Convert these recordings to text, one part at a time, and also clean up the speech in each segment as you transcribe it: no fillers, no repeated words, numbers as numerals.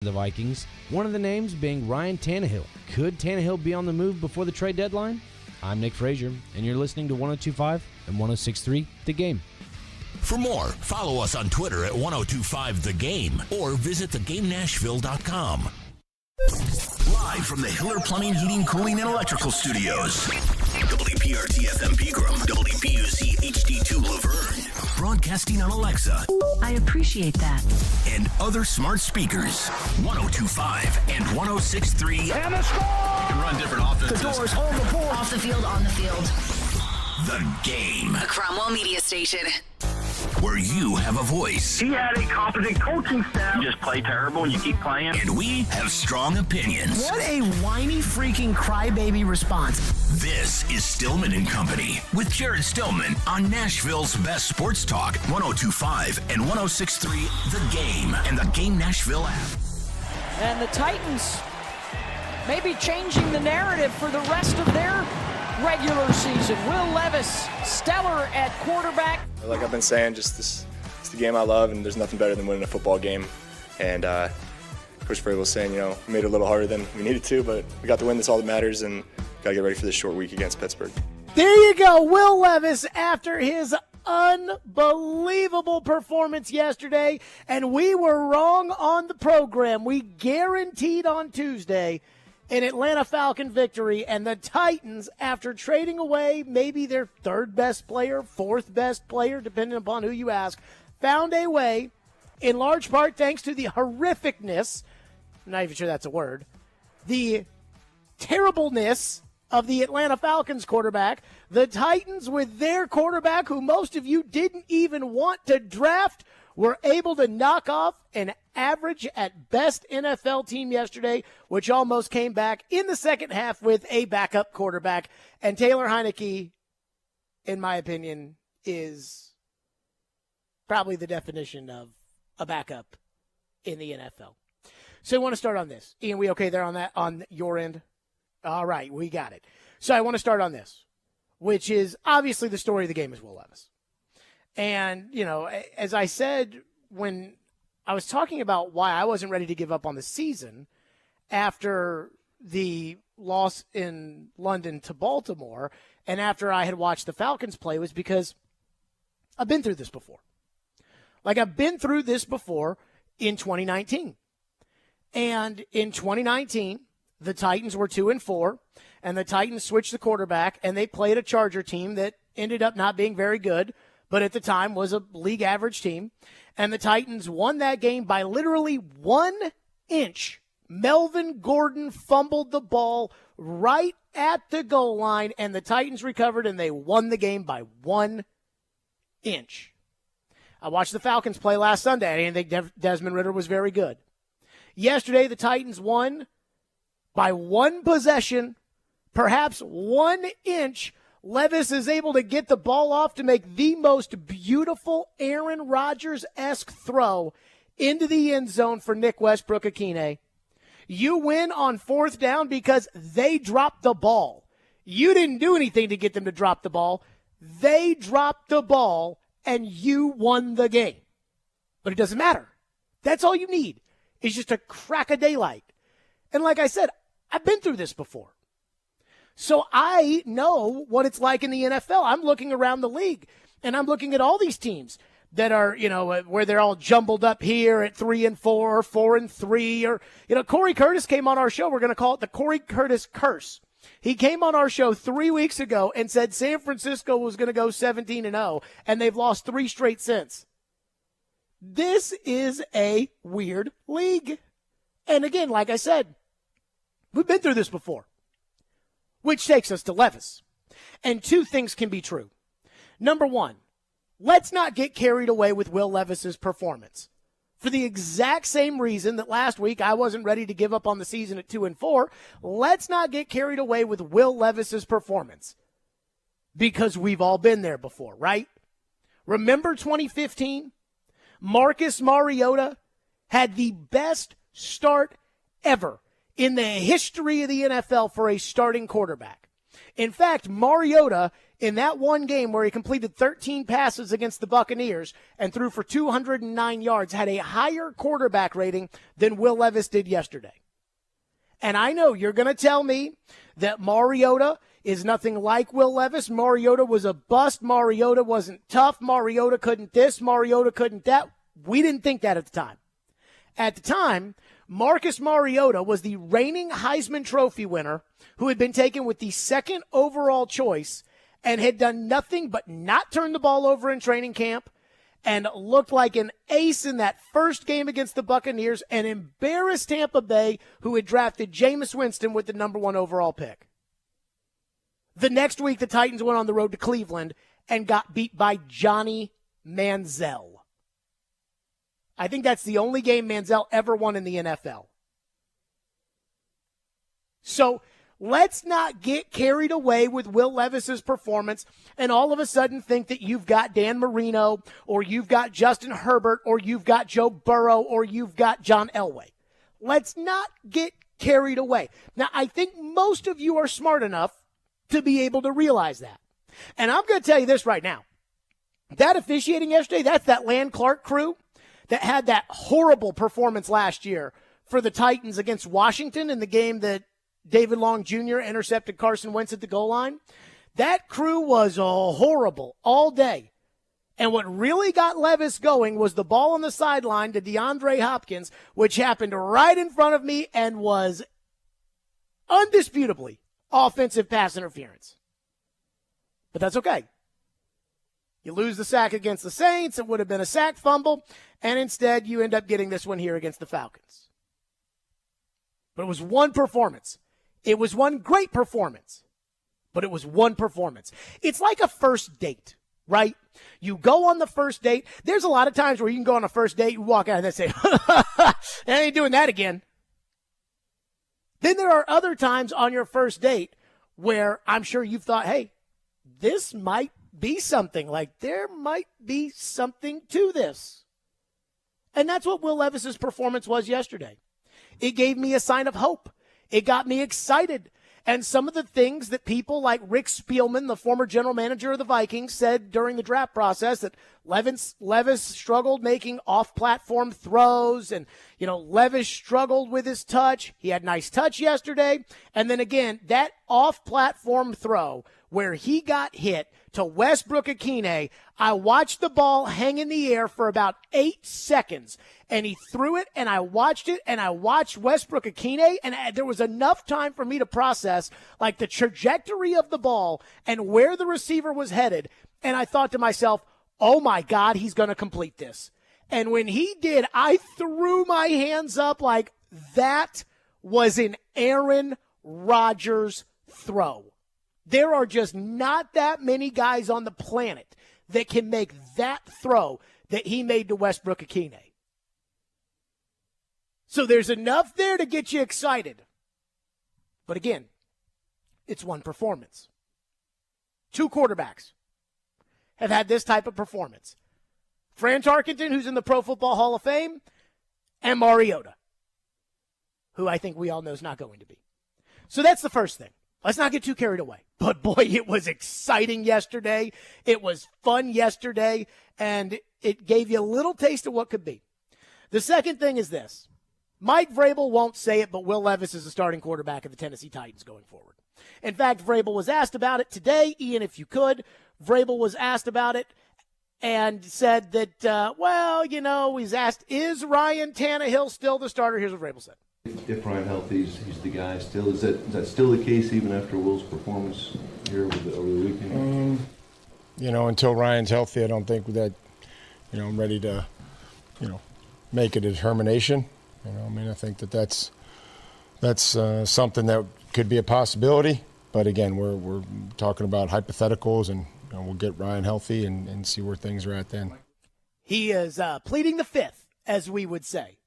The Vikings, one of the names being Ryan Tannehill. Could Tannehill be on the move before the trade deadline? I'm Nick Frazier, and you're listening to 102.5 and 106.3 The Game. For more, follow us on Twitter at 1025 The Game or visit thegamenashville.com. Live from the Hiller Plumbing, Heating, Cooling, and Electrical Studios. WPRT FM Pegram, WPUC HD2 Laverne. Broadcasting on Alexa. I appreciate that. And other smart speakers. 1025 and 1063. And a score! You can run different offenses. The doors on the board. Off the field, on the field. The Game. A Cromwell media station. Where you have a voice. He had a competent coaching staff. You just play terrible and you keep playing. And we have strong opinions. What a whiny freaking crybaby response. This is Stillman and Company with Jared Stillman on Nashville's best sports talk, 1025 and 1063 The Game and the Game Nashville app. And the Titans maybe changing the narrative for the rest of their regular season. Will Levis, stellar at quarterback. Like I've been saying, just this it's the game I love, and there's nothing better than winning a football game. And Coach Vrabel was saying, we made it a little harder than we needed to, but we got to win. That's all that matters, and got to get ready for this short week against Pittsburgh. There you go, Will Levis after his unbelievable performance yesterday, and we were wrong on the program. We guaranteed on Tuesday an Atlanta Falcon victory, and the Titans, after trading away maybe their third best player, fourth best player, depending upon who you ask, found a way, in large part thanks to the horrificness, I'm not even sure that's a word, the terribleness of the Atlanta Falcons quarterback. The Titans, with their quarterback, who most of you didn't even want to draft, were able to knock off an average at best NFL team yesterday, which almost came back in the second half with a backup quarterback. And Taylor Heineke, in my opinion, is probably the definition of a backup in the NFL. So I want to start on this. Ian, we okay there on that, on your end? All right, we got it. So I want to start on this, which is obviously the story of the game is Will Levis. And, as I said when I was talking about why I wasn't ready to give up on the season after the loss in London to Baltimore and after I had watched the Falcons play, was because I've been through this before. Like, I've been through this before in 2019. And in 2019, the Titans were 2-4, and the Titans switched the quarterback, and they played a Charger team that ended up not being very good, but at the time was a league average team. And the Titans won that game by literally 1 inch. Melvin Gordon fumbled the ball right at the goal line, and the Titans recovered, and they won the game by 1 inch. I watched the Falcons play last Sunday. I didn't think Desmond Ridder was very good. Yesterday, the Titans won by 1 possession, perhaps 1 inch. Levis is able to get the ball off to make the most beautiful Aaron Rodgers-esque throw into the end zone for Nick Westbrook-Akine. You win on 4th down because they dropped the ball. You didn't do anything to get them to drop the ball. They dropped the ball, and you won the game. But it doesn't matter. That's all you need, is just a crack of daylight. And like I said, I've been through this before. So I know what it's like in the NFL. I'm looking around the league, and I'm looking at all these teams that are, where they're all jumbled up here at 3-4, 4-3, or, Corey Curtis came on our show. We're going to call it the Corey Curtis curse. He came on our show 3 weeks ago and said San Francisco was going to go 17-0, and they've lost 3 straight since. This is a weird league. And again, like I said, we've been through this before. Which takes us to Levis. And 2 things can be true. Number 1, let's not get carried away with Will Levis's performance. For the exact same reason that last week I wasn't ready to give up on the season at 2-4, let's not get carried away with Will Levis's performance. Because we've all been there before, right? Remember 2015? Marcus Mariota had the best start ever in the history of the NFL for a starting quarterback. In fact, Mariota, in that one game where he completed 13 passes against the Buccaneers and threw for 209 yards, had a higher quarterback rating than Will Levis did yesterday. And I know you're going to tell me that Mariota is nothing like Will Levis. Mariota was a bust. Mariota wasn't tough. Mariota couldn't this. Mariota couldn't that. We didn't think that at the time. At the time, Marcus Mariota was the reigning Heisman Trophy winner who had been taken with the second overall choice and had done nothing but not turn the ball over in training camp and looked like an ace in that first game against the Buccaneers and embarrassed Tampa Bay, who had drafted Jameis Winston with the number 1 overall pick. The next week, the Titans went on the road to Cleveland and got beat by Johnny Manziel. I think that's the only game Manziel ever won in the NFL. So let's not get carried away with Will Levis's performance and all of a sudden think that you've got Dan Marino or you've got Justin Herbert or you've got Joe Burrow or you've got John Elway. Let's not get carried away. Now, I think most of you are smart enough to be able to realize that. And I'm going to tell you this right now. That officiating yesterday, that's that Land Clark crew that had that horrible performance last year for the Titans against Washington in the game that David Long Jr. intercepted Carson Wentz at the goal line. That crew was horrible all day. And what really got Levis going was the ball on the sideline to DeAndre Hopkins, which happened right in front of me and was undisputably offensive pass interference. But that's okay. You lose the sack against the Saints, it would have been a sack fumble, and instead you end up getting this one here against the Falcons. But it was one performance. It was one great performance, but it was one performance. It's like a first date, right? You go on the first date. There's a lot of times where you can go on a first date, you walk out and say, I ain't doing that again. Then there are other times on your first date where I'm sure you've thought, hey, this might be something. Like, there might be something to this. And that's what Will Levis's performance was yesterday. It gave me a sign of hope. It got me excited. And some of the things that people like Rick Spielman, the former general manager of the Vikings, said during the draft process, that Levis struggled making off-platform throws, and, Levis struggled with his touch. He had nice touch yesterday. And then again, that off-platform throw where he got hit to Westbrook-Ikhine, I watched the ball hang in the air for about 8 seconds, and he threw it, and I watched it, and I watched Westbrook-Ikhine, and there was enough time for me to process, like, the trajectory of the ball and where the receiver was headed, and I thought to myself, oh, my God, he's going to complete this. And when he did, I threw my hands up like that was an Aaron Rodgers throw. There are just not that many guys on the planet that can make that throw that he made to Westbrook-Ikhine. So there's enough there to get you excited. But again, it's one performance. 2 quarterbacks have had this type of performance. Fran Tarkenton, who's in the Pro Football Hall of Fame, and Mariota, who I think we all know is not going to be. So that's the first thing. Let's not get too carried away. But, boy, it was exciting yesterday. It was fun yesterday, and it gave you a little taste of what could be. The second thing is this. Mike Vrabel won't say it, but Will Levis is the starting quarterback of the Tennessee Titans going forward. In fact, Vrabel was asked about it today. Ian, if you could, Vrabel was asked about it and said that, he's asked, is Ryan Tannehill still the starter? Here's what Vrabel said. If Ryan healthy, he's the guy still. Is that still the case even after Will's performance here over the weekend? Until Ryan's healthy, I don't think that, I'm ready to, make a determination. I think that's something that could be a possibility. But again, we're talking about hypotheticals, and we'll get Ryan healthy and see where things are at then. He is pleading the fifth, as we would say.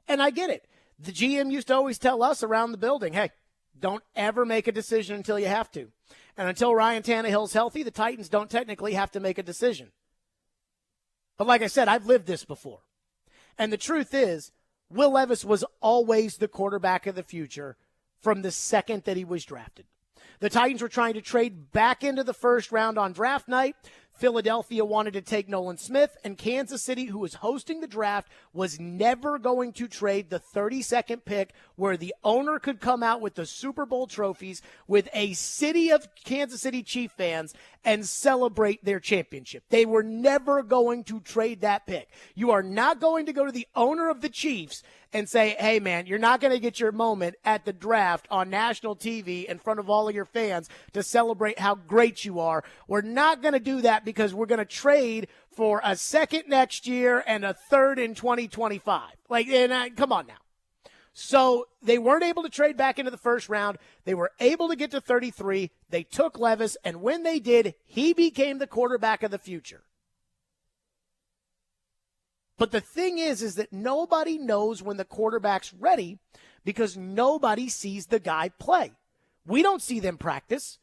And I get it. The GM used to always tell us around the building, hey, don't ever make a decision until you have to. And until Ryan Tannehill's healthy, the Titans don't technically have to make a decision. But like I said, I've lived this before. And the truth is, Will Levis was always the quarterback of the future from the second that he was drafted. The Titans were trying to trade back into the first round on draft night. Philadelphia wanted to take Nolan Smith, and Kansas City, who was hosting the draft, was never going to trade the 32nd pick where the owner could come out with the Super Bowl trophies with a city of Kansas City Chiefs fans and celebrate their championship. They were never going to trade that pick. You are not going to go to the owner of the Chiefs and say, hey, man, you're not going to get your moment at the draft on national TV in front of all of your fans to celebrate how great you are. We're not going to do that because we're going to trade for a second next year and a third in 2025. Come on now. So they weren't able to trade back into the first round. They were able to get to 33. They took Levis, and when they did, he became the quarterback of the future. But the thing is that nobody knows when the quarterback's ready because nobody sees the guy play. We don't see them practice.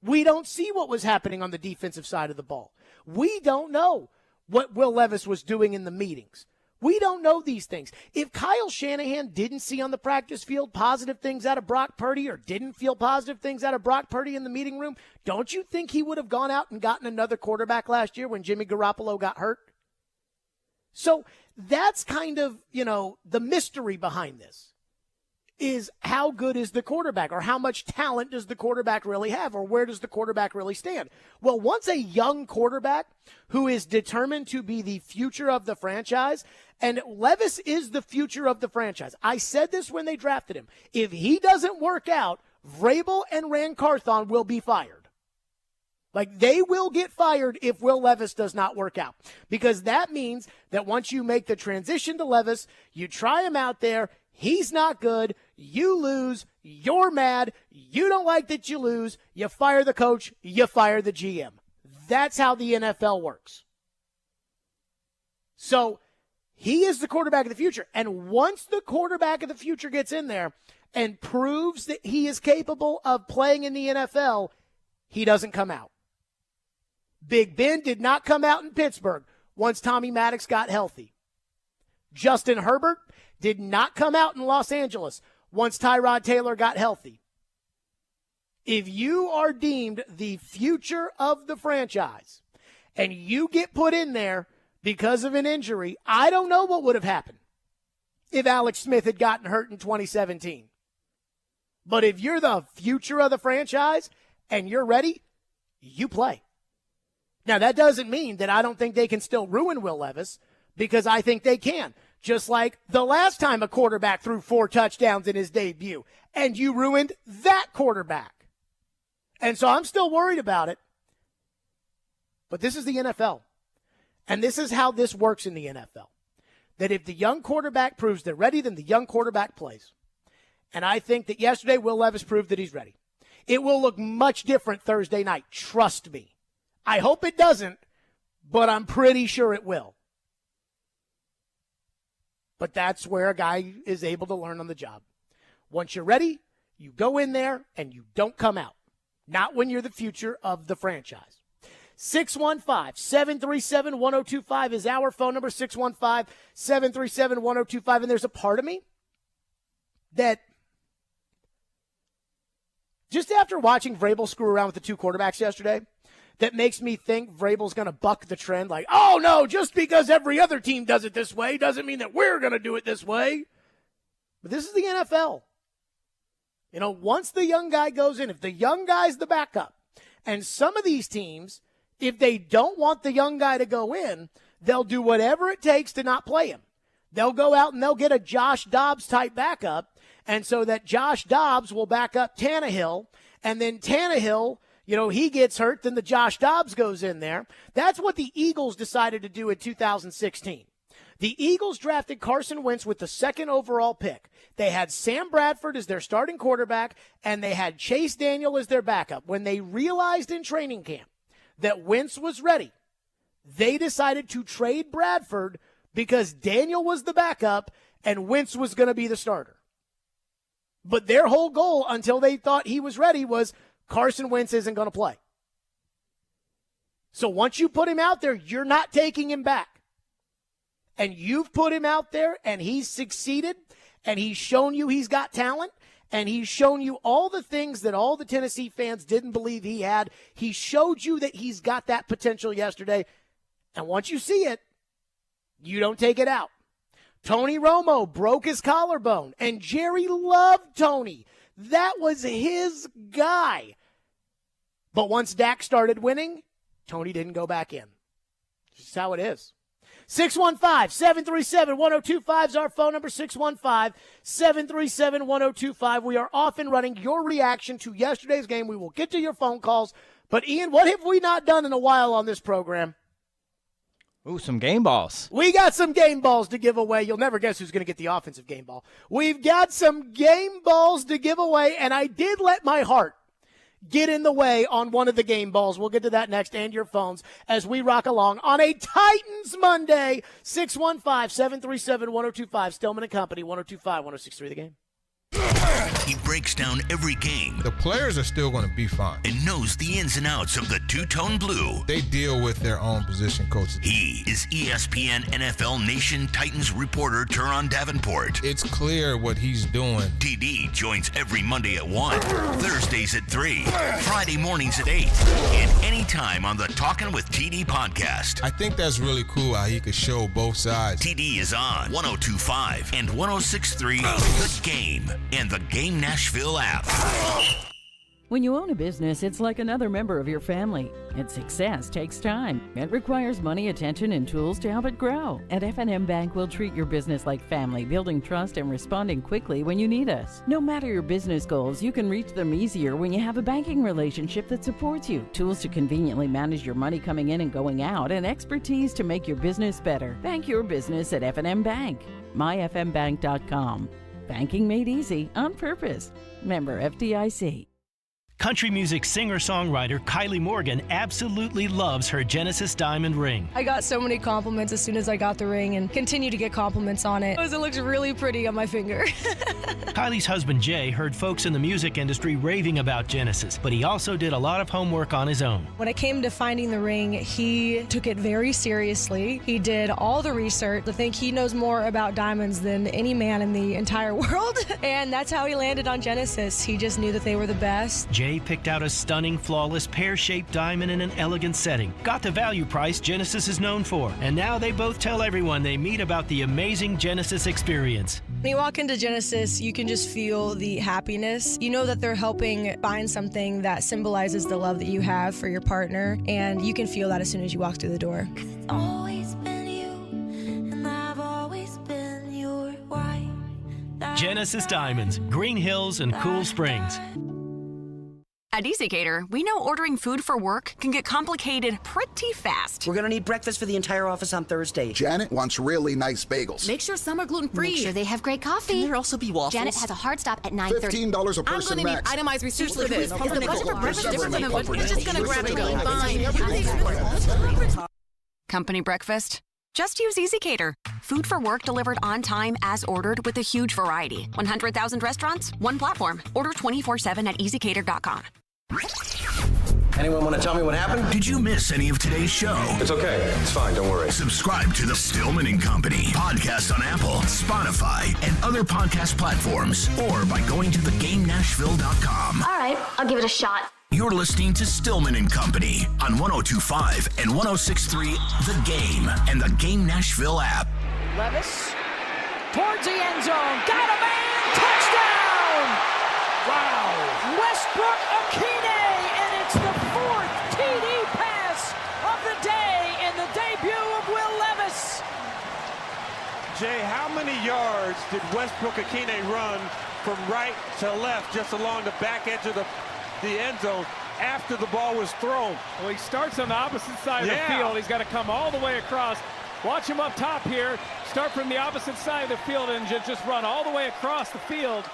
We don't see what was happening on the defensive side of the ball. We don't know what Will Levis was doing in the meetings. We don't know these things. If Kyle Shanahan didn't see on the practice field positive things out of Brock Purdy or didn't feel positive things out of Brock Purdy in the meeting room, don't you think he would have gone out and gotten another quarterback last year when Jimmy Garoppolo got hurt? So that's kind of, the mystery behind this is how good is the quarterback or how much talent does the quarterback really have or where does the quarterback really stand? Well, once a young quarterback who is determined to be the future of the franchise, and Levis is the future of the franchise. I said this when they drafted him. If he doesn't work out, Vrabel and Rand Carthon will be fired. They will get fired if Will Levis does not work out. Because that means that once you make the transition to Levis, you try him out there, he's not good, you lose, you're mad, you don't like that you lose, you fire the coach, you fire the GM. That's how the NFL works. So he is the quarterback of the future. And once the quarterback of the future gets in there and proves that he is capable of playing in the NFL, he doesn't come out. Big Ben did not come out in Pittsburgh once Tommy Maddox got healthy. Justin Herbert did not come out in Los Angeles once Tyrod Taylor got healthy. If you are deemed the future of the franchise and you get put in there because of an injury, I don't know what would have happened if Alex Smith had gotten hurt in 2017. But if you're the future of the franchise and you're ready, you play. Now, that doesn't mean that I don't think they can still ruin Will Levis, because I think they can. Just like the last time a quarterback threw 4 touchdowns in his debut, and you ruined that quarterback. And so I'm still worried about it. But this is the NFL. And this is how this works in the NFL. That if the young quarterback proves they're ready, then the young quarterback plays. And I think that yesterday Will Levis proved that he's ready. It will look much different Thursday night. Trust me. I hope it doesn't, but I'm pretty sure it will. But that's where a guy is able to learn on the job. Once you're ready, you go in there and you don't come out. Not when you're the future of the franchise. 615-737-1025 is our phone number, 615-737-1025. And there's a part of me that just after watching Vrabel screw around with the 2 quarterbacks yesterday, that makes me think Vrabel's going to buck the trend. Oh, no, just because every other team does it this way doesn't mean that we're going to do it this way. But this is the NFL. Once the young guy goes in, if the young guy's the backup, and some of these teams, if they don't want the young guy to go in, they'll do whatever it takes to not play him. They'll go out and they'll get a Josh Dobbs type backup, and so that Josh Dobbs will back up Tannehill, and then Tannehill, he gets hurt, then the Josh Dobbs goes in there. That's what the Eagles decided to do in 2016. The Eagles drafted Carson Wentz with the 2nd overall pick. They had Sam Bradford as their starting quarterback, and they had Chase Daniel as their backup. When they realized in training camp that Wentz was ready, they decided to trade Bradford because Daniel was the backup and Wentz was going to be the starter. But their whole goal until they thought he was ready was Carson Wentz isn't going to play. So once you put him out there, you're not taking him back. And you've put him out there, and he's succeeded, and he's shown you he's got talent, And he's shown you all the things that all the Tennessee fans didn't believe he had. He showed you that he's got that potential yesterday. And once you see it, you don't take it out. Tony Romo broke his collarbone, and Jerry loved Tony. That was his guy. But once Dak started winning, Tony didn't go back in. This is how it is. 615-737-1025 is our phone number, 615-737-1025. We are off and running. Your reaction to yesterday's game. We will get to your phone calls. But, Ian, what have we not done in a while on this program? Ooh, some game balls. We got some game balls to give away. You'll never guess who's going to get the offensive game ball. We've got some game balls to give away, and I did let my heart get in the way on one of the game balls. We'll get to that next, and your phones as we rock along on a Titans Monday. 615-737-1025. Stillman and Company, 102.5, 106.3 The Game. He breaks down every game. The players are still going to be fine. And knows the ins and outs of the two-tone blue. They deal with their own position coaches. He is ESPN NFL Nation Titans reporter Teron Davenport. It's clear what he's doing. TD joins every Monday at 1, Thursdays at 3, Friday mornings at 8, and anytime on the Talkin' with TD podcast. I think that's really cool how he could show both sides. TD is on 102.5 and 106.3 The Game and the Game Nashville app. When you own a business, it's like another member of your family. Its success takes time. It requires money, attention, and tools to help it grow. At F&M Bank, we'll treat your business like family, building trust and responding quickly when you need us. No matter your business goals, you can reach them easier when you have a banking relationship that supports you, tools to conveniently manage your money coming in and going out, and expertise to make your business better. Bank your business at F&M Bank. myfmbank.com. Banking made easy on purpose. Member FDIC. Country music singer-songwriter Kylie Morgan absolutely loves her Genesis diamond ring. I got so many compliments as soon as I got the ring and continue to get compliments on it. It looks really pretty on my finger. Kylie's husband Jay heard folks in the music industry raving about Genesis, but he also did a lot of homework on his own. When it came to finding the ring, he took it very seriously. He did all the research. I think he knows more about diamonds than any man in the entire world, and that's how he landed on Genesis. He just knew that they were the best. Jay picked out a stunning, flawless, pear-shaped diamond in an elegant setting. Got the value price Genesis is known for. And now they both tell everyone they meet about the amazing Genesis experience. When you walk into Genesis, you can just feel the happiness. You know that they're helping find something that symbolizes the love that you have for your partner, and you can feel that as soon as you walk through the door. Genesis Diamonds, Green Hills and Cool Springs. At EasyCater, we know ordering food for work can get complicated pretty fast. We're going to need breakfast for the entire office on Thursday. Janet wants really nice bagels. Make sure some are gluten-free. Make sure they have great coffee. Can there also be waffles? Janet has a hard stop at 9:30. $15 a person I'm going to need max. itemized receipts for this. Is the budget for breakfast different than what We're just going to grab and go. Fine. Company breakfast? Just use EasyCater. Food for work delivered on time as ordered with a huge variety. 100,000 restaurants, one platform. Order 24/7 at easycater.com. Anyone want to tell me what happened? Did you miss any of today's show? It's okay. It's fine. Don't worry. Subscribe to the Stillman and Company podcast on Apple, Spotify, and other podcast platforms, or by going to thegamenashville.com. All right, I'll give it a shot. You're listening to Stillman and Company on 102.5 and 106.3 The Game and the Game Nashville app. Levis towards the end zone. Got a man. Touchdown. Wow. Westbrook Akine, and it's the fourth TD pass of the day in the debut of Will Levis. Jay, how many yards did Westbrook Akine run from right to left just along the back edge of the end zone after the ball was thrown? Well, he starts on the opposite side of the field. He's got to come all the way across. Watch him up top here. Start from the opposite side of the field and just run all the way across the field.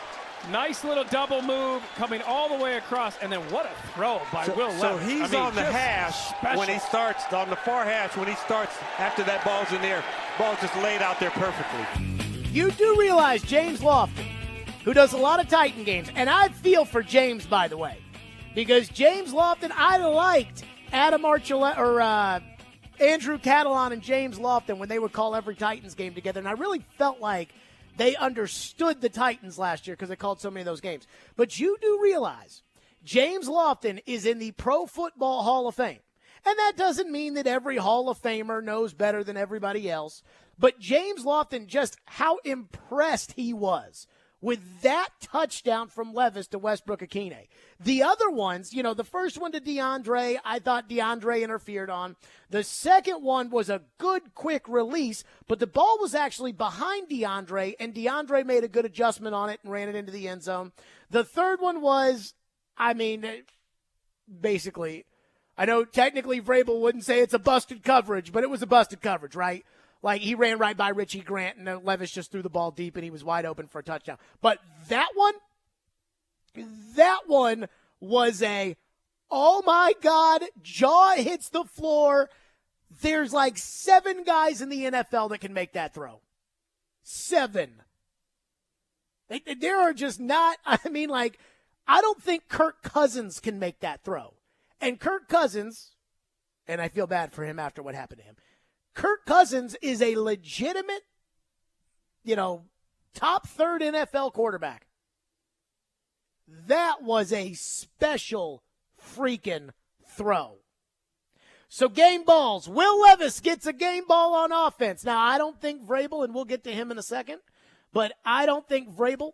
Nice little double move coming all the way across, and then what a throw by Will Levis. So he's on the hash when he starts, on the far hash when he starts after that ball's in there. Ball just laid out there perfectly. You do realize James Lofton, who does a lot of Titan games, and I feel for James, by the way, because James Lofton, I liked Adam Archuleta, or Andrew Catalon and James Lofton when they would call every Titans game together, and I really felt like They understood the Titans last year because they called so many of those games. But you do realize James Lofton is in the Pro Football Hall of Fame. And that doesn't mean that every Hall of Famer knows better than everybody else. But James Lofton, just how impressed he was with that touchdown from Levis to Westbrook-Akine. The other ones, the first one to DeAndre, I thought DeAndre interfered on. The second one was a good, quick release, but the ball was actually behind DeAndre, and DeAndre made a good adjustment on it and ran it into the end zone. The third one was, basically, I know technically Vrabel wouldn't say it's a busted coverage, but it was a busted coverage, right? Like, he ran right by Richie Grant, and Levis just threw the ball deep, and he was wide open for a touchdown. But that one was oh, my God, jaw hits the floor. There's like 7 guys in the NFL that can make that throw. 7. There are just not, I don't think Kirk Cousins can make that throw. And Kirk Cousins, and I feel bad for him after what happened to him, Kirk Cousins is a legitimate, top third NFL quarterback. That was a special freaking throw. So game balls. Will Levis gets a game ball on offense. Now, I don't think Vrabel, and we'll get to him in a second, but I don't think Vrabel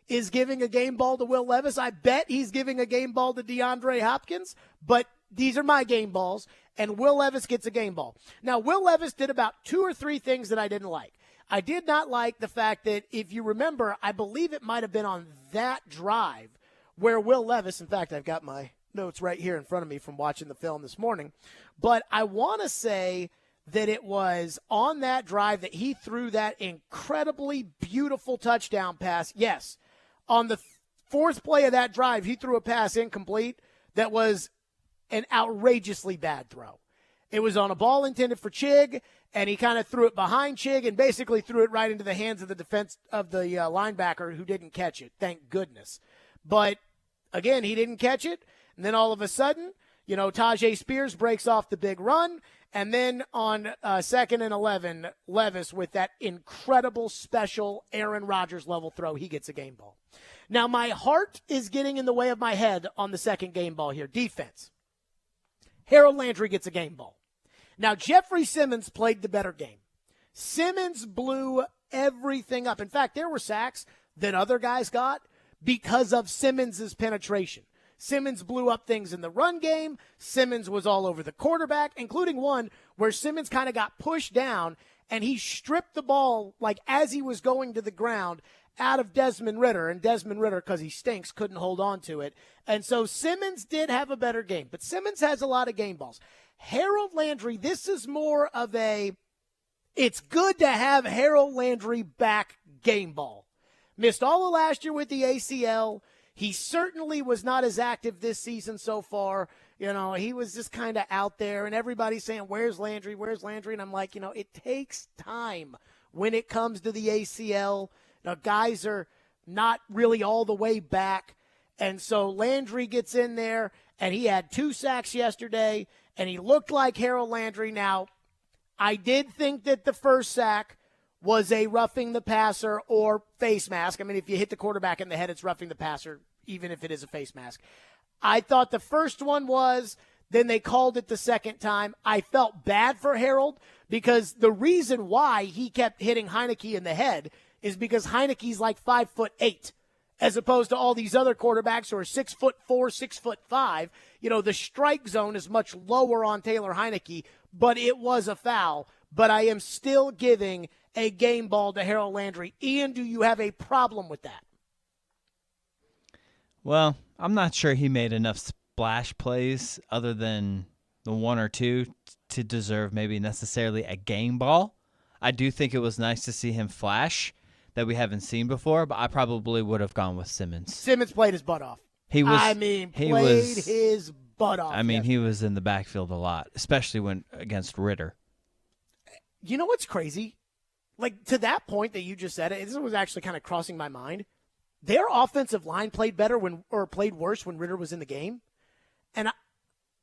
is giving a game ball to Will Levis. I bet he's giving a game ball to DeAndre Hopkins, but these are my game balls, and Will Levis gets a game ball. Now, Will Levis did about 2 or 3 things that I didn't like. I did not like the fact that, if you remember, I believe it might have been on that drive where Will Levis, in fact, I've got my notes right here in front of me from watching the film this morning, but I want to say that it was on that drive that he threw that incredibly beautiful touchdown pass. Yes, on the 4th play of that drive, he threw a pass incomplete that was an outrageously bad throw. It was on a ball intended for Chig, and he kind of threw it behind Chig and basically threw it right into the hands of the defense of the linebacker who didn't catch it. Thank goodness. But again, he didn't catch it. And then all of a sudden, Tajay Spears breaks off the big run. And then on 2nd and 11, Levis with that incredible special Aaron Rodgers level throw, he gets a game ball. Now, my heart is getting in the way of my head on the second game ball here. Defense. Harold Landry gets a game ball. Now, Jeffrey Simmons played the better game. Simmons blew everything up. In fact, there were sacks that other guys got because of Simmons' penetration. Simmons blew up things in the run game. Simmons was all over the quarterback, including one where Simmons kind of got pushed down, and he stripped the ball, like as he was going to the ground, out of Desmond Ridder. And Desmond Ridder, because he stinks, couldn't hold on to it. And so Simmons did have a better game. But Simmons has a lot of game balls. Harold Landry, this is more of it's good to have Harold Landry back game ball. Missed all of last year with the ACL. He certainly was not as active this season so far. He was just kind of out there, and everybody's saying, where's Landry? Where's Landry? And I'm like, it takes time when it comes to the ACL. Now, guys are not really all the way back. And so Landry gets in there, and he had 2 sacks yesterday, and he looked like Harold Landry. Now, I did think that the first sack was a roughing the passer or face mask. I mean, if you hit the quarterback in the head, it's roughing the passer, even if it is a face mask. I thought the first one was, then they called it the second time. I felt bad for Harold because the reason why he kept hitting Heineke in the head is because Heineke's like 5'8", as opposed to all these other quarterbacks who are 6'4", 6'5". The strike zone is much lower on Taylor Heineke, but it was a foul. But I am still giving a game ball to Harold Landry. Ian, do you have a problem with that? Well, I'm not sure he made enough splash plays other than the 1 or 2 to deserve maybe necessarily a game ball. I do think it was nice to see him flash that we haven't seen before, but I probably would have gone with Simmons. Simmons played his butt off. His butt off. He was in the backfield a lot, especially against Ridder. You know what's crazy? Like, to that point that you just said it, this was actually kind of crossing my mind. Their offensive line played better played worse when Ridder was in the game. And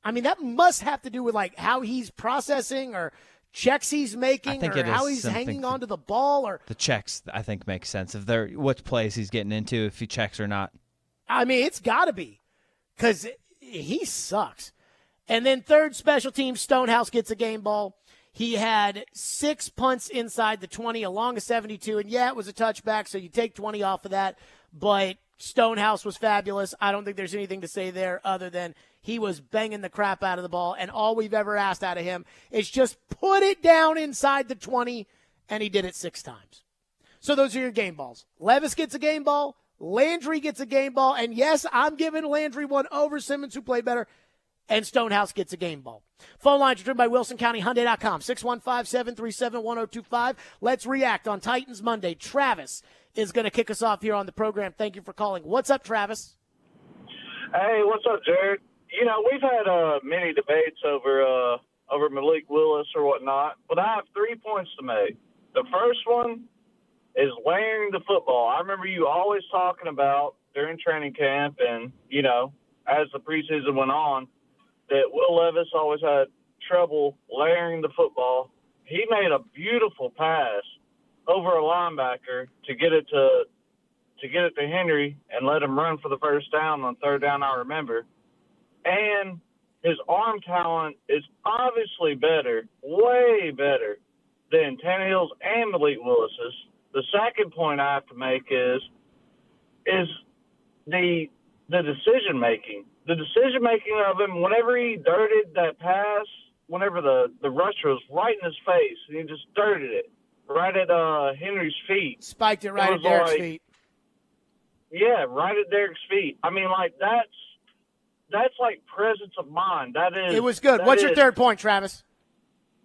I mean, that must have to do with like how he's processing or checks he's making, think or it how is he's something hanging onto the ball, or the checks, I think, make sense. If they're what plays he's getting into, if he checks or not. I mean, it's got to be because he sucks. And then third special team, Stonehouse gets a game ball. He had 6 punts inside the 20 along a 72, and yeah, it was a touchback, so you take 20 off of that. But Stonehouse was fabulous. I don't think there's anything to say there other than he was banging the crap out of the ball, and all we've ever asked out of him is just put it down inside the 20, and he did it 6 times. So those are your game balls. Levis gets a game ball. Landry gets a game ball. And, yes, I'm giving Landry one over Simmons, who played better. And Stonehouse gets a game ball. Phone lines are driven by WilsonCountyHyundai.com, 615-737-1025. Let's react on Titans Monday. Travis is going to kick us off here on the program. Thank you for calling. What's up, Travis? Hey, what's up, Jared? You know, we've had many debates over Malik Willis or whatnot, but I have 3 points to make. The first one is layering the football. I remember you always talking about during training camp and, you know, as the preseason went on, that Will Levis always had trouble layering the football. He made a beautiful pass over a linebacker to get it to Henry and let him run for the first down on third down, I remember. And his arm talent is obviously better, way better than Tannehill's and Malik Willis's. The second point I have to make is the decision-making. The decision-making of him, whenever he dirted that pass, whenever the rusher was right in his face, and he just dirted it right at Henry's feet. Spiked it right at Derek's feet. Yeah, right at Derek's feet. I mean, like, that's like presence of mind. That is. It was good. What's your third point, Travis?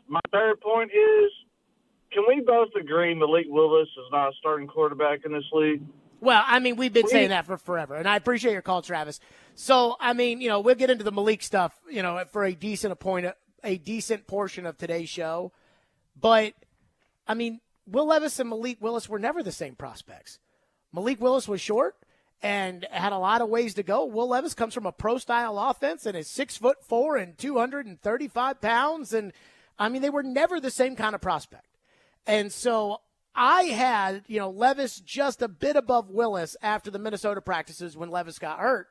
My third point is, can we both agree Malik Willis is not a starting quarterback in this league? Well, I mean, we've been saying that for forever, and I appreciate your call, Travis. So, I mean, you know, we'll get into the Malik stuff, you know, for a decent portion of today's show. But, I mean, Will Levis and Malik Willis were never the same prospects. Malik Willis was short and had a lot of ways to go. Will Levis comes from a pro-style offense and is 6'4" and 235 pounds. And, I mean, they were never the same kind of prospect. And so I had, you know, Levis just a bit above Willis after the Minnesota practices when Levis got hurt.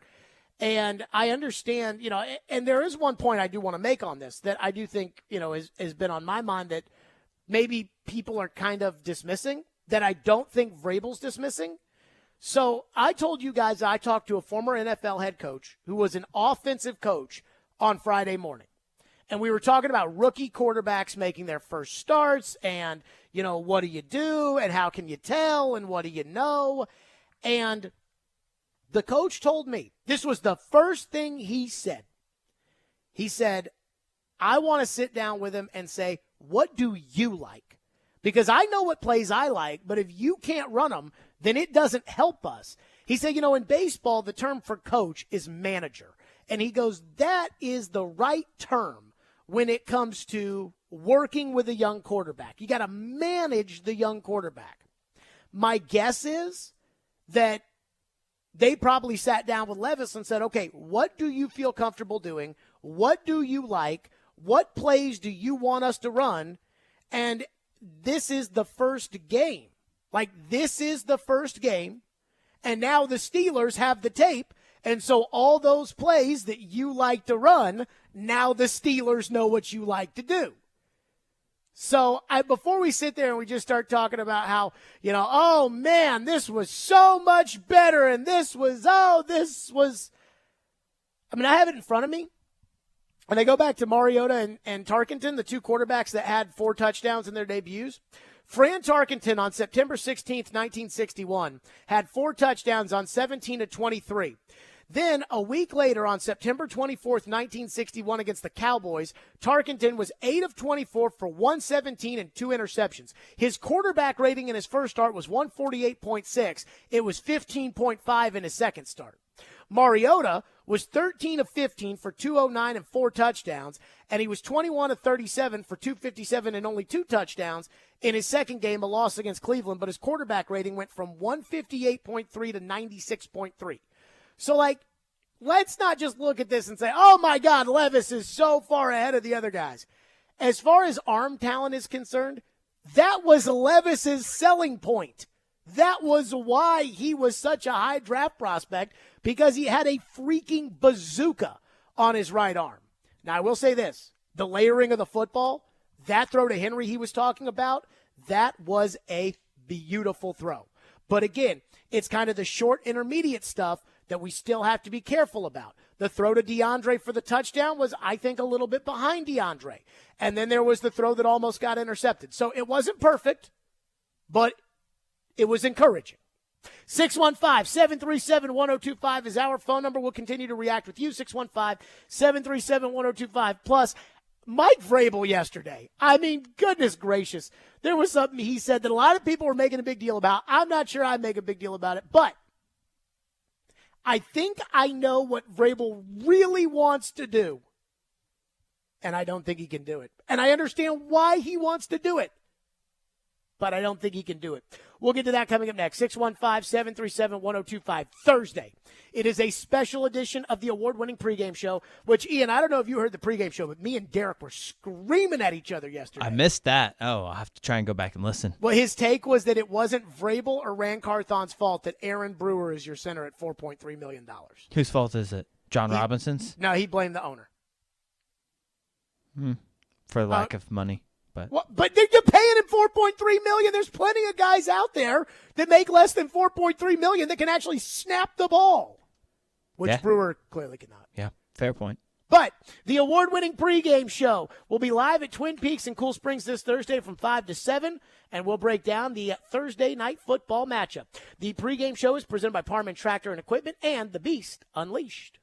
And I understand, you know, and there is one point I do want to make on this that I do think, you know, has been on my mind that maybe people are kind of dismissing, that I don't think Vrabel's dismissing. So I told you guys I talked to a former NFL head coach who was an offensive coach on Friday morning. And we were talking about rookie quarterbacks making their first starts and, you know, what do you do and how can you tell and what do you know? And the coach told me, this was the first thing he said. He said, I want to sit down with him and say, what do you like? Because I know what plays I like, but if you can't run them, then it doesn't help us. He said, you know, in baseball, the term for coach is manager. And he goes, that is the right term when it comes to working with a young quarterback. You got to manage the young quarterback. My guess is that they probably sat down with Levis and said, okay, what do you feel comfortable doing? What do you like? What plays do you want us to run? And this is the first game. Like, this is the first game. And now the Steelers have the tape. And so all those plays that you like to run, now the Steelers know what you like to do. So before we sit there and we just start talking about how, you know, oh, man, this was so much better and this was, I mean, I have it in front of me. And I go back to Mariota and Tarkenton, the two quarterbacks that had 4 touchdowns in their debuts. Fran Tarkenton on September 16th, 1961, had 4 touchdowns on 17 of 23. Then a week later on September 24th, 1961 against the Cowboys, Tarkenton was 8 of 24 for 117 and 2 interceptions. His quarterback rating in his first start was 148.6. It was 15.5 in his second start. Mariota was 13 of 15 for 209 and 4 touchdowns, and he was 21 of 37 for 257 and only 2 touchdowns in his second game, a loss against Cleveland, but his quarterback rating went from 158.3 to 96.3. So, like, let's not just look at this and say, oh, my God, Levis is so far ahead of the other guys. as far as arm talent is concerned, that was Levis's selling point. That was why he was such a high draft prospect, because he had a freaking bazooka on his right arm. Now, I will say this. The layering of the football, that throw to Henry he was talking about, that was a beautiful throw. But again, it's kind of the short intermediate stuff that we still have to be careful about. The throw to DeAndre for the touchdown was, I think, a little bit behind DeAndre. And then there was the throw that almost got intercepted. So it wasn't perfect, but it was encouraging. 615-737-1025 is our phone number. We'll continue to react with you. 615-737-1025. Plus, Mike Vrabel yesterday. I mean, goodness gracious. There was something he said that a lot of people were making a big deal about. I'm not sure I'd make a big deal about it, but I think I know what Vrabel really wants to do, and I don't think he can do it. And I understand why he wants to do it, but I don't think he can do it. We'll get to that coming up next. 615-737-1025, Thursday. It is a special edition of the award-winning pregame show, which, Ian, I don't know if you heard the pregame show, but me and Derek were screaming at each other yesterday. I missed that. Oh, I'll have to try and go back and listen. Well, his take was that it wasn't Vrabel or Rand Carthon's fault that Aaron Brewer is your center at $4.3 million. Whose fault is it? John Robinson's? No, he blamed the owner. For lack of money. But you're paying him $4.3 million. There's plenty of guys out there that make less than $4.3 million that can actually snap the ball, which Brewer clearly cannot. Yeah, fair point. But the award-winning pregame show will be live at Twin Peaks in Cool Springs this Thursday from 5 to 7, and we'll break down the Thursday night football matchup. The pregame show is presented by Parman Tractor and Equipment and The Beast Unleashed.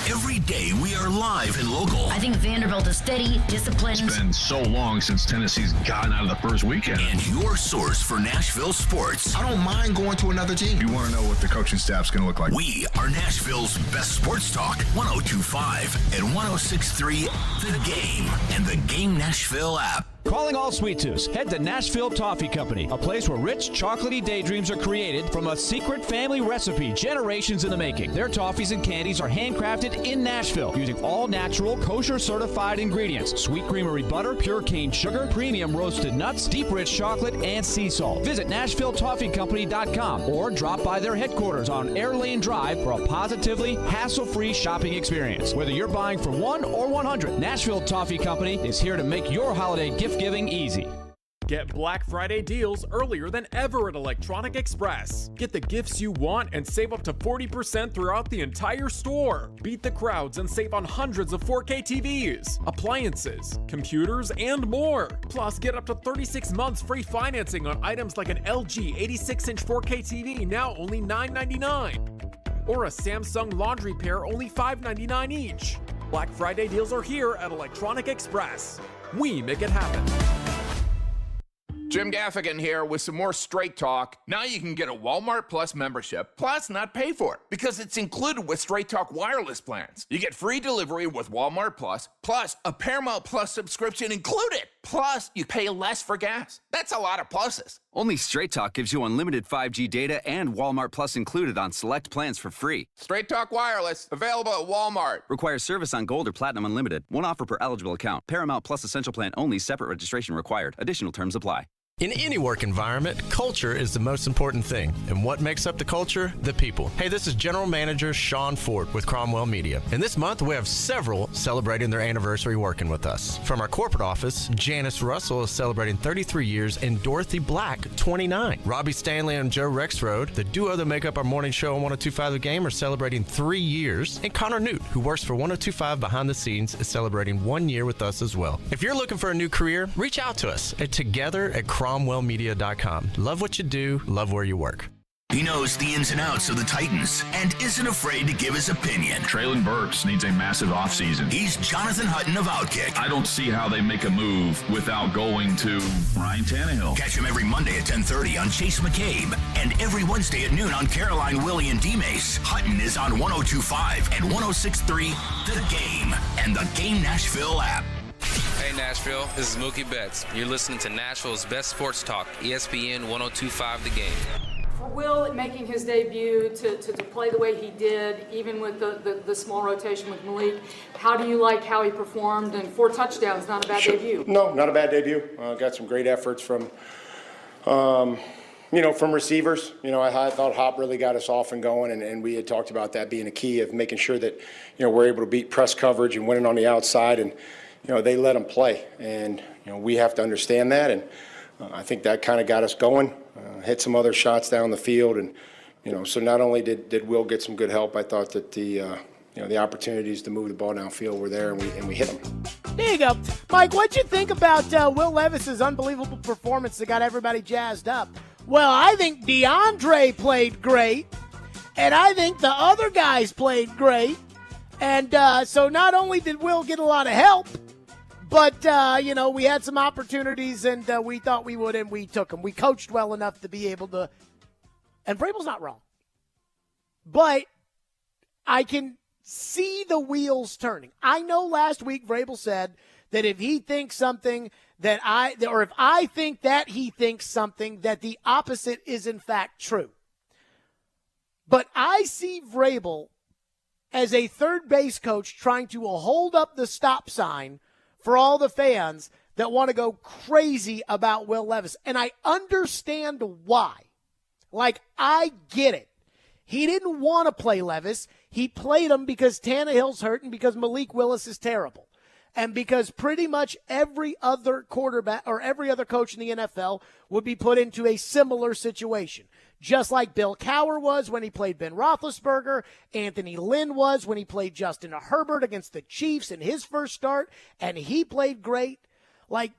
Every day we are live and local. I think Vanderbilt is steady, disciplined. It's been so long since Tennessee's gotten out of the first weekend. And your source for Nashville sports. I don't mind going to another team. You want to know what the coaching staff's going to look like? We are Nashville's best sports talk. 102.5 and 106.3 The Game and the Game Nashville app. Calling all sweet tooths, head to Nashville Toffee Company, a place where rich, chocolatey daydreams are created from a secret family recipe generations in the making. Their toffees and candies are handcrafted in Nashville using all natural, kosher-certified ingredients. Sweet creamery butter, pure cane sugar, premium roasted nuts, deep rich chocolate, and sea salt. Visit NashvilleToffeeCompany.com or drop by their headquarters on Air Lane Drive for a positively hassle-free shopping experience. Whether you're buying for 1 or 100, Nashville Toffee Company is here to make your holiday gift-giving easy. Get Black Friday deals earlier than ever at Electronic Express. Get the gifts you want and save up to 40% throughout the entire store. Beat the crowds and save on hundreds of 4K TVs, appliances, computers, and more. Plus, get up to 36 months free financing on items like an LG 86-inch 4K TV, now only $9.99. Or a Samsung laundry pair, only $5.99 each. Black Friday deals are here at Electronic Express. We make it happen. Jim Gaffigan here with some more Straight Talk. Now you can get a Walmart Plus membership, plus not pay for it, because it's included with Straight Talk wireless plans. You get free delivery with Walmart Plus, plus a Paramount Plus subscription included. Plus, you pay less for gas. That's a lot of pluses. Only Straight Talk gives you unlimited 5G data and Walmart Plus included on select plans for free. Straight Talk Wireless, available at Walmart. Requires service on Gold or Platinum Unlimited. One offer per eligible account. Paramount Plus Essential Plan only. Separate registration required. Additional terms apply. In any work environment, culture is the most important thing. And what makes up the culture? The people. Hey, this is General Manager Sean Ford with Cromwell Media. And this month, we have several celebrating their anniversary working with us. From our corporate office, Janice Russell is celebrating 33 years and Dorothy Black, 29. Robbie Stanley and Joe Rexroad, the duo that make up our morning show on 102.5 The Game, are celebrating 3 years. And Connor Newt, who works for 102.5 behind the scenes, is celebrating 1 year with us as well. If you're looking for a new career, reach out to us at together@cromwellmedia.com. Love what you do, love where you work. He knows the ins and outs of the Titans and isn't afraid to give his opinion. Traylon Burks needs a massive offseason. He's Jonathan Hutton of Outkick. I don't see how they make a move without going to Ryan Tannehill. Catch him every Monday at 10:30 on Chase McCabe and every Wednesday at noon on Caroline, Willie, and D-Mace. Hutton is on 102.5 and 106.3 The Game and the Game Nashville app. Hey Nashville, this is Mookie Betts. You're listening to Nashville's best sports talk, ESPN 102.5 The Game. Will making his debut to play the way he did, even with the small rotation with Malik, how do you like how he performed? And 4 touchdowns, not a bad debut. No, not a bad debut. Got some great efforts from receivers. I thought Hop really got us off and going, and we had talked about that being a key of making sure that, we're able to beat press coverage and winning on the outside, and, they let them play. And, we have to understand that, and I think that kind of got us going, hit some other shots down the field, and, so not only did Will get some good help, I thought that the opportunities to move the ball downfield were there, and we hit them. There you go. Mike, what'd you think about Will Levis's unbelievable performance that got everybody jazzed up? Well, I think DeAndre played great, and I think the other guys played great. And so not only did Will get a lot of help, but, we had some opportunities, and we thought we would, and we took them. We coached well enough to be able to – and Vrabel's not wrong. But I can see the wheels turning. I know last week Vrabel said that if he thinks something that if I think that he thinks something, that the opposite is in fact true. But I see Vrabel as a third base coach trying to hold up the stop sign for all the fans that want to go crazy about Will Levis. And I understand why. Like, I get it. He didn't want to play Levis. He played him because Tannehill's hurt and because Malik Willis is terrible. And because pretty much every other quarterback or every other coach in the NFL would be put into a similar situation. Just like Bill Cowher was when he played Ben Roethlisberger, Anthony Lynn was when he played Justin Herbert against the Chiefs in his first start, and he played great. Like,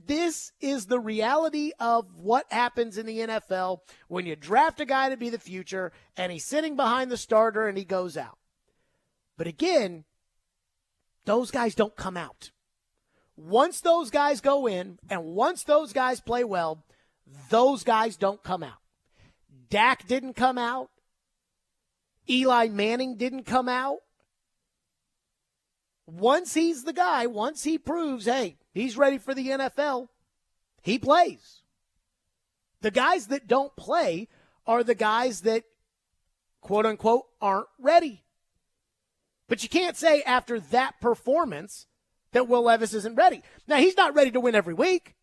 this is the reality of what happens in the NFL when you draft a guy to be the future and he's sitting behind the starter and he goes out. But again, those guys don't come out. Once those guys go in and once those guys play well, those guys don't come out. Dak didn't come out. Eli Manning didn't come out. Once he's the guy, once he proves, hey, he's ready for the NFL, he plays. The guys that don't play are the guys that, quote unquote, aren't ready. But you can't say after that performance that Will Levis isn't ready. Now, he's not ready to win every week.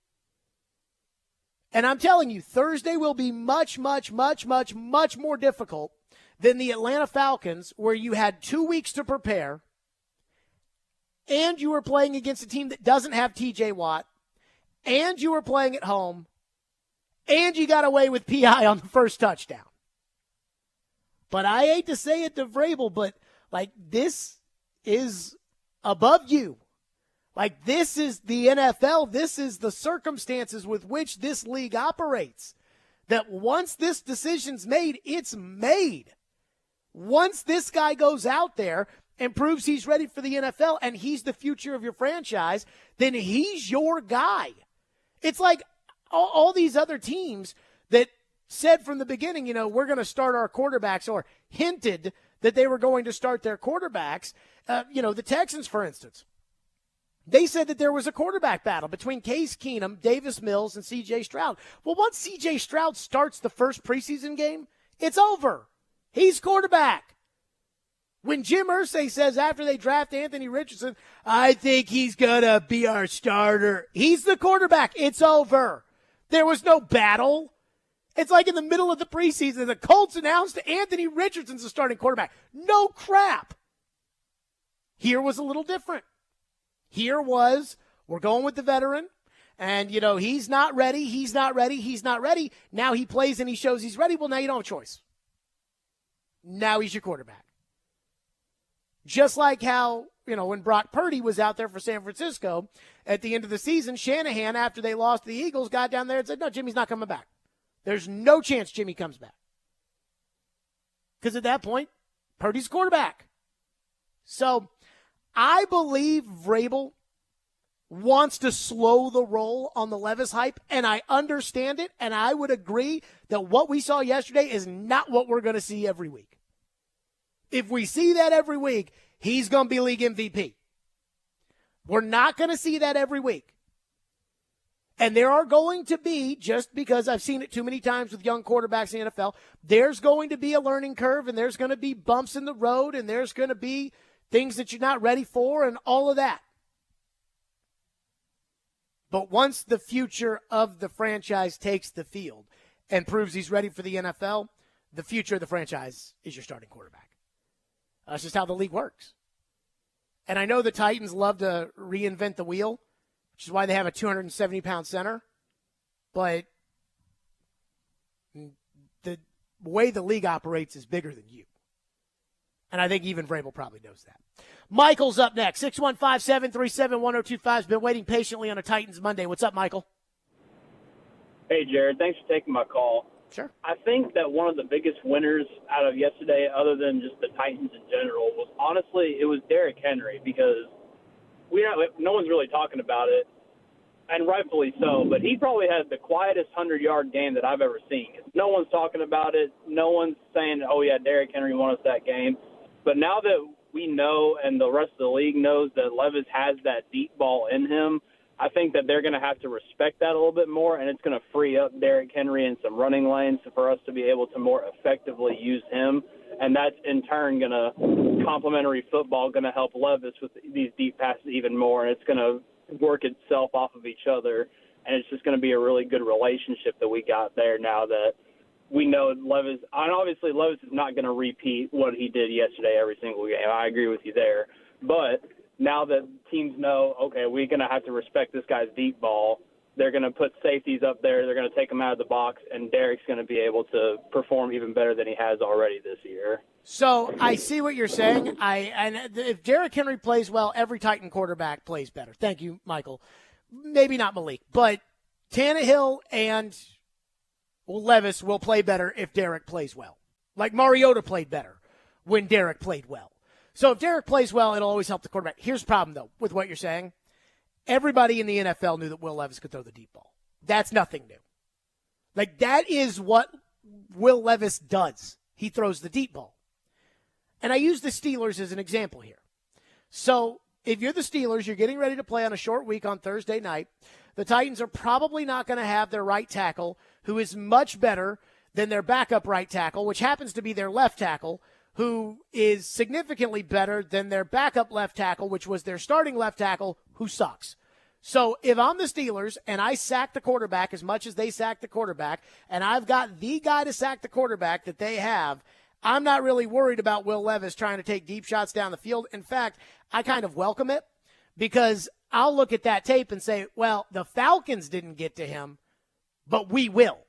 And I'm telling you, Thursday will be much, much, much, much, much more difficult than the Atlanta Falcons, where you had 2 weeks to prepare, and you were playing against a team that doesn't have T.J. Watt, and you were playing at home, and you got away with P.I. on the first touchdown. But I hate to say it to Vrabel, but, this is above you. This is the NFL. This is the circumstances with which this league operates. That once this decision's made, it's made. Once this guy goes out there and proves he's ready for the NFL and he's the future of your franchise, then he's your guy. It's like all these other teams that said from the beginning, we're going to start our quarterbacks, or hinted that they were going to start their quarterbacks. The Texans, for instance. They said that there was a quarterback battle between Case Keenum, Davis Mills, and C.J. Stroud. Well, once C.J. Stroud starts the first preseason game, it's over. He's quarterback. When Jim Irsay says after they draft Anthony Richardson, I think he's going to be our starter, he's the quarterback. It's over. There was no battle. It's like in the middle of the preseason, the Colts announced Anthony Richardson's the starting quarterback. No crap. Here was a little different. Here was, we're going with the veteran, and, he's not ready, he's not ready, he's not ready. Now he plays and he shows he's ready. Well, now you don't have a choice. Now he's your quarterback. Just like how, when Brock Purdy was out there for San Francisco at the end of the season, Shanahan, after they lost to the Eagles, got down there and said, no, Jimmy's not coming back. There's no chance Jimmy comes back. Because at that point, Purdy's quarterback. So I believe Vrabel wants to slow the roll on the Levis hype, and I understand it, and I would agree that what we saw yesterday is not what we're going to see every week. If we see that every week, he's going to be league MVP. We're not going to see that every week. And there are going to be, just because I've seen it too many times with young quarterbacks in the NFL, there's going to be a learning curve, and there's going to be bumps in the road, and there's going to be things that you're not ready for, and all of that. But once the future of the franchise takes the field and proves he's ready for the NFL, the future of the franchise is your starting quarterback. That's just how the league works. And I know the Titans love to reinvent the wheel, which is why they have a 270-pound center. But the way the league operates is bigger than you. And I think even Vrabel probably knows that. Michael's up next. 615-737-1025 has been waiting patiently on a Titans Monday. What's up, Michael? Hey, Jared. Thanks for taking my call. Sure. I think that one of the biggest winners out of yesterday, other than just the Titans in general, was honestly, it was Derrick Henry, because no one's really talking about it, and rightfully so, but he probably had the quietest 100-yard game that I've ever seen. No one's talking about it. No one's saying, oh, yeah, Derrick Henry won us that game. But now that we know and the rest of the league knows that Levis has that deep ball in him, I think that they're going to have to respect that a little bit more, and it's going to free up Derrick Henry in some running lanes for us to be able to more effectively use him. And that's, in turn, going to complementary football, going to help Levis with these deep passes even more, and it's going to work itself off of each other. And it's just going to be a really good relationship that we got there now that we know Levis – and obviously Levis is not going to repeat what he did yesterday every single game. I agree with you there. But – now that teams know, okay, we're going to have to respect this guy's deep ball, they're going to put safeties up there, they're going to take him out of the box, and Derrick's going to be able to perform even better than he has already this year. So I see what you're saying. And if Derrick Henry plays well, every Titan quarterback plays better. Thank you, Michael. Maybe not Malik, but Tannehill and Levis will play better if Derrick plays well. Like Mariota played better when Derrick played well. So if Derrick plays well, it'll always help the quarterback. Here's the problem, though, with what you're saying. Everybody in the NFL knew that Will Levis could throw the deep ball. That's nothing new. Like, that is what Will Levis does. He throws the deep ball. And I use the Steelers as an example here. So if you're the Steelers, you're getting ready to play on a short week on Thursday night. The Titans are probably not going to have their right tackle, who is much better than their backup right tackle, which happens to be their left tackle, who is significantly better than their backup left tackle, which was their starting left tackle, who sucks. So if I'm the Steelers and I sack the quarterback as much as they sack the quarterback, and I've got the guy to sack the quarterback that they have, I'm not really worried about Will Levis trying to take deep shots down the field. In fact, I kind of welcome it, because I'll look at that tape and say, well, the Falcons didn't get to him, but we will.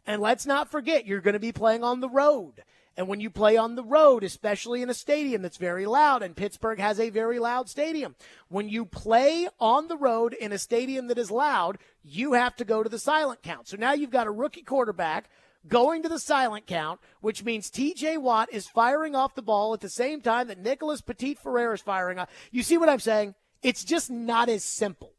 And let's not forget, you're going to be playing on the road. And when you play on the road, especially in a stadium that's very loud, and Pittsburgh has a very loud stadium, when you play on the road in a stadium that is loud, you have to go to the silent count. So now you've got a rookie quarterback going to the silent count, which means T.J. Watt is firing off the ball at the same time that Nicholas Petit-Ferrer is firing off. You see what I'm saying? It's just not as simple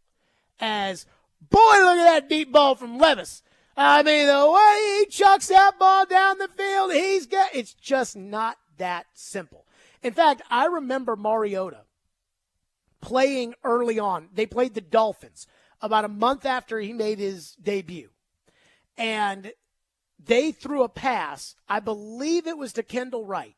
as, boy, look at that deep ball from Levis. I mean, the way he chucks that ball down the field, it's just not that simple. In fact, I remember Mariota playing early on. They played the Dolphins about a month after he made his debut. And they threw a pass, I believe it was to Kendall Wright,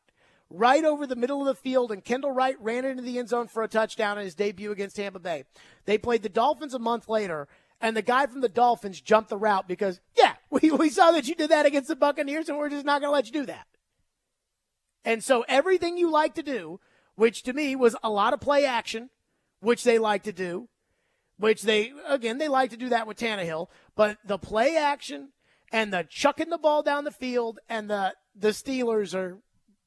right over the middle of the field, and Kendall Wright ran into the end zone for a touchdown in his debut against Tampa Bay. They played the Dolphins a month later, and the guy from the Dolphins jumped the route because, yeah, we saw that you did that against the Buccaneers, and we're just not going to let you do that. And so everything you like to do, which to me was a lot of play action, which they like to do, which they like to do that with Tannehill, but the play action and the chucking the ball down the field, and the Steelers are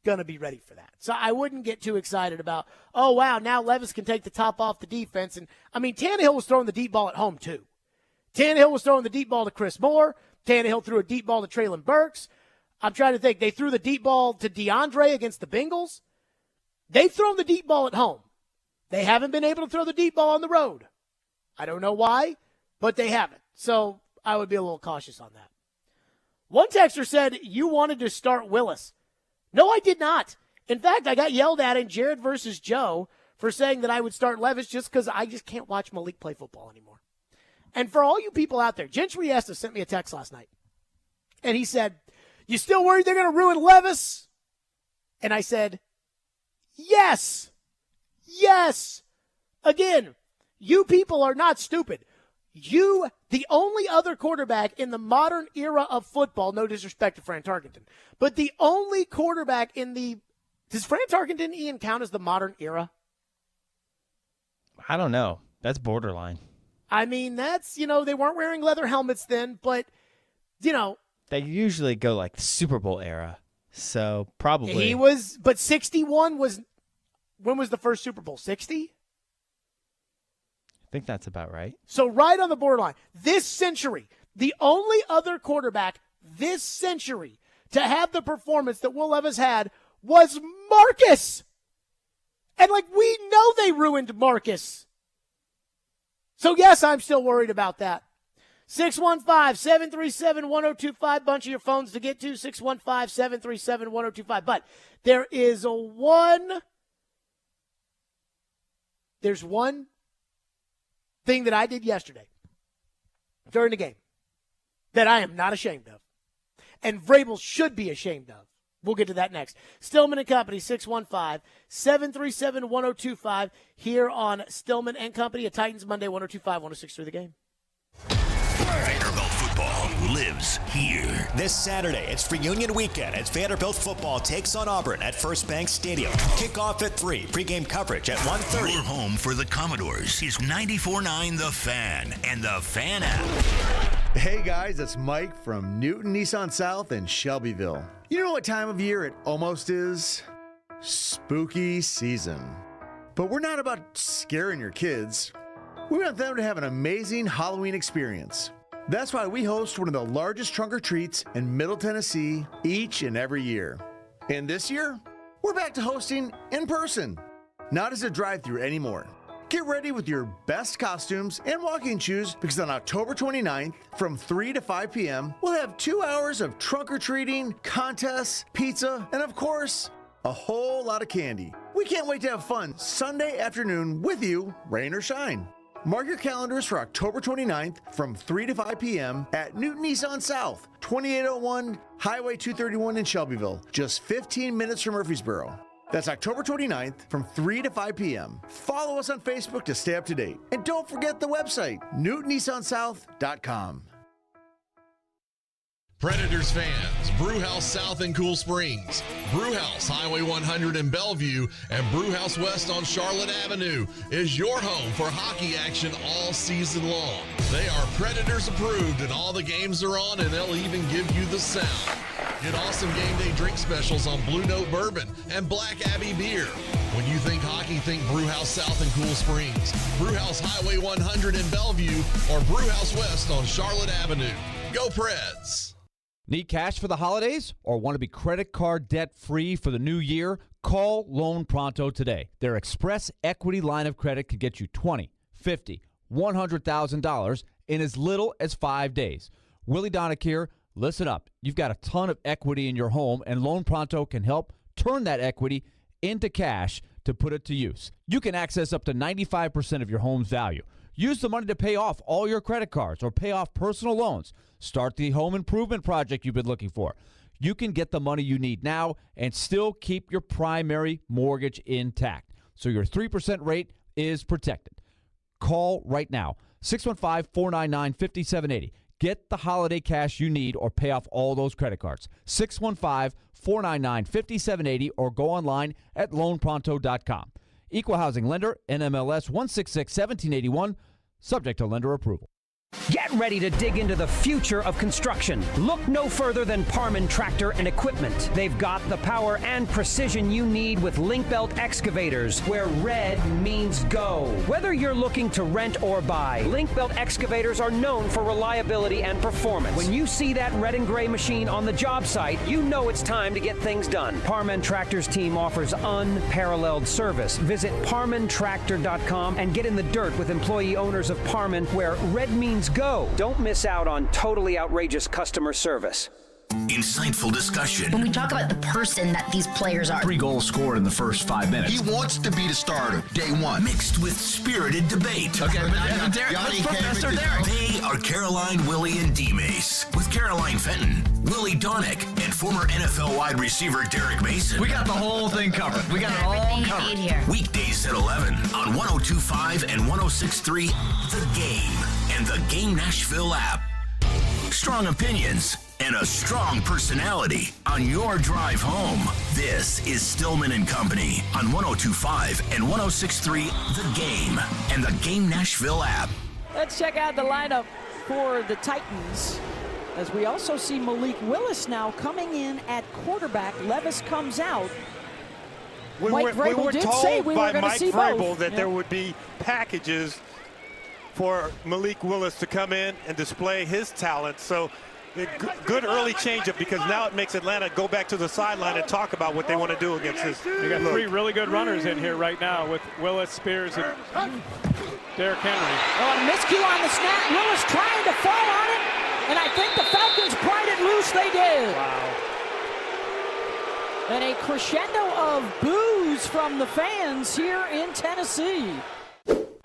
going to be ready for that. So I wouldn't get too excited about, oh, wow, now Levis can take the top off the defense. And, I mean, Tannehill was throwing the deep ball at home, too. Tannehill was throwing the deep ball to Chris Moore. Tannehill threw a deep ball to Treylon Burks. I'm trying to think. They threw the deep ball to DeAndre against the Bengals. They've thrown the deep ball at home. They haven't been able to throw the deep ball on the road. I don't know why, but they haven't. So I would be a little cautious on that. One texter said you wanted to start Willis. No, I did not. In fact, I got yelled at in Jared versus Joe for saying that I would start Levis just because I just can't watch Malik play football anymore. And for all you people out there, Jen Triesta sent me a text last night. And he said, you still worried they're going to ruin Levis? And I said, yes. Yes. Again, you people are not stupid. You, the only other quarterback in the modern era of football, no disrespect to Fran Tarkenton, but the only quarterback in the, does Fran Tarkenton, Ian, count as the modern era? I don't know. That's borderline. I mean, that's, they weren't wearing leather helmets then, but, They usually go like Super Bowl era. So probably. He was, but 61 was, when was the first Super Bowl? 60? I think that's about right. So right on the borderline. This century, the only other quarterback this century to have the performance that Will Levis had was Marcus. And we know they ruined Marcus. So yes, I'm still worried about that. 615-737-1025. Bunch of your phones to get to. 615-737-1025. But there's one thing that I did yesterday during the game that I am not ashamed of. And Vrabel should be ashamed of. We'll get to that next. Stillman and Company, 615-737-1025 here on Stillman and Company, a Titans Monday, 102.5-106.3 The Game. Vanderbilt football lives here. This Saturday, it's reunion weekend as Vanderbilt football takes on Auburn at First Bank Stadium. Kickoff at 3, pregame coverage at 1:30. Your home for the Commodores is 94.9 The Fan and the Fan app. Hey guys, it's Mike from Newton Nissan South in Shelbyville. You know what time of year it almost is? Spooky season. But we're not about scaring your kids. We want them to have an amazing Halloween experience. That's why we host one of the largest trunk-or-treats in Middle Tennessee each and every year. And this year, we're back to hosting in person, not as a drive-thru anymore. Get ready with your best costumes and walking shoes because on October 29th, from 3 to 5 p.m., we'll have 2 hours of trunk-or-treating, contests, pizza, and of course, a whole lot of candy. We can't wait to have fun Sunday afternoon with you, rain or shine. Mark your calendars for October 29th from 3 to 5 p.m. at Newton Nissan South, 2801 Highway 231 in Shelbyville, just 15 minutes from Murfreesboro. That's October 29th from 3 to 5 p.m. Follow us on Facebook to stay up to date. And don't forget the website, newtonnissansouth.com. Predators fans, Brewhouse South in Cool Springs, Brewhouse Highway 100 in Bellevue, and Brewhouse West on Charlotte Avenue is your home for hockey action all season long. They are Predators approved and all the games are on, and they'll even give you the sound. Get awesome game day drink specials on Blue Note Bourbon and Black Abbey Beer. When you think hockey, think Brewhouse South in Cool Springs, Brewhouse Highway 100 in Bellevue, or Brewhouse West on Charlotte Avenue. Go Preds! Need cash for the holidays or want to be credit card debt-free for the new year? Call Loan Pronto today. Their Express Equity line of credit could get you $20,000, $50,000, $100,000 in as little as 5 days. Willie Donick here. Listen up. You've got a ton of equity in your home, and Loan Pronto can help turn that equity into cash to put it to use. You can access up to 95% of your home's value. Use the money to pay off all your credit cards or pay off personal loans. Start the home improvement project you've been looking for. You can get the money you need now and still keep your primary mortgage intact, so your 3% rate is protected. Call right now, 615-499-5780. Get the holiday cash you need or pay off all those credit cards. 615-499-5780 or go online at loanpronto.com. Equal housing lender, NMLS 166-1781, subject to lender approval. Get ready to dig into the future of construction. Look no further than Parman Tractor and Equipment. They've got the power and precision you need with link belt excavators, where red means go. Whether you're looking to rent or buy, link belt excavators are known for reliability and performance. When you see that red and gray machine on the job site, you know it's time to get things done. Parman Tractor's team offers unparalleled service. Visit parmantractor.com and get in the dirt with employee owners of Parman, where red means go. Don't miss out on totally outrageous customer service. insightful discussion. When we talk about the person that these players are. 3 goals scored in the first 5 minutes. He wants to be the starter, day one. Mixed with spirited debate. Okay, but Derek, let's Professor Derek. They are Caroline, Willie, and D-Mace. With Caroline Fenton, Willie Donick, and former NFL wide receiver Derek Mason. We got the whole thing covered. We got it all covered. Here. Weekdays at 11 on 102.5 and 106.3 The Game and the Game Nashville app. Strong opinions and a strong personality on your drive home. This is Stillman and Company on 102.5 and 106.3 The Game and the Game Nashville app. Let's check out the lineup for the Titans, as we also see Malik Willis now coming in at quarterback. Levis comes out. We Mike were Vrabel did told say we by were going to Mike see Vrabel both. that Yeah. there would be packages for Malik Willis to come in and display his talent. So good early changeup, because now it makes Atlanta go back to the sideline and talk about what they want to do against this. You got 3 really good runners in here right now with Willis, Spears, and Derrick Henry. Oh, a miscue on the snap. Willis trying to fall on it, and I think the Falcons pried it loose. They did. Wow. And a crescendo of boos from the fans here in Tennessee.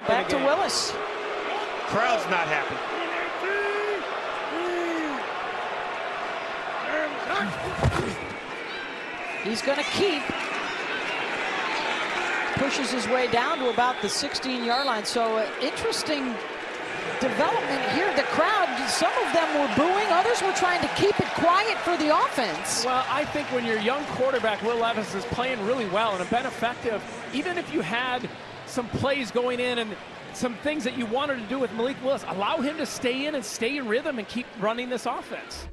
Back to Willis. Crowd's not happy. He's going to keep. Pushes his way down to about the 16-yard line. So interesting development here. The crowd, some of them were booing. Others were trying to keep it quiet for the offense. Well, I think when your young quarterback, Will Levis, is playing really well and have been effective, even if you had some plays going in and some things that you wanted to do with Malik Willis, allow him to stay in and stay in rhythm and keep running this offense.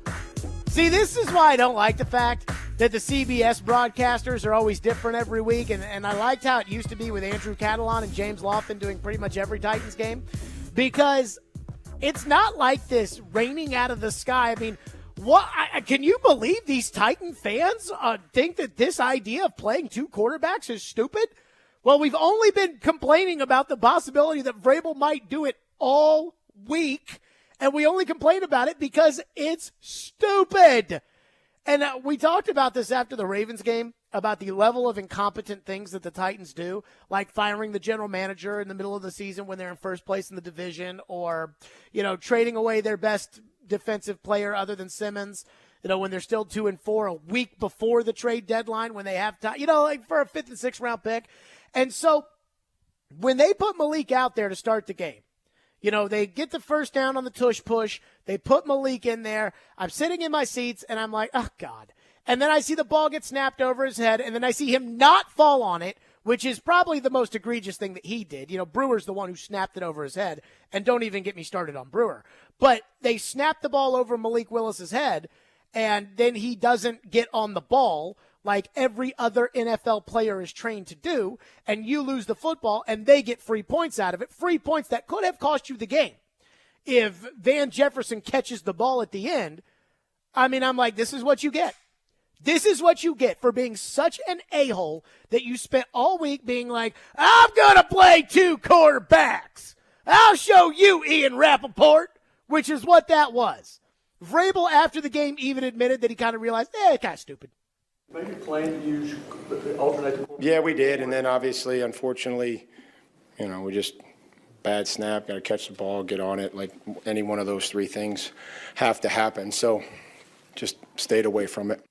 See, this is why I don't like the fact that the CBS broadcasters are always different every week, and I liked how it used to be with Andrew Catalon and James Lofton doing pretty much every Titans game, because it's not like this raining out of the sky. I mean, can you believe these Titan fans think that this idea of playing 2 quarterbacks is stupid? Well, we've only been complaining about the possibility that Vrabel might do it all week, and we only complain about it because it's stupid. And we talked about this after the Ravens game, about the level of incompetent things that the Titans do, like firing the general manager in the middle of the season when they're in first place in the division, or, trading away their best defensive player other than Simmons, when they're still 2-4 a week before the trade deadline, when they have time, like for a 5th and 6th round pick. And so when they put Malik out there to start the game, they get the first down on the tush push. They put Malik in there. I'm sitting in my seats, and I'm like, oh, God. And then I see the ball get snapped over his head, and then I see him not fall on it, which is probably the most egregious thing that he did. Brewer's the one who snapped it over his head, and don't even get me started on Brewer. But they snapped the ball over Malik Willis's head, and then he doesn't get on the ball like every other NFL player is trained to do, and you lose the football, and they get free points out of it, free points that could have cost you the game. If Van Jefferson catches the ball at the end, I'm like, this is what you get. This is what you get for being such an a-hole that you spent all week being like, I'm going to play 2 quarterbacks. I'll show you, Ian Rappaport, which is what that was. Vrabel, after the game, even admitted that he kind of realized, it's kind of stupid. Maybe plan to use alternate. Yeah, we did, and then obviously, unfortunately, we just bad snap, got to catch the ball, get on it. Like any one of those 3 things have to happen. So just stayed away from it.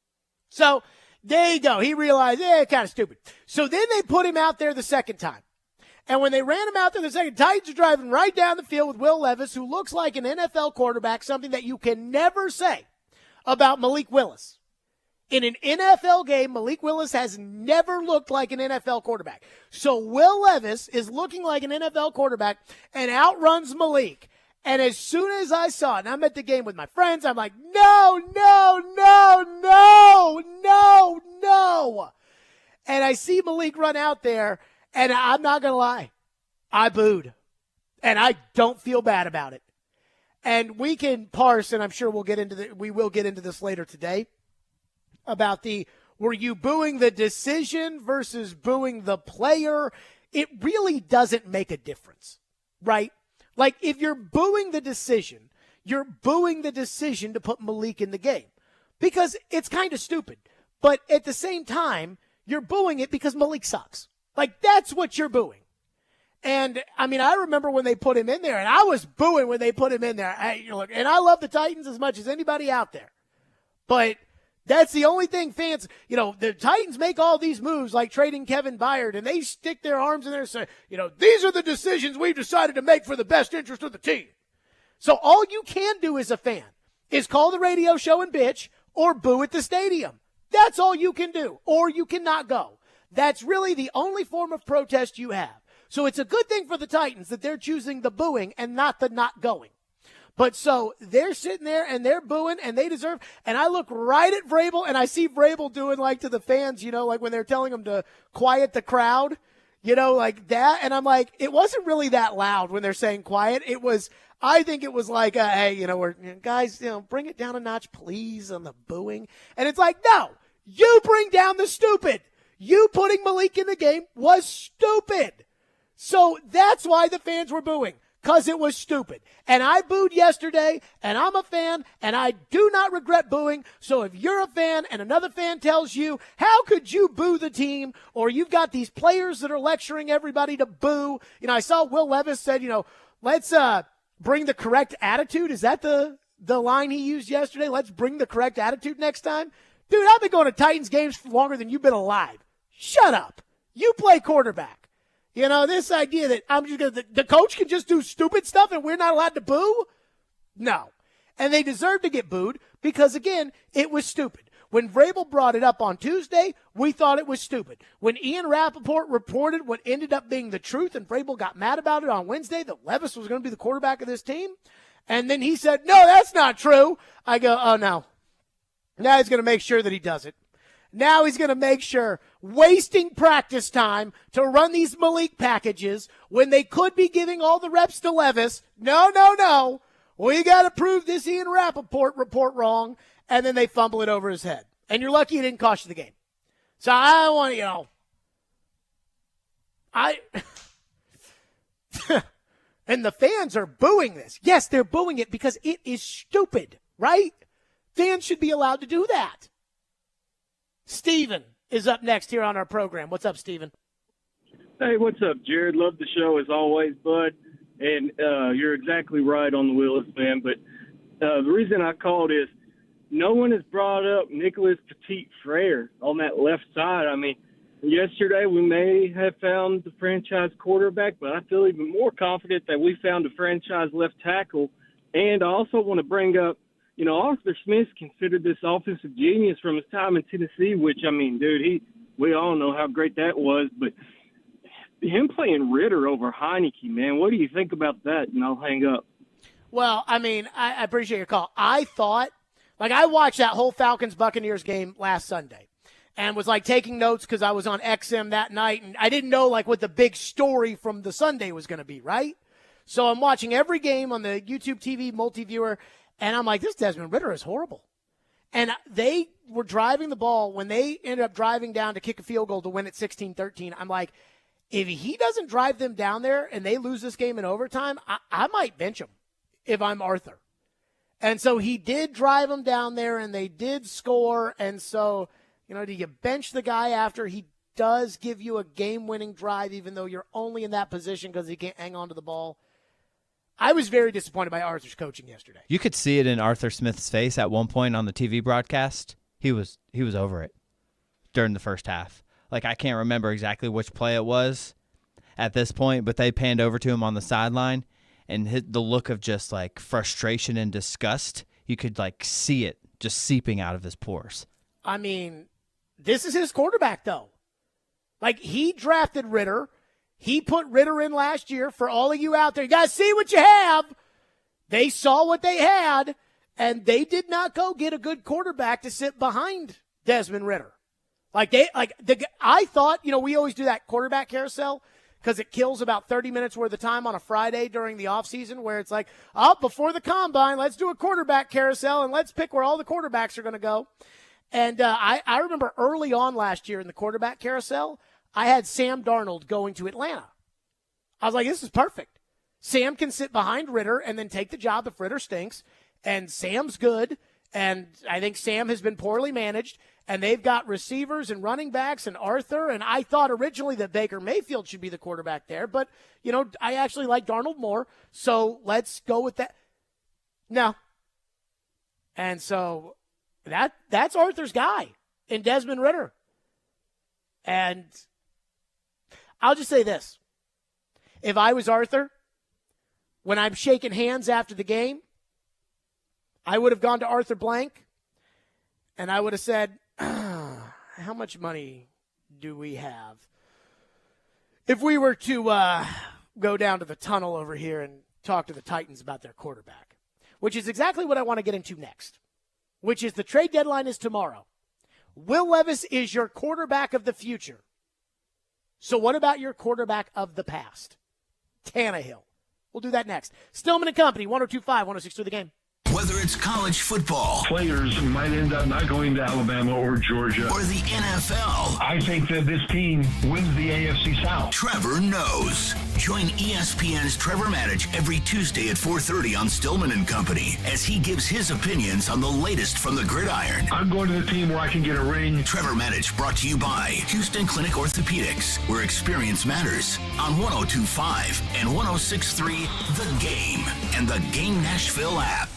So there you go. He realized, kind of stupid. So then they put him out there the second time. And when they ran him out there the second, Titans are driving right down the field with Will Levis, who looks like an NFL quarterback, something that you can never say about Malik Willis. In an NFL game, Malik Willis has never looked like an NFL quarterback. So Will Levis is looking like an NFL quarterback and outruns Malik. And as soon as I saw it, and I'm at the game with my friends, I'm like, no. And I see Malik run out there, and I'm not going to lie, I booed. And I don't feel bad about it. And we can parse, and I'm sure we will get into this later today, about were you booing the decision versus booing the player? It really doesn't make a difference, right? Like, if you're booing the decision, you're booing the decision to put Malik in the game. because it's kind of stupid. But at the same time, you're booing it because Malik sucks. Like, that's what you're booing. And, I mean, I remember when they put him in there, and I was booing when they put him in there. Look, and I love the Titans as much as anybody out there. But that's the only thing fans, the Titans make all these moves like trading Kevin Byard, and they stick their arms in there and say, these are the decisions we've decided to make for the best interest of the team. So all you can do as a fan is call the radio show and bitch or boo at the stadium. That's all you can do, or you cannot go. That's really the only form of protest you have. So it's a good thing for the Titans that they're choosing the booing and not the not going. But so they're sitting there and they're booing and they deserve. And I look right at Vrabel and I see Vrabel doing like to the fans, like when they're telling them to quiet the crowd, like that. And I'm like, it wasn't really that loud when they're saying quiet. I think it was like, hey, guys, bring it down a notch, please, on the booing. And it's like, no, you bring down the stupid. You putting Malik in the game was stupid. So that's why the fans were booing, because it was stupid. And I booed yesterday, and I'm a fan, and I do not regret booing. So if you're a fan and another fan tells you, how could you boo the team, or you've got these players that are lecturing everybody to boo. I saw Will Levis said, let's bring the correct attitude. Is that the line he used yesterday? Let's bring the correct attitude next time. Dude, I've been going to Titans games for longer than you've been alive. Shut up. You play quarterback. This idea that the coach can just do stupid stuff and we're not allowed to boo? No. And they deserve to get booed because, again, it was stupid. When Vrabel brought it up on Tuesday, we thought it was stupid. When Ian Rappaport reported what ended up being the truth and Vrabel got mad about it on Wednesday, that Levis was going to be the quarterback of this team, and then he said, no, that's not true. I go, oh, no. Now he's going to make sure that he does it. Now he's going to make sure, wasting practice time to run these Malik packages when they could be giving all the reps to Levis. No. We got to prove this Ian Rappaport report wrong, and then they fumble it over his head. And you're lucky it didn't cost you the game. So I want and the fans are booing this. Yes, they're booing it because it is stupid, right? Fans should be allowed to do that. Steven is up next here on our program. What's up, Steven? Hey, what's up, Jared? Love the show as always, bud. And you're exactly right on the Willis, man. But the reason I called is no one has brought up Nicholas Petit-Frere on that left side. I mean, yesterday we may have found the franchise quarterback, but I feel even more confident that we found a franchise left tackle. And I also want to bring up, Arthur Smith's considered this offensive genius from his time in Tennessee, which, I mean, dude, we all know how great that was. But him playing Ritter over Heineke, man, what do you think about that? And I'll hang up. Well, I mean, I appreciate your call. I thought, I watched that whole Falcons-Buccaneers game last Sunday and was, taking notes because I was on XM that night, and I didn't know, what the big story from the Sunday was going to be, right? So I'm watching every game on the YouTube TV multi-viewer, and I'm like, this Desmond Ritter is horrible. And they were driving the ball. When they ended up driving down to kick a field goal to win it 16-13, I'm like, if he doesn't drive them down there and they lose this game in overtime, I might bench him if I'm Arthur. And so he did drive them down there, and they did score. And so, do you bench the guy after he does give you a game-winning drive, even though you're only in that position because he can't hang on to the ball? I was very disappointed by Arthur's coaching yesterday. You could see it in Arthur Smith's face at one point on the TV broadcast. He was over it during the first half. I can't remember exactly which play it was at this point, but they panned over to him on the sideline, and the look of just frustration and disgust, you could see it just seeping out of his pores. I mean, this is his quarterback, though. He drafted Ritter. He put Ritter in last year. For all of you out there, you got to see what you have. They saw what they had, and they did not go get a good quarterback to sit behind Desmond Ritter. I thought, we always do that quarterback carousel because it kills about 30 minutes worth of time on a Friday during the offseason where it's before the combine, let's do a quarterback carousel and let's pick where all the quarterbacks are going to go. And I remember early on last year in the quarterback carousel, I had Sam Darnold going to Atlanta. I was like, this is perfect. Sam can sit behind Ritter and then take the job if Ritter stinks, and Sam's good, And I think Sam has been poorly managed, and they've got receivers and running backs and Arthur, and I thought originally that Baker Mayfield should be the quarterback there, but, I actually like Darnold more, so let's go with that. No. And so that's Arthur's guy in Desmond Ridder. And I'll just say this. If I was Arthur, when I'm shaking hands after the game, I would have gone to Arthur Blank, and I would have said, how much money do we have? If we were to go down to the tunnel over here and talk to the Titans about their quarterback, which is exactly what I want to get into next, which is the trade deadline is tomorrow. Will Levis is your quarterback of the future. So what about your quarterback of the past? Tannehill. We'll do that next. Stillman and Company, 102.5, 106.3 The Game. Whether it's college football, players might end up not going to Alabama or Georgia, or the NFL. I think that this team wins the AFC South. Trevor knows. Join ESPN's Trevor Maddich every Tuesday at 4:30 on Stillman and Company as he gives his opinions on the latest from the gridiron. I'm going to the team where I can get a ring. Trevor Maddich brought to you by Houston Clinic Orthopedics, where experience matters, on 102.5 and 106.3 The Game and the Game Nashville app.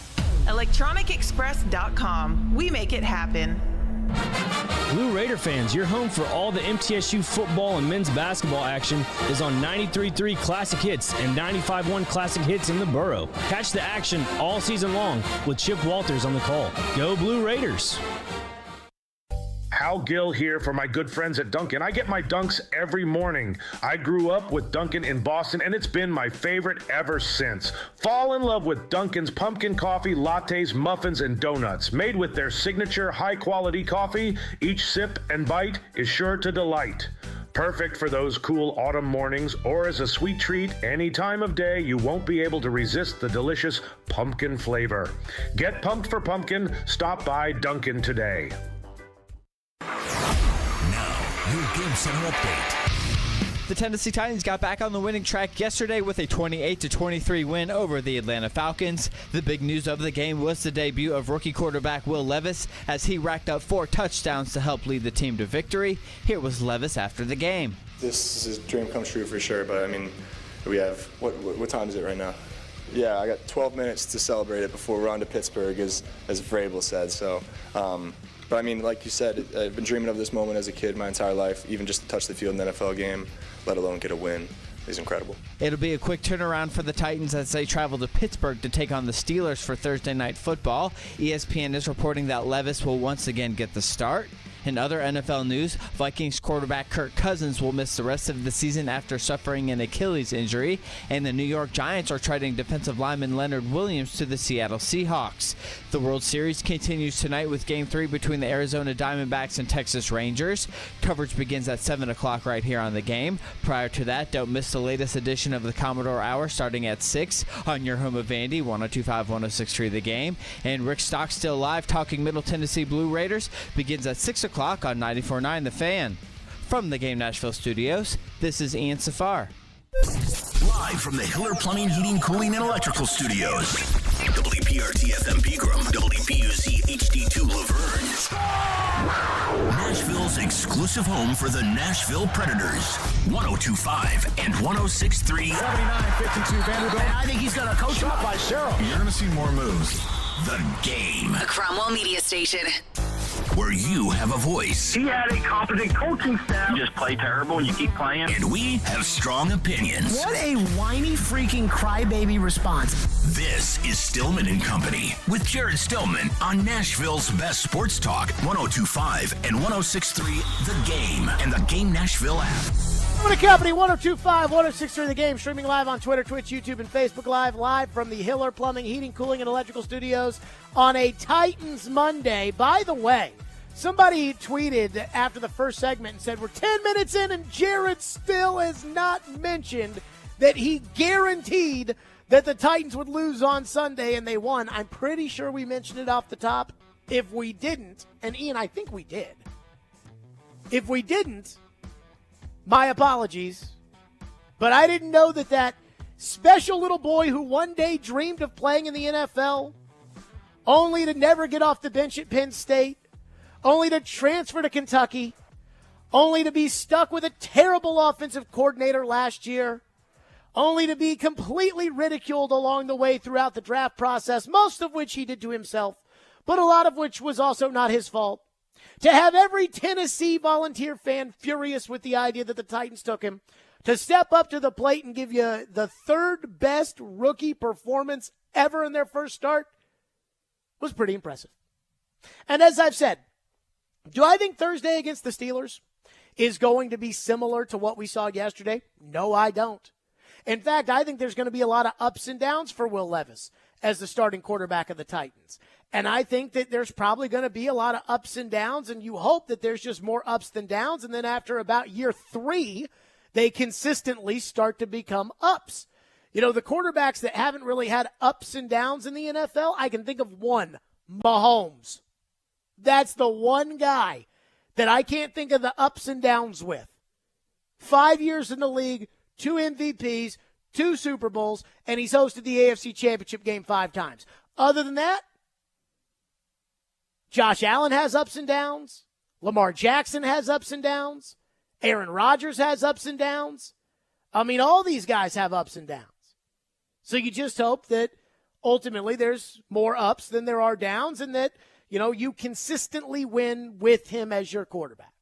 ElectronicExpress.com. We make it happen. Blue Raider fans, your home for all the MTSU football and men's basketball action is on 93.3 Classic Hits and 95.1 Classic Hits in the borough. Catch the action all season long with Chip Walters on the call. Go Blue Raiders! Hal Gill here for my good friends at Dunkin'. I get my Dunks every morning. I grew up with Dunkin' in Boston, and it's been my favorite ever since. Fall in love with Dunkin's pumpkin coffee, lattes, muffins, and donuts. Made with their signature high-quality coffee, each sip and bite is sure to delight. Perfect for those cool autumn mornings, or as a sweet treat any time of day, you won't be able to resist the delicious pumpkin flavor. Get pumped for pumpkin. Stop by Dunkin' today. Your Game Center update. The Tennessee Titans got back on the winning track yesterday with a 28-23 win over the Atlanta Falcons. The big news of the game was the debut of rookie quarterback Will Levis as he racked up 4 touchdowns to help lead the team to victory. Here was Levis after the game. This is a dream come true for sure, but I mean, we have, what time is it right now? Yeah, I got 12 minutes to celebrate it before we're on to Pittsburgh, as Vrabel said, so. But I mean, like you said, I've been dreaming of this moment as a kid my entire life. Even just to touch the field in an NFL game, let alone get a win, is incredible. It'll be a quick turnaround for the Titans as they travel to Pittsburgh to take on the Steelers for Thursday Night Football. ESPN is reporting that Levis will once again get the start. In other NFL news, Vikings quarterback Kirk Cousins will miss the rest of the season after suffering an Achilles injury, and the New York Giants are trading defensive lineman Leonard Williams to the Seattle Seahawks. The World Series continues tonight with Game 3 between the Arizona Diamondbacks and Texas Rangers. Coverage begins at 7 o'clock right here on The Game. Prior to that, don't miss the latest edition of the Commodore Hour starting at 6 on your home of Vandy, 102.5, 106.3 The Game. And Rick Stockstill Live talking Middle Tennessee Blue Raiders begins at 6 o'clock on 94.9 The Fan. From the Game Nashville studios, this is Ian Safar. Live from the Hiller Plumbing, Heating, Cooling, and Electrical Studios. WPRT FM Pegram, WPUC HD2 Laverne. Nashville's exclusive home for the Nashville Predators. 102.5 and 106.3. 79-52 Vanderbilt. And I think he's got a coach shot by Cheryl. You're going to see more moves. The Game. A Cromwell Media Station. Where you have a voice. He had a competent coaching staff. You just play terrible and you keep playing. And we have strong opinions. What a whiny freaking crybaby response. This is Stillman and Company with Jared Stillman on Nashville's best sports talk, 102.5 and 106.3 The Game and the Game Nashville app. Stillman and Company, 102.5, 106.3 The Game, streaming live on Twitter, Twitch, YouTube, and Facebook live from the Hiller Plumbing, Heating, Cooling, and Electrical Studios on a Titans Monday. By the way, somebody tweeted after the first segment and said, we're 10 minutes in and Jared still has not mentioned that he guaranteed that the Titans would lose on Sunday, and they won. I'm pretty sure we mentioned it off the top. If we didn't, and Ian, I think we did. If we didn't, my apologies. But I didn't know that special little boy who one day dreamed of playing in the NFL only to never get off the bench at Penn State, only to transfer to Kentucky, only to be stuck with a terrible offensive coordinator last year, only to be completely ridiculed along the way throughout the draft process, most of which he did to himself, but a lot of which was also not his fault. To have every Tennessee Volunteer fan furious with the idea that the Titans took him, to step up to the plate and give you the third best rookie performance ever in their first start was pretty impressive. And as I've said, do I think Thursday against the Steelers is going to be similar to what we saw yesterday? No, I don't. In fact, I think there's going to be a lot of ups and downs for Will Levis as the starting quarterback of the Titans. And I think that there's probably going to be a lot of ups and downs, and you hope that there's just more ups than downs. And then after about year 3, they consistently start to become ups. You know, the quarterbacks that haven't really had ups and downs in the NFL, I can think of one, Mahomes. That's the one guy that I can't think of the ups and downs with. 5 years in the league, 2 MVPs, 2 Super Bowls, and he's hosted the AFC Championship game 5 times. Other than that, Josh Allen has ups and downs. Lamar Jackson has ups and downs. Aaron Rodgers has ups and downs. I mean, all these guys have ups and downs. So you just hope that ultimately there's more ups than there are downs and that, you know, you consistently win with him as your quarterback.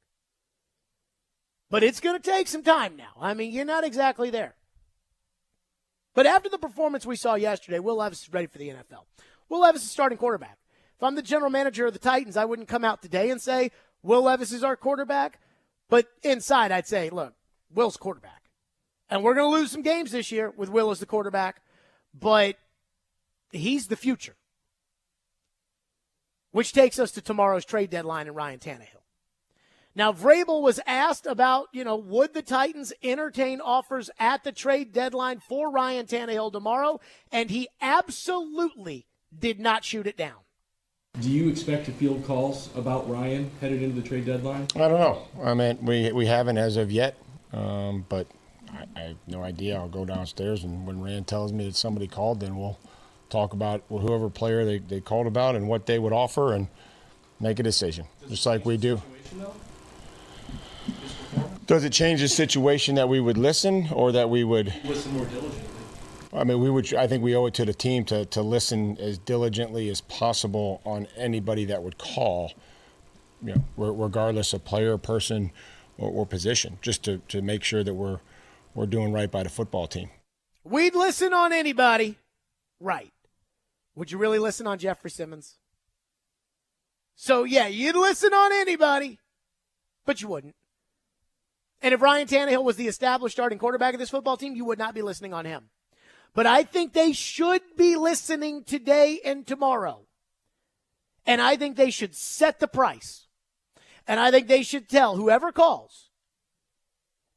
But it's going to take some time now. I mean, you're not exactly there. But after the performance we saw yesterday, Will Levis is ready for the NFL. Will Levis is starting quarterback. If I'm the general manager of the Titans, I wouldn't come out today and say, Will Levis is our quarterback. But inside, I'd say, look, Will's quarterback. And we're going to lose some games this year with Will as the quarterback. But he's the future. Which takes us to tomorrow's trade deadline and Ryan Tannehill. Now, Vrabel was asked about, would the Titans entertain offers at the trade deadline for Ryan Tannehill tomorrow? And he absolutely did not shoot it down. Do you expect to field calls about Ryan headed into the trade deadline? I don't know. I mean, we haven't as of yet, but I have no idea. I'll go downstairs, and when Rand tells me that somebody called, then we'll talk about whoever player they called about and what they would offer and make a decision, just like we do. Does it change the situation that we would listen or that we would listen more diligently? I mean, I think we owe it to the team to listen as diligently as possible on anybody that would call, regardless of player, person, or position, just to make sure that we're doing right by the football team. We'd listen on anybody. Right. Would you really listen on Jeffrey Simmons? So, yeah, you'd listen on anybody, but you wouldn't. And if Ryan Tannehill was the established starting quarterback of this football team, you would not be listening on him. But I think they should be listening today and tomorrow. And I think they should set the price. And I think they should tell whoever calls.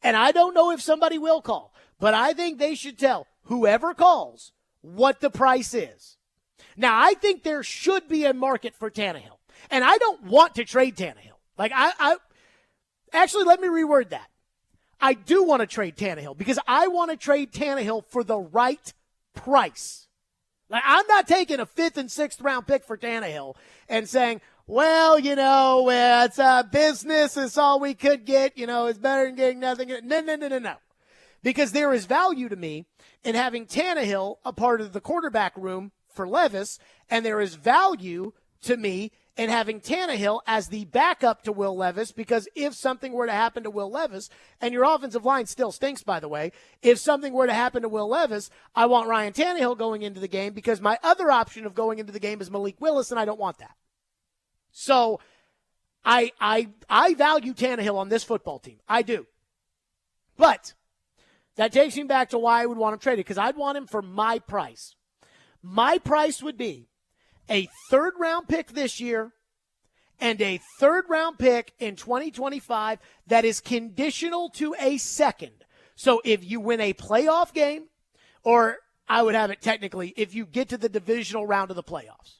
And I don't know if somebody will call, but I think they should tell whoever calls what the price is. Now, I think there should be a market for Tannehill. And I don't want to trade Tannehill. Actually, let me reword that. I do want to trade Tannehill because I want to trade Tannehill for the right price. I'm not taking a 5th and 6th round pick for Tannehill and saying, well, it's a business. It's all we could get. It's better than getting nothing. No. Because there is value to me in having Tannehill a part of the quarterback room for Levis, and there is value to me and having Tannehill as the backup to Will Levis, because if something were to happen to Will Levis, and your offensive line still stinks, by the way, if something were to happen to Will Levis, I want Ryan Tannehill going into the game because my other option of going into the game is Malik Willis, and I don't want that. So I value Tannehill on this football team. I do. But that takes me back to why I would want him traded, because I'd want him for my price. My price would be a 3rd-round pick this year and a 3rd-round pick in 2025 that is conditional to a 2nd. So if you win a playoff game, or I would have it technically, if you get to the divisional round of the playoffs.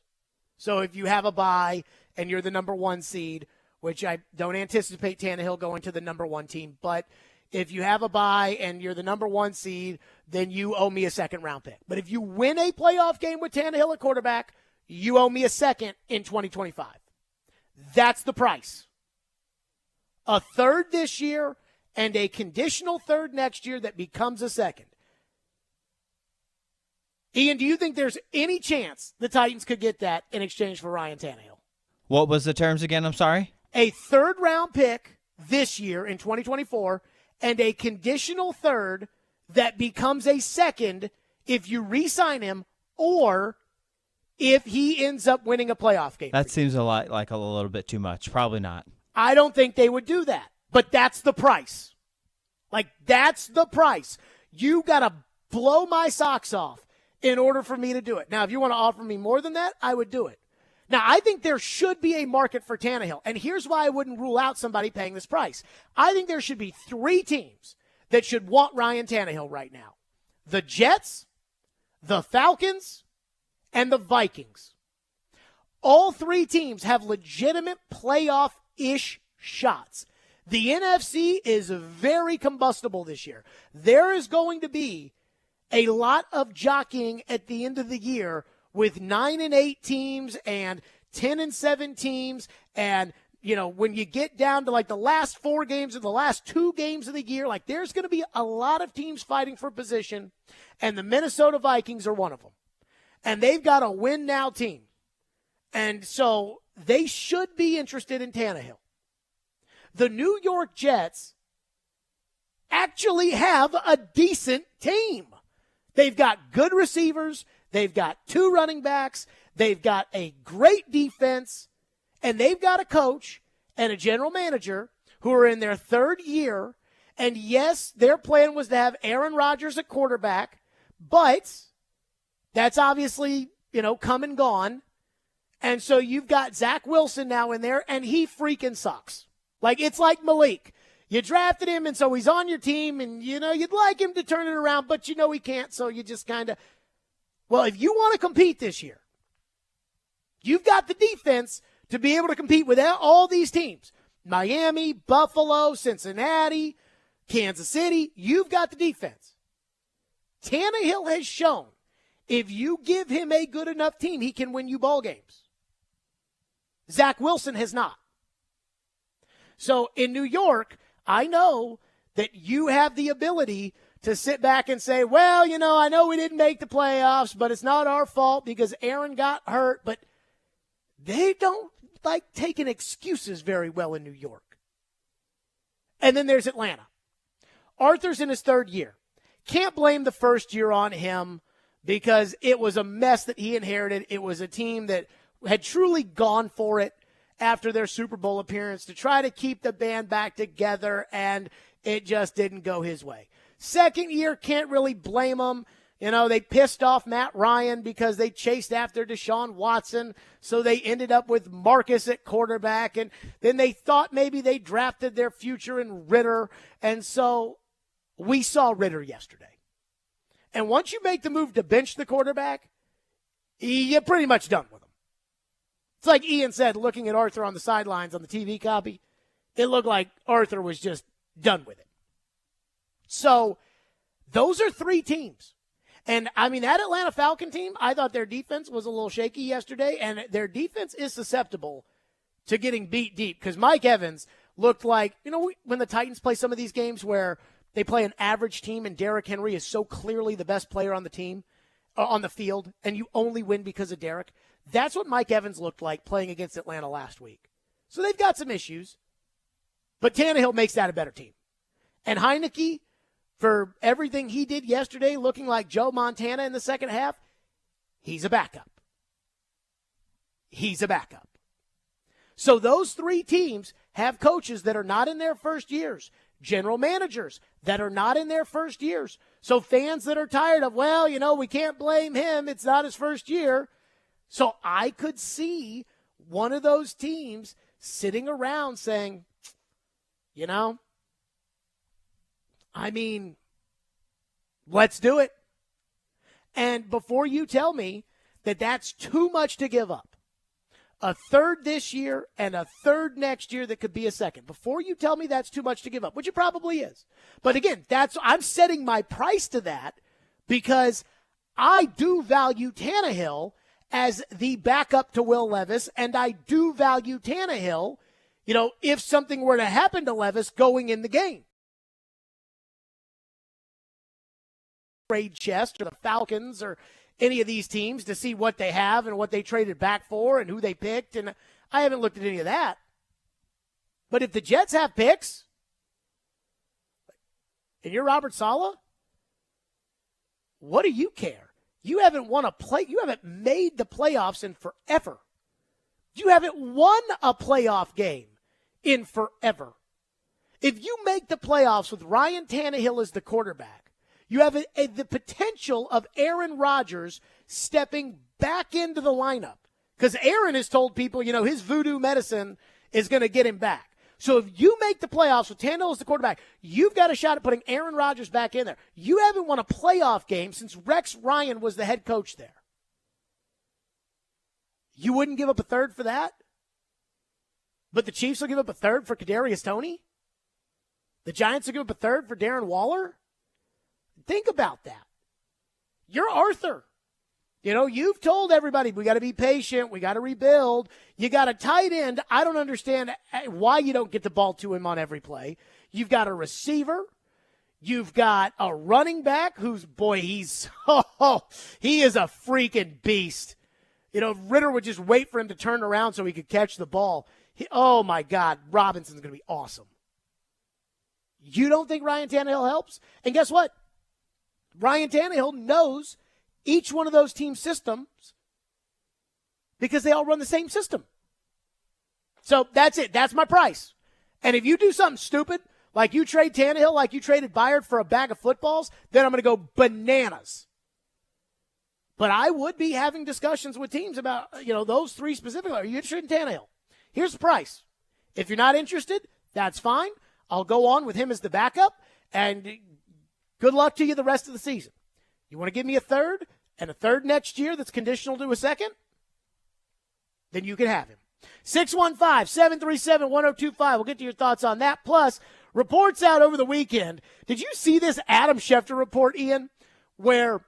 So if you have a bye and you're the number 1 seed, which I don't anticipate Tannehill going to the number 1 team, but if you have a bye and you're the number 1 seed, then you owe me a 2nd-round pick. But if you win a playoff game with Tannehill at quarterback, you owe me a second in 2025. That's the price. A third this year and a conditional third next year that becomes a second. Ian, do you think there's any chance the Titans could get that in exchange for Ryan Tannehill? What was the terms again? I'm sorry. A third-round pick this year in 2024 and a conditional third that becomes a second if you re-sign him or if he ends up winning a playoff game. That seems a little bit too much. Probably not. I don't think they would do that, but that's the price. That's the price. You got to blow my socks off in order for me to do it. Now, if you want to offer me more than that, I would do it. Now, I think there should be a market for Tannehill, and here's why I wouldn't rule out somebody paying this price. I think there should be 3 teams that should want Ryan Tannehill right now. The Jets, the Falcons, and the Vikings. All 3 teams have legitimate playoff-ish shots. The NFC is very combustible this year. There is going to be a lot of jockeying at the end of the year with 9 and 8 teams and 10 and 7 teams. And, when you get down to the last 4 games or the last 2 games of the year, there's going to be a lot of teams fighting for position. And the Minnesota Vikings are one of them. And they've got a win now team. And so they should be interested in Tannehill. The New York Jets actually have a decent team. They've got good receivers. They've got 2 running backs. They've got a great defense. And they've got a coach and a general manager who are in their 3rd year. And yes, their plan was to have Aaron Rodgers at quarterback. But that's obviously, come and gone. And so you've got Zach Wilson now in there, and he freaking sucks. It's like Malik. You drafted him, and so he's on your team, and, you'd like him to turn it around, but he can't, so you just kind of. Well, if you want to compete this year, you've got the defense to be able to compete with all these teams. Miami, Buffalo, Cincinnati, Kansas City. You've got the defense. Tannehill has shown if you give him a good enough team, he can win you ball games. Zach Wilson has not. So in New York, I know that you have the ability to sit back and say, well, I know we didn't make the playoffs, but it's not our fault because Aaron got hurt. But they don't like taking excuses very well in New York. And then there's Atlanta. Arthur's in his 3rd year. Can't blame the first year on him because it was a mess that he inherited. It was a team that had truly gone for it after their Super Bowl appearance to try to keep the band back together, and it just didn't go his way. 2nd year, can't really blame him. They pissed off Matt Ryan because they chased after Deshaun Watson, so they ended up with Marcus at quarterback, and then they thought maybe they drafted their future in Ritter, and so we saw Ritter yesterday. And once you make the move to bench the quarterback, you're pretty much done with him. It's like Ian said, looking at Arthur on the sidelines on the TV copy, it looked like Arthur was just done with it. So those are 3 teams. And, that Atlanta Falcon team, I thought their defense was a little shaky yesterday, and their defense is susceptible to getting beat deep because Mike Evans looked like, when the Titans play some of these games where they play an average team and Derrick Henry is so clearly the best player on the team, on the field, and you only win because of Derrick. That's what Mike Evans looked like playing against Atlanta last week. So they've got some issues, but Tannehill makes that a better team. And Heineke, for everything he did yesterday, looking like Joe Montana in the second half, he's a backup. He's a backup. So those 3 teams have coaches that are not in their first years, general managers that are not in their first years. So fans that are tired of, we can't blame him, it's not his first year. So I could see one of those teams sitting around saying, let's do it. And before you tell me that that's too much to give up, a third this year and a third next year that could be a second, before you tell me that's too much to give up, which it probably is. But again, I'm setting my price to that because I do value Tannehill as the backup to Will Levis, and I do value Tannehill, if something were to happen to Levis going in the game. Trade chest or the Falcons or any of these teams to see what they have and what they traded back for and who they picked, and I haven't looked at any of that. But if the Jets have picks and you're Robert Saleh, what do you care? You haven't you haven't made the playoffs in forever. You haven't won a playoff game in forever. If you make the playoffs with Ryan Tannehill as the quarterback, you have the potential of Aaron Rodgers stepping back into the lineup. Because Aaron has told people, his voodoo medicine is going to get him back. So if you make the playoffs with Tannehill as the quarterback, you've got a shot at putting Aaron Rodgers back in there. You haven't won a playoff game since Rex Ryan was the head coach there. You wouldn't give up a third for that? But the Chiefs will give up a third for Kadarius Toney? The Giants will give up a third for Darren Waller? Think about that. You're Arthur. You've told everybody, we got to be patient. We got to rebuild. You got a tight end. I don't understand why you don't get the ball to him on every play. You've got a receiver. You've got a running back who's, he is a freaking beast. Ritter would just wait for him to turn around so he could catch the ball. Oh, my God, Robinson's going to be awesome. You don't think Ryan Tannehill helps? And guess what? Ryan Tannehill knows each one of those team systems because they all run the same system. So that's it. That's my price. And if you do something stupid, like you trade Tannehill, like you traded Byard for a bag of footballs, then I'm going to go bananas. But I would be having discussions with teams about, those three specifically. Are you interested in Tannehill? Here's the price. If you're not interested, that's fine. I'll go on with him as the backup, and good luck to you the rest of the season. You want to give me a third and a third next year that's conditional to a second? Then you can have him. 615-737-1025. We'll get to your thoughts on that. Plus, reports out over the weekend. Did you see this Adam Schefter report, Ian, where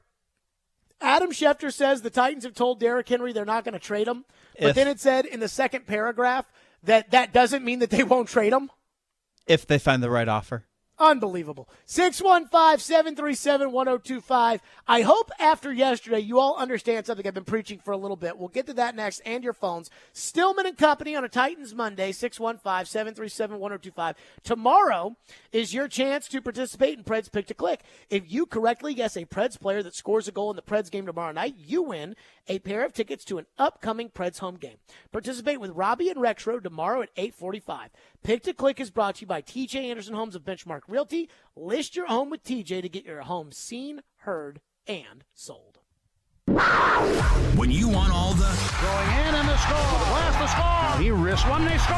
Adam Schefter says the Titans have told Derrick Henry they're not going to trade him, but then it said in the second paragraph that doesn't mean that they won't trade him? If they find the right offer. Unbelievable. 615-737-1025. I hope after yesterday you all understand something I've been preaching for a little bit. We'll get to that next and your phones. Stillman and Company on a Titans Monday, 615-737-1025. Tomorrow is your chance to participate in Preds Pick to Click. If you correctly guess a Preds player that scores a goal in the Preds game tomorrow night, you win a pair of tickets to an upcoming Preds home game. Participate with Robbie and Rexro tomorrow at 8:45. Pick to Click is brought to you by TJ Anderson Homes of Benchmark Realty. List your home with TJ to get your home seen, heard, and sold. When you want all the... Going in and the score. Blast the score. Now he risks one, they score.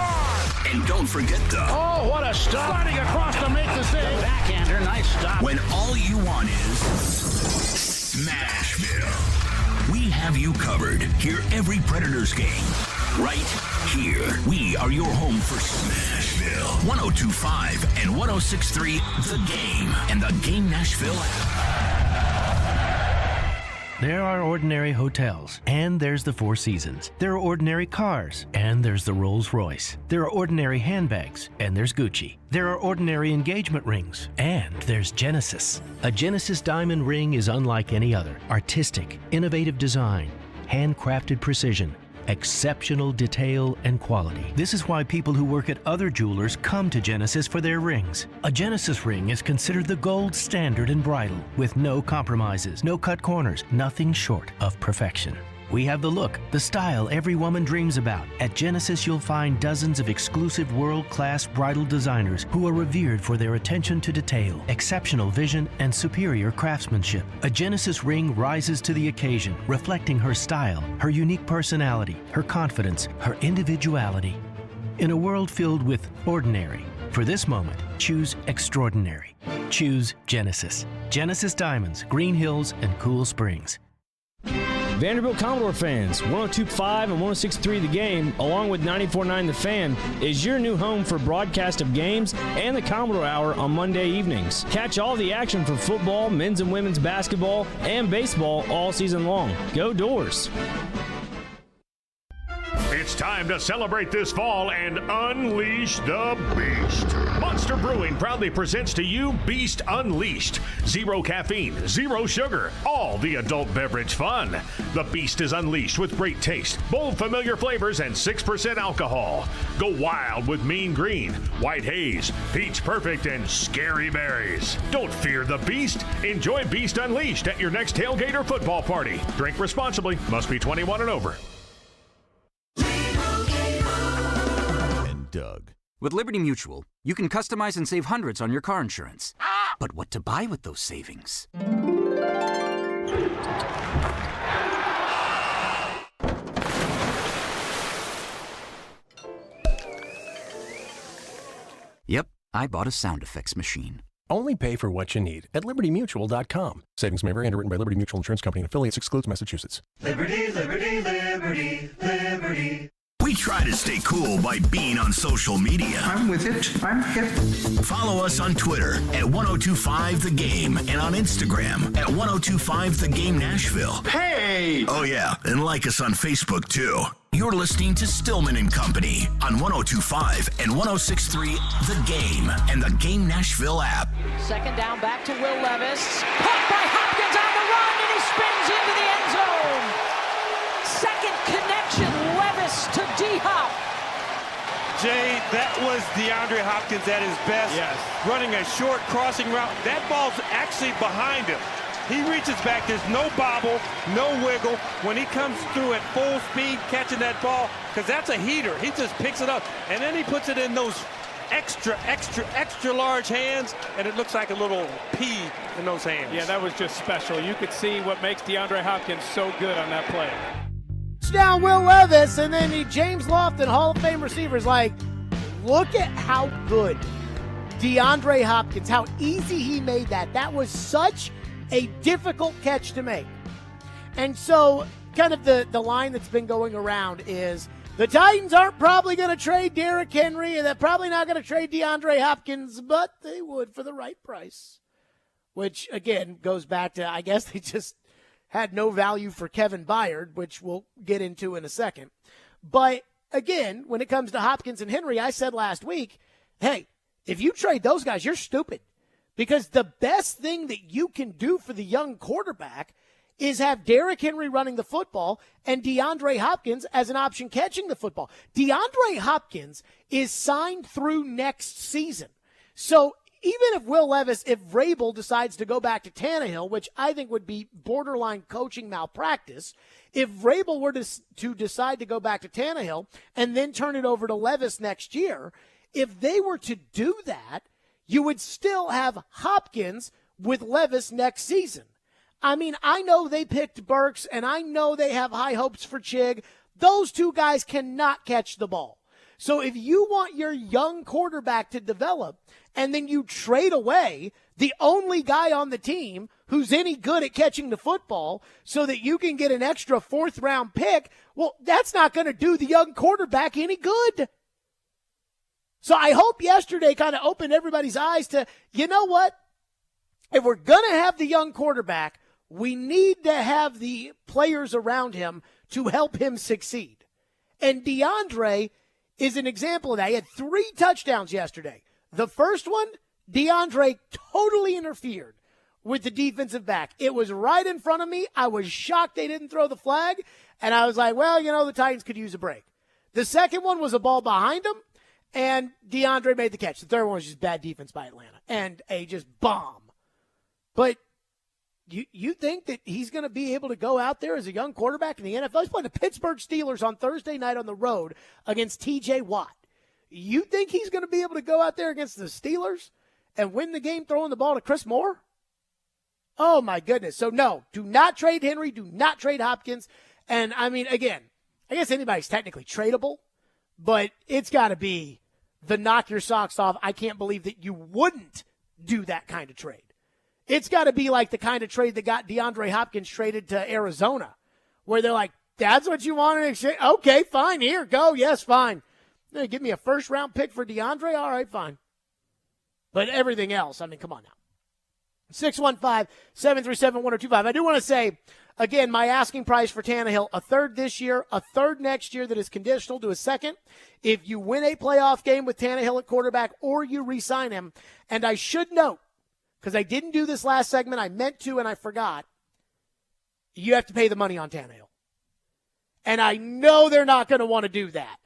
And don't forget the... Oh, what a stop. Sliding across to make the save. Backhander, nice stop. When all you want is... Smashville. We have you covered. Hear every Predators game. Right here. We are your home for Smashville. 102.5 and 106.3 The Game and the Game Nashville app. There are ordinary hotels, and there's the Four Seasons. There are ordinary cars, and there's the Rolls-Royce. There are ordinary handbags, and there's Gucci. There are ordinary engagement rings, and there's Genesis. A Genesis diamond ring is unlike any other. Artistic, innovative design, handcrafted precision, exceptional detail and quality. This is why people who work at other jewelers come to Genesis for their rings. A Genesis ring is considered the gold standard in bridal, with no compromises, no cut corners, nothing short of perfection. We have the look, the style every woman dreams about. At Genesis, you'll find dozens of exclusive world-class bridal designers who are revered for their attention to detail, exceptional vision, and superior craftsmanship. A Genesis ring rises to the occasion, reflecting her style, her unique personality, her confidence, her individuality. In a world filled with ordinary, for this moment, choose extraordinary. Choose Genesis. Genesis Diamonds, Green Hills, and Cool Springs. Vanderbilt Commodore fans, 102.5 and 106.3 The Game, along with 94.9 The Fan, is your new home for broadcast of games and the Commodore Hour on Monday evenings. Catch all the action for football, men's and women's basketball, and baseball all season long. Go Doors! time to celebrate this fall and unleash the beast. Monster Brewing proudly presents to you Beast Unleashed. 0 caffeine, 0 sugar, all the adult beverage fun. The Beast is unleashed with great taste, bold familiar flavors, and 6% alcohol. Go wild with Mean Green, White Haze, Peach Perfect, and Scary Berries. Don't fear the Beast. Enjoy Beast Unleashed at your next tailgate or football party. Drink responsibly. Must be 21 and over. And Doug. With Liberty Mutual, you can customize and save hundreds on your car insurance. But what to buy with those savings? Yep, I bought a sound effects machine. Only pay for what you need at LibertyMutual.com. Savings may vary. Underwritten by Liberty Mutual Insurance Company and affiliates. Excludes Massachusetts. Liberty, liberty, liberty, liberty. We try to stay cool by being on social media. I'm with it. I'm hip. Follow us on Twitter at 1025thegame and on Instagram at 1025thegame Nashville. Hey! Oh yeah, and like us on Facebook too. You're listening to Stillman and Company on 1025 and 1063 The Game and the Game Nashville app. Second down, back to Will Levis. Caught by Hopkins on the run, and he spins into the end zone. Second connection, Levis to D-Hop. Jay, that was DeAndre Hopkins at his best. Yes. Running a short crossing route. That ball's actually behind him. He reaches back. There's no bobble, no wiggle. When he comes through at full speed, catching that ball, because that's a heater. He just picks it up, and then he puts it in those extra large hands, and it looks like a little pea in those hands. Yeah, that was just special. You could see what makes DeAndre Hopkins so good on that play. Down Will Levis, and then James Lofton, Hall of Fame receivers, like, look at how good DeAndre Hopkins, how easy he made that. That was such a difficult catch to make. And so kind of the line that's been going around is the Titans aren't probably going to trade Derrick Henry, and they're probably not going to trade DeAndre Hopkins, but they would for the right price. Which, again, goes back to, I guess they just had no value for Kevin Byard, which we'll get into in a second. But, again, when it comes to Hopkins and Henry, I said last week, hey, if you trade those guys, you're stupid. Because the best thing that you can do for the young quarterback is have Derrick Henry running the football and DeAndre Hopkins as an option catching the football. DeAndre Hopkins is signed through next season. So even if Will Levis, if Vrabel decides to go back to Tannehill, which I think would be borderline coaching malpractice, if Vrabel were to decide to go back to Tannehill and then turn it over to Levis next year, if they were to do that, you would still have Hopkins with Levis next season. I mean, I know they picked Burks, and I know they have high hopes for Chig. Those two guys cannot catch the ball. So if you want your young quarterback to develop, and then you trade away the only guy on the team who's any good at catching the football so that you can get an extra fourth-round pick, well, that's not going to do the young quarterback any good. So I hope yesterday kind of opened everybody's eyes to, you know what? If we're going to have the young quarterback, we need to have the players around him to help him succeed. And DeAndre is an example of that. He had 3 touchdowns yesterday. The first one, DeAndre totally interfered with the defensive back. It was right in front of me. I was shocked they didn't throw the flag. And I was like, well, you know, the Titans could use a break. The second one was a ball behind him. And DeAndre made the catch. The third one was just bad defense by Atlanta. And a just bomb. But you think that he's going to be able to go out there as a young quarterback in the NFL? He's playing the Pittsburgh Steelers on Thursday night on the road against T.J. Watt. You think he's going to be able to go out there against the Steelers and win the game throwing the ball to Chris Moore? Oh, my goodness. So, no, do not trade Henry. Do not trade Hopkins. And, I mean, again, I guess anybody's technically tradable, but it's got to be the knock your socks off. I can't believe that you wouldn't do that kind of trade. It's got to be like the kind of trade that got DeAndre Hopkins traded to Arizona, where they're like, that's what you want in exchange? Okay, fine. Here, go. Yes, fine. Hey, give me a first-round pick for DeAndre? All right, fine. But everything else, I mean, come on now. 615-737-1025. I do want to say, again, my asking price for Tannehill, a third this year, a third next year that is conditional to a second. If you win a playoff game with Tannehill at quarterback or you re-sign him, and I should note, because I didn't do this last segment, I meant to and I forgot, you have to pay the money on Tannehill. And I know they're not going to want to do that.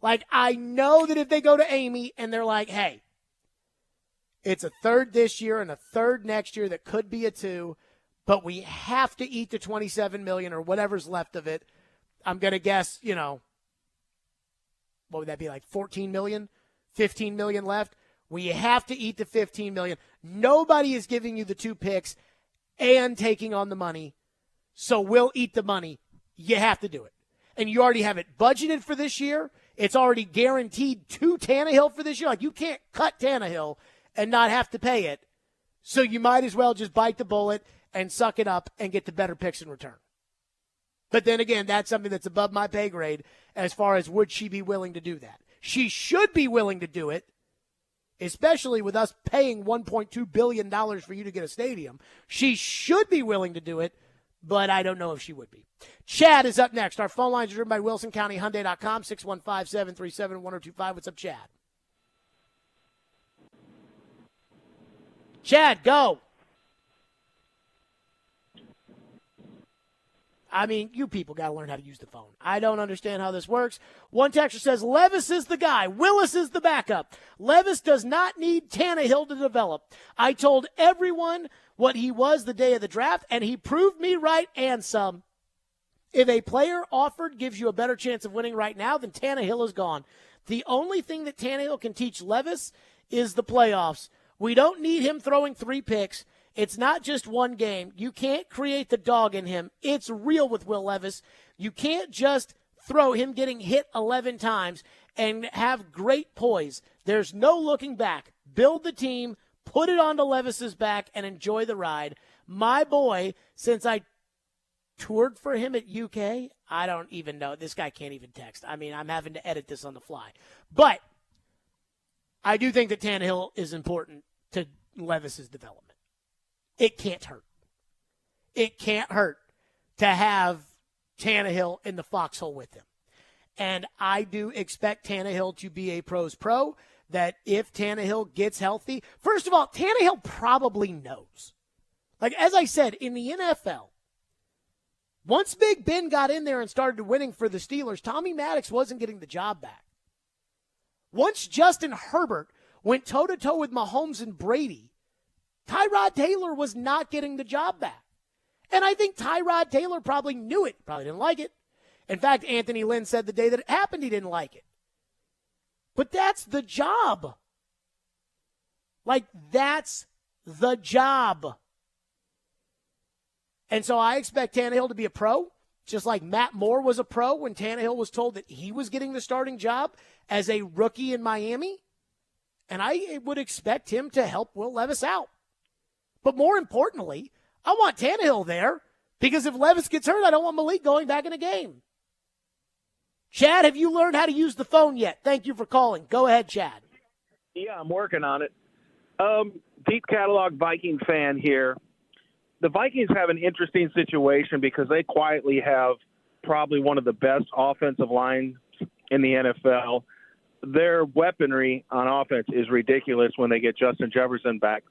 Like, I know that if they go to Amy and they're like, hey, it's a third this year and a third next year that could be a 2, but we have to eat the $27 million or whatever's left of it. I'm going to guess, what would that be, like $14 million, $15 million left? We have to eat the $15 million. Nobody is giving you the 2 picks and taking on the money, so we'll eat the money. You have to do it. And you already have it budgeted for this year. It's already guaranteed to Tannehill for this year. Like, you can't cut Tannehill and not have to pay it. So you might as well just bite the bullet and suck it up and get the better picks in return. But then again, that's something that's above my pay grade as far as would she be willing to do that. She should be willing to do it, especially with us paying $1.2 billion for you to get a stadium. She should be willing to do it, but I don't know if she would be. Chad is up next. Our phone lines are driven by WilsonCountyHyundai.com, 615-737-1025. What's up, Chad? Chad, go. I mean, you people got to learn how to use the phone. I don't understand how this works. One texter says, Levis is the guy. Willis is the backup. Levis does not need Tannehill to develop. I told everyone what he was the day of the draft, and he proved me right and some. If a player offered gives you a better chance of winning right now, then Tannehill is gone. The only thing that Tannehill can teach Levis is the playoffs. We don't need him throwing 3 picks. It's not just one game. You can't create the dog in him. It's real with Will Levis. You can't just throw him getting hit 11 times and have great poise. There's no looking back. Build the team, put it onto Levis's back, and enjoy the ride. My boy, since I toured for him at UK, I don't even know. This guy can't even text. I mean, I'm having to edit this on the fly. But I do think that Tannehill is important to Levis's development. It can't hurt. It can't hurt to have Tannehill in the foxhole with him. And I do expect Tannehill to be a pro's pro, that if Tannehill gets healthy, first of all, Tannehill probably knows. Like, as I said, in the NFL, once Big Ben got in there and started winning for the Steelers, Tommy Maddox wasn't getting the job back. Once Justin Herbert went toe-to-toe with Mahomes and Brady, Tyrod Taylor was not getting the job back. And I think Tyrod Taylor probably knew it, probably didn't like it. In fact, Anthony Lynn said the day that it happened he didn't like it. But that's the job. Like, that's the job. And so I expect Tannehill to be a pro, just like Matt Moore was a pro when Tannehill was told that he was getting the starting job as a rookie in Miami. And I would expect him to help Will Levis out. But more importantly, I want Tannehill there because if Levis gets hurt, I don't want Malik going back in a game. Chad, have you learned how to use the phone yet? Thank you for calling. Go ahead, Chad. Yeah, I'm working on it. Deep catalog Viking fan here. The Vikings have an interesting situation because they quietly have probably one of the best offensive lines in the NFL. Their weaponry on offense is ridiculous when they get Justin Jefferson back.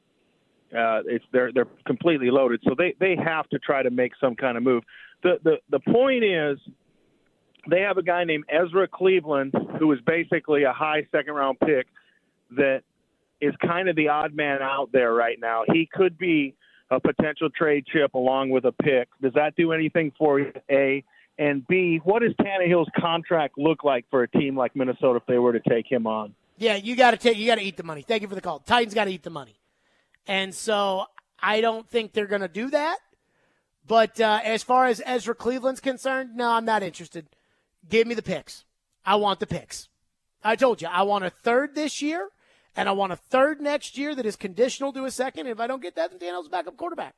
They're completely loaded, so they have to try to make some kind of move. The point is, they have a guy named Ezra Cleveland who is basically a high second-round pick that is kind of the odd man out there right now. He could be a potential trade chip along with a pick. Does that do anything for you, A? And B, what does Tannehill's contract look like for a team like Minnesota if they were to take him on? Yeah, you got to eat the money. Thank you for the call. Titans got to eat the money. And so I don't think they're going to do that. But as far as Ezra Cleveland's concerned, no, I'm not interested. Give me the picks. I want the picks. I told you, I want a third this year, and I want a third next year that is conditional to a second. If I don't get that, then Daniel's backup quarterback.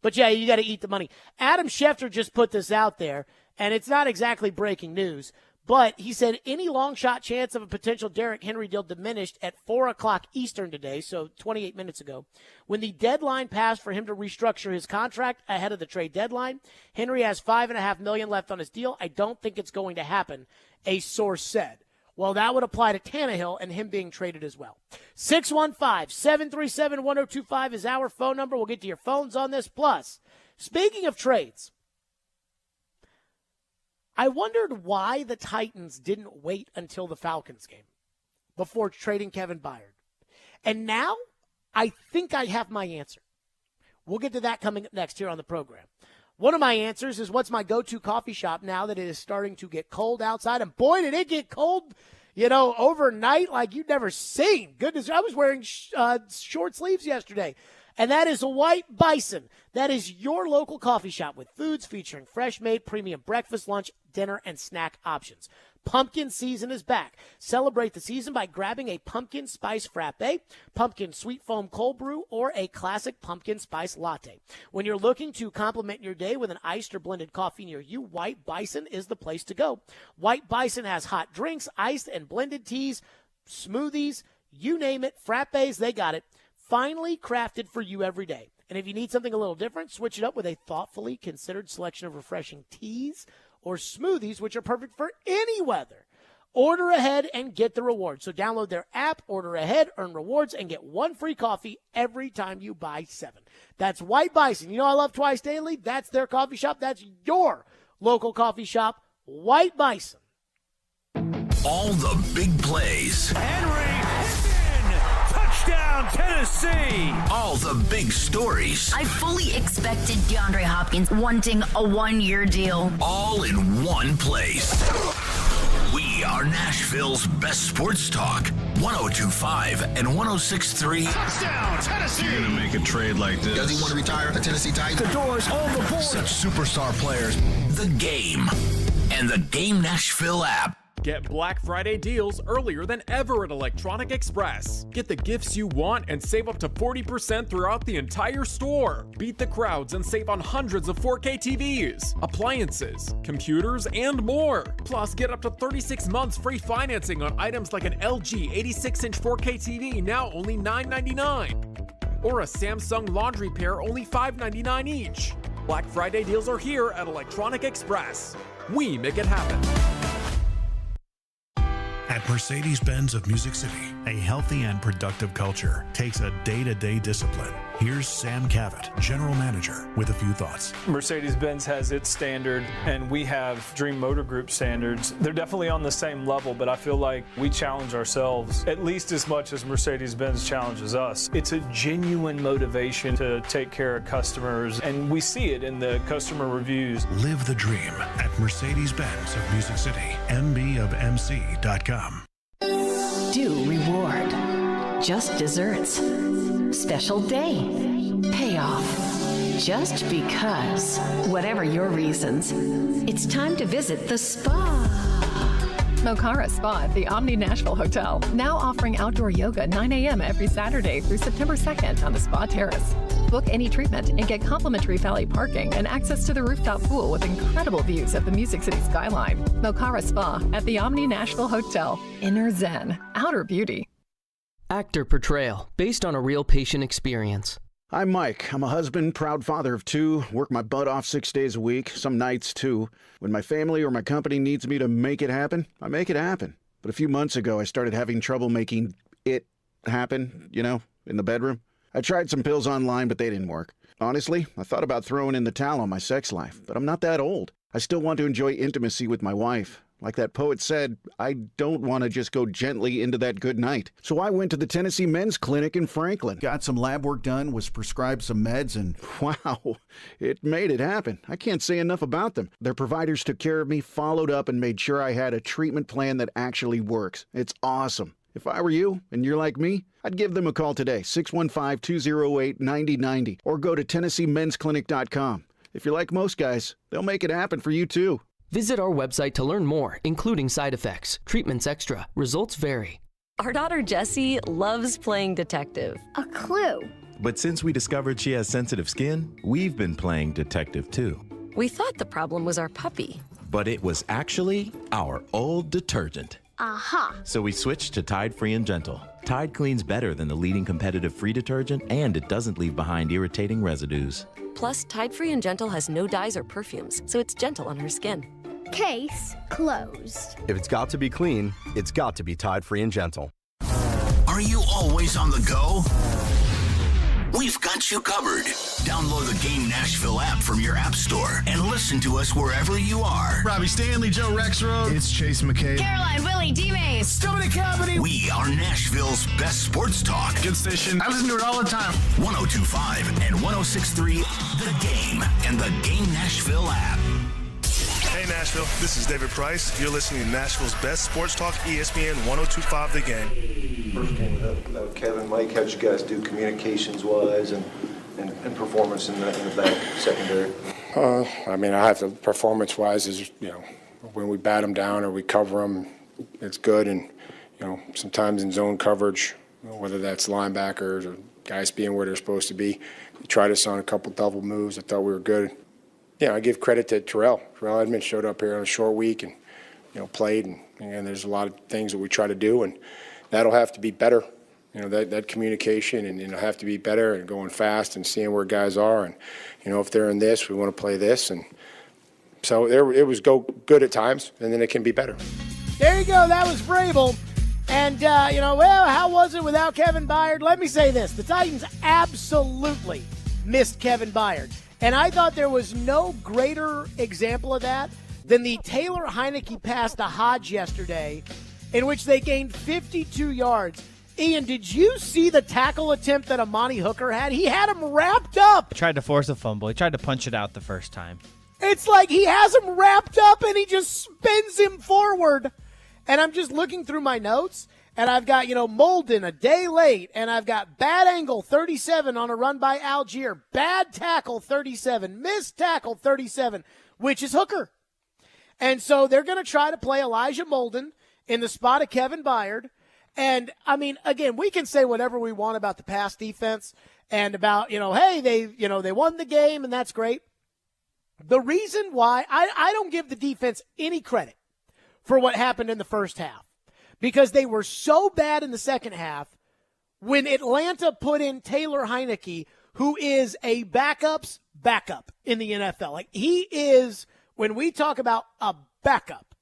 But, yeah, you got to eat the money. Adam Schefter just put this out there, and it's not exactly breaking news, But he said any long shot chance of a potential Derrick Henry deal diminished at 4 o'clock Eastern today, so 28 minutes ago, when the deadline passed for him to restructure his contract ahead of the trade deadline. Henry has $5.5 million left on his deal. I don't think it's going to happen, a source said. Well, that would apply to Tannehill and him being traded as well. 615-737-1025 is our phone number. We'll get to your phones on this. Plus, speaking of trades, I wondered why the Titans didn't wait until the Falcons game before trading Kevin Byard. And now I think I have my answer. We'll get to that coming up next here on the program. One of my answers is what's my go-to coffee shop now that it is starting to get cold outside. And boy, did it get cold, overnight like you've never seen. Goodness, I was wearing short sleeves yesterday. And that is White Bison. That is your local coffee shop with foods featuring fresh-made premium breakfast, lunch, dinner, and snack options. Pumpkin season is back. Celebrate the season by grabbing a pumpkin spice frappe, pumpkin sweet foam cold brew, or a classic pumpkin spice latte. When you're looking to complement your day with an iced or blended coffee near you, White Bison is the place to go. White Bison has hot drinks, iced and blended teas, smoothies, you name it, frappes, they got it. Finely crafted for you every day. And if you need something a little different, switch it up with a thoughtfully considered selection of refreshing teas or smoothies, which are perfect for any weather. Order ahead and get the rewards. So download their app, order ahead, earn rewards, and get one free coffee every time you buy 7. That's White Bison. You know I love Twice Daily? That's their coffee shop. That's your local coffee shop, White Bison. All the big plays. Touchdown, Tennessee! All the big stories. I fully expected DeAndre Hopkins wanting a 1-year deal. All in one place. We are Nashville's best sports talk. 102.5 and 106.3. Touchdown, Tennessee! You're going to make a trade like this. Does he want to retire a Tennessee Titan? The door's on the board. Such superstar players. The Game and the Game Nashville app. Get Black Friday deals earlier than ever at Electronic Express. Get the gifts you want and save up to 40% throughout the entire store. Beat the crowds and save on hundreds of 4K TVs, appliances, computers, and more. Plus, get up to 36 months free financing on items like an LG 86-inch 4K TV, now only $9.99. Or a Samsung laundry pair, only $5.99 each. Black Friday deals are here at Electronic Express. We make it happen. At Mercedes-Benz of Music City, a healthy and productive culture takes a day-to-day discipline. Here's Sam Cavett, General Manager, with a few thoughts. Mercedes-Benz has its standard, and we have Dream Motor Group standards. They're definitely on the same level, but I feel like we challenge ourselves at least as much as Mercedes-Benz challenges us. It's a genuine motivation to take care of customers, and we see it in the customer reviews. Live the dream at Mercedes-Benz of Music City, mbofmc.com. Do reward. Just desserts. Special day. Payoff. Just because. Whatever your reasons, it's time to visit the spa. Mocara Spa at the Omni Nashville Hotel. Now offering outdoor yoga 9 a.m. every Saturday through September 2nd on the spa terrace. Book any treatment and get complimentary valet parking and access to the rooftop pool with incredible views of the Music City skyline. Mocara Spa at the Omni Nashville Hotel. Inner Zen. Outer beauty. Actor Portrayal, based on a real patient experience. I'm Mike. I'm a husband, proud father of 2, work my butt off 6 days a week, some nights too. When my family or my company needs me to make it happen, I make it happen. But a few months ago, I started having trouble making it happen, in the bedroom. I tried some pills online, but they didn't work. Honestly, I thought about throwing in the towel on my sex life, but I'm not that old. I still want to enjoy intimacy with my wife. Like that poet said, I don't want to just go gently into that good night. So I went to the Tennessee Men's Clinic in Franklin. Got some lab work done, was prescribed some meds, and wow, it made it happen. I can't say enough about them. Their providers took care of me, followed up, and made sure I had a treatment plan that actually works. It's awesome. If I were you, and you're like me, I'd give them a call today, 615-208-9090, or go to TennesseeMen'sClinic.com. If you're like most guys, they'll make it happen for you too. Visit our website to learn more, including side effects, treatments extra. Results vary. Our daughter Jessie loves playing detective. A clue. But since we discovered she has sensitive skin, we've been playing detective too. We thought the problem was our puppy. but it was actually our old detergent. Aha. So we switched to Tide Free and Gentle. Tide cleans better than the leading competitive free detergent, and it doesn't leave behind irritating residues. Plus, Tide Free and Gentle has no dyes or perfumes, so it's gentle on her skin. Case closed. If it's got to be clean, it's got to be Tide Free and Gentle. Are you always on the go? We've got you covered. Download the Game Nashville app from your app store and listen to us wherever you are. Robbie Stanley, Joe Rexroad. It's Chase McCabe. Caroline, Willie, D-Mace. Stillman Company. We are Nashville's best sports talk. Good station. I listen to it all the time. 102.5 and 106.3 The Game and the Game Nashville app. Hey Nashville, this is David Price. You're listening to Nashville's best sports talk, ESPN 102.5 The Game. First game without Kevin, Mike, how'd you guys do communications-wise and performance in the back secondary? I have to, performance-wise is, when we bat them down or we cover them, it's good. And, sometimes in zone coverage, whether that's linebackers or guys being where they're supposed to be, they tried us on a couple double moves. I thought we were good. I give credit to Terrell. Terrell Edmonds showed up here on a short week and, played. And there's a lot of things that we try to do, and that'll have to be better. That communication and it'll have to be better and going fast and seeing where guys are. And, if they're in this, we want to play this. And so it was good at times, and then it can be better. There you go. That was Vrabel. And, how was it without Kevin Byard? Let me say this. The Titans absolutely missed Kevin Byard. And I thought there was no greater example of that than the Taylor Heineke pass to Hodge yesterday, in which they gained 52 yards. Ian, did you see the tackle attempt that Amani Hooker had? He had him wrapped up. Tried to force a fumble. He tried to punch it out the first time. It's like he has him wrapped up and he just spins him forward. And I'm just looking through my notes, and I've got, Molden a day late, and I've got bad angle 37 on a run by Algier, bad tackle 37, missed tackle 37, which is Hooker. And so they're going to try to play Elijah Molden in the spot of Kevin Byard. And, again, we can say whatever we want about the pass defense and about, hey, they won the game, and that's great. The reason why I don't give the defense any credit for what happened in the first half, because they were so bad in the second half when Atlanta put in Taylor Heineke, who is a backup's backup in the NFL. Like, he is, when we talk about a backup,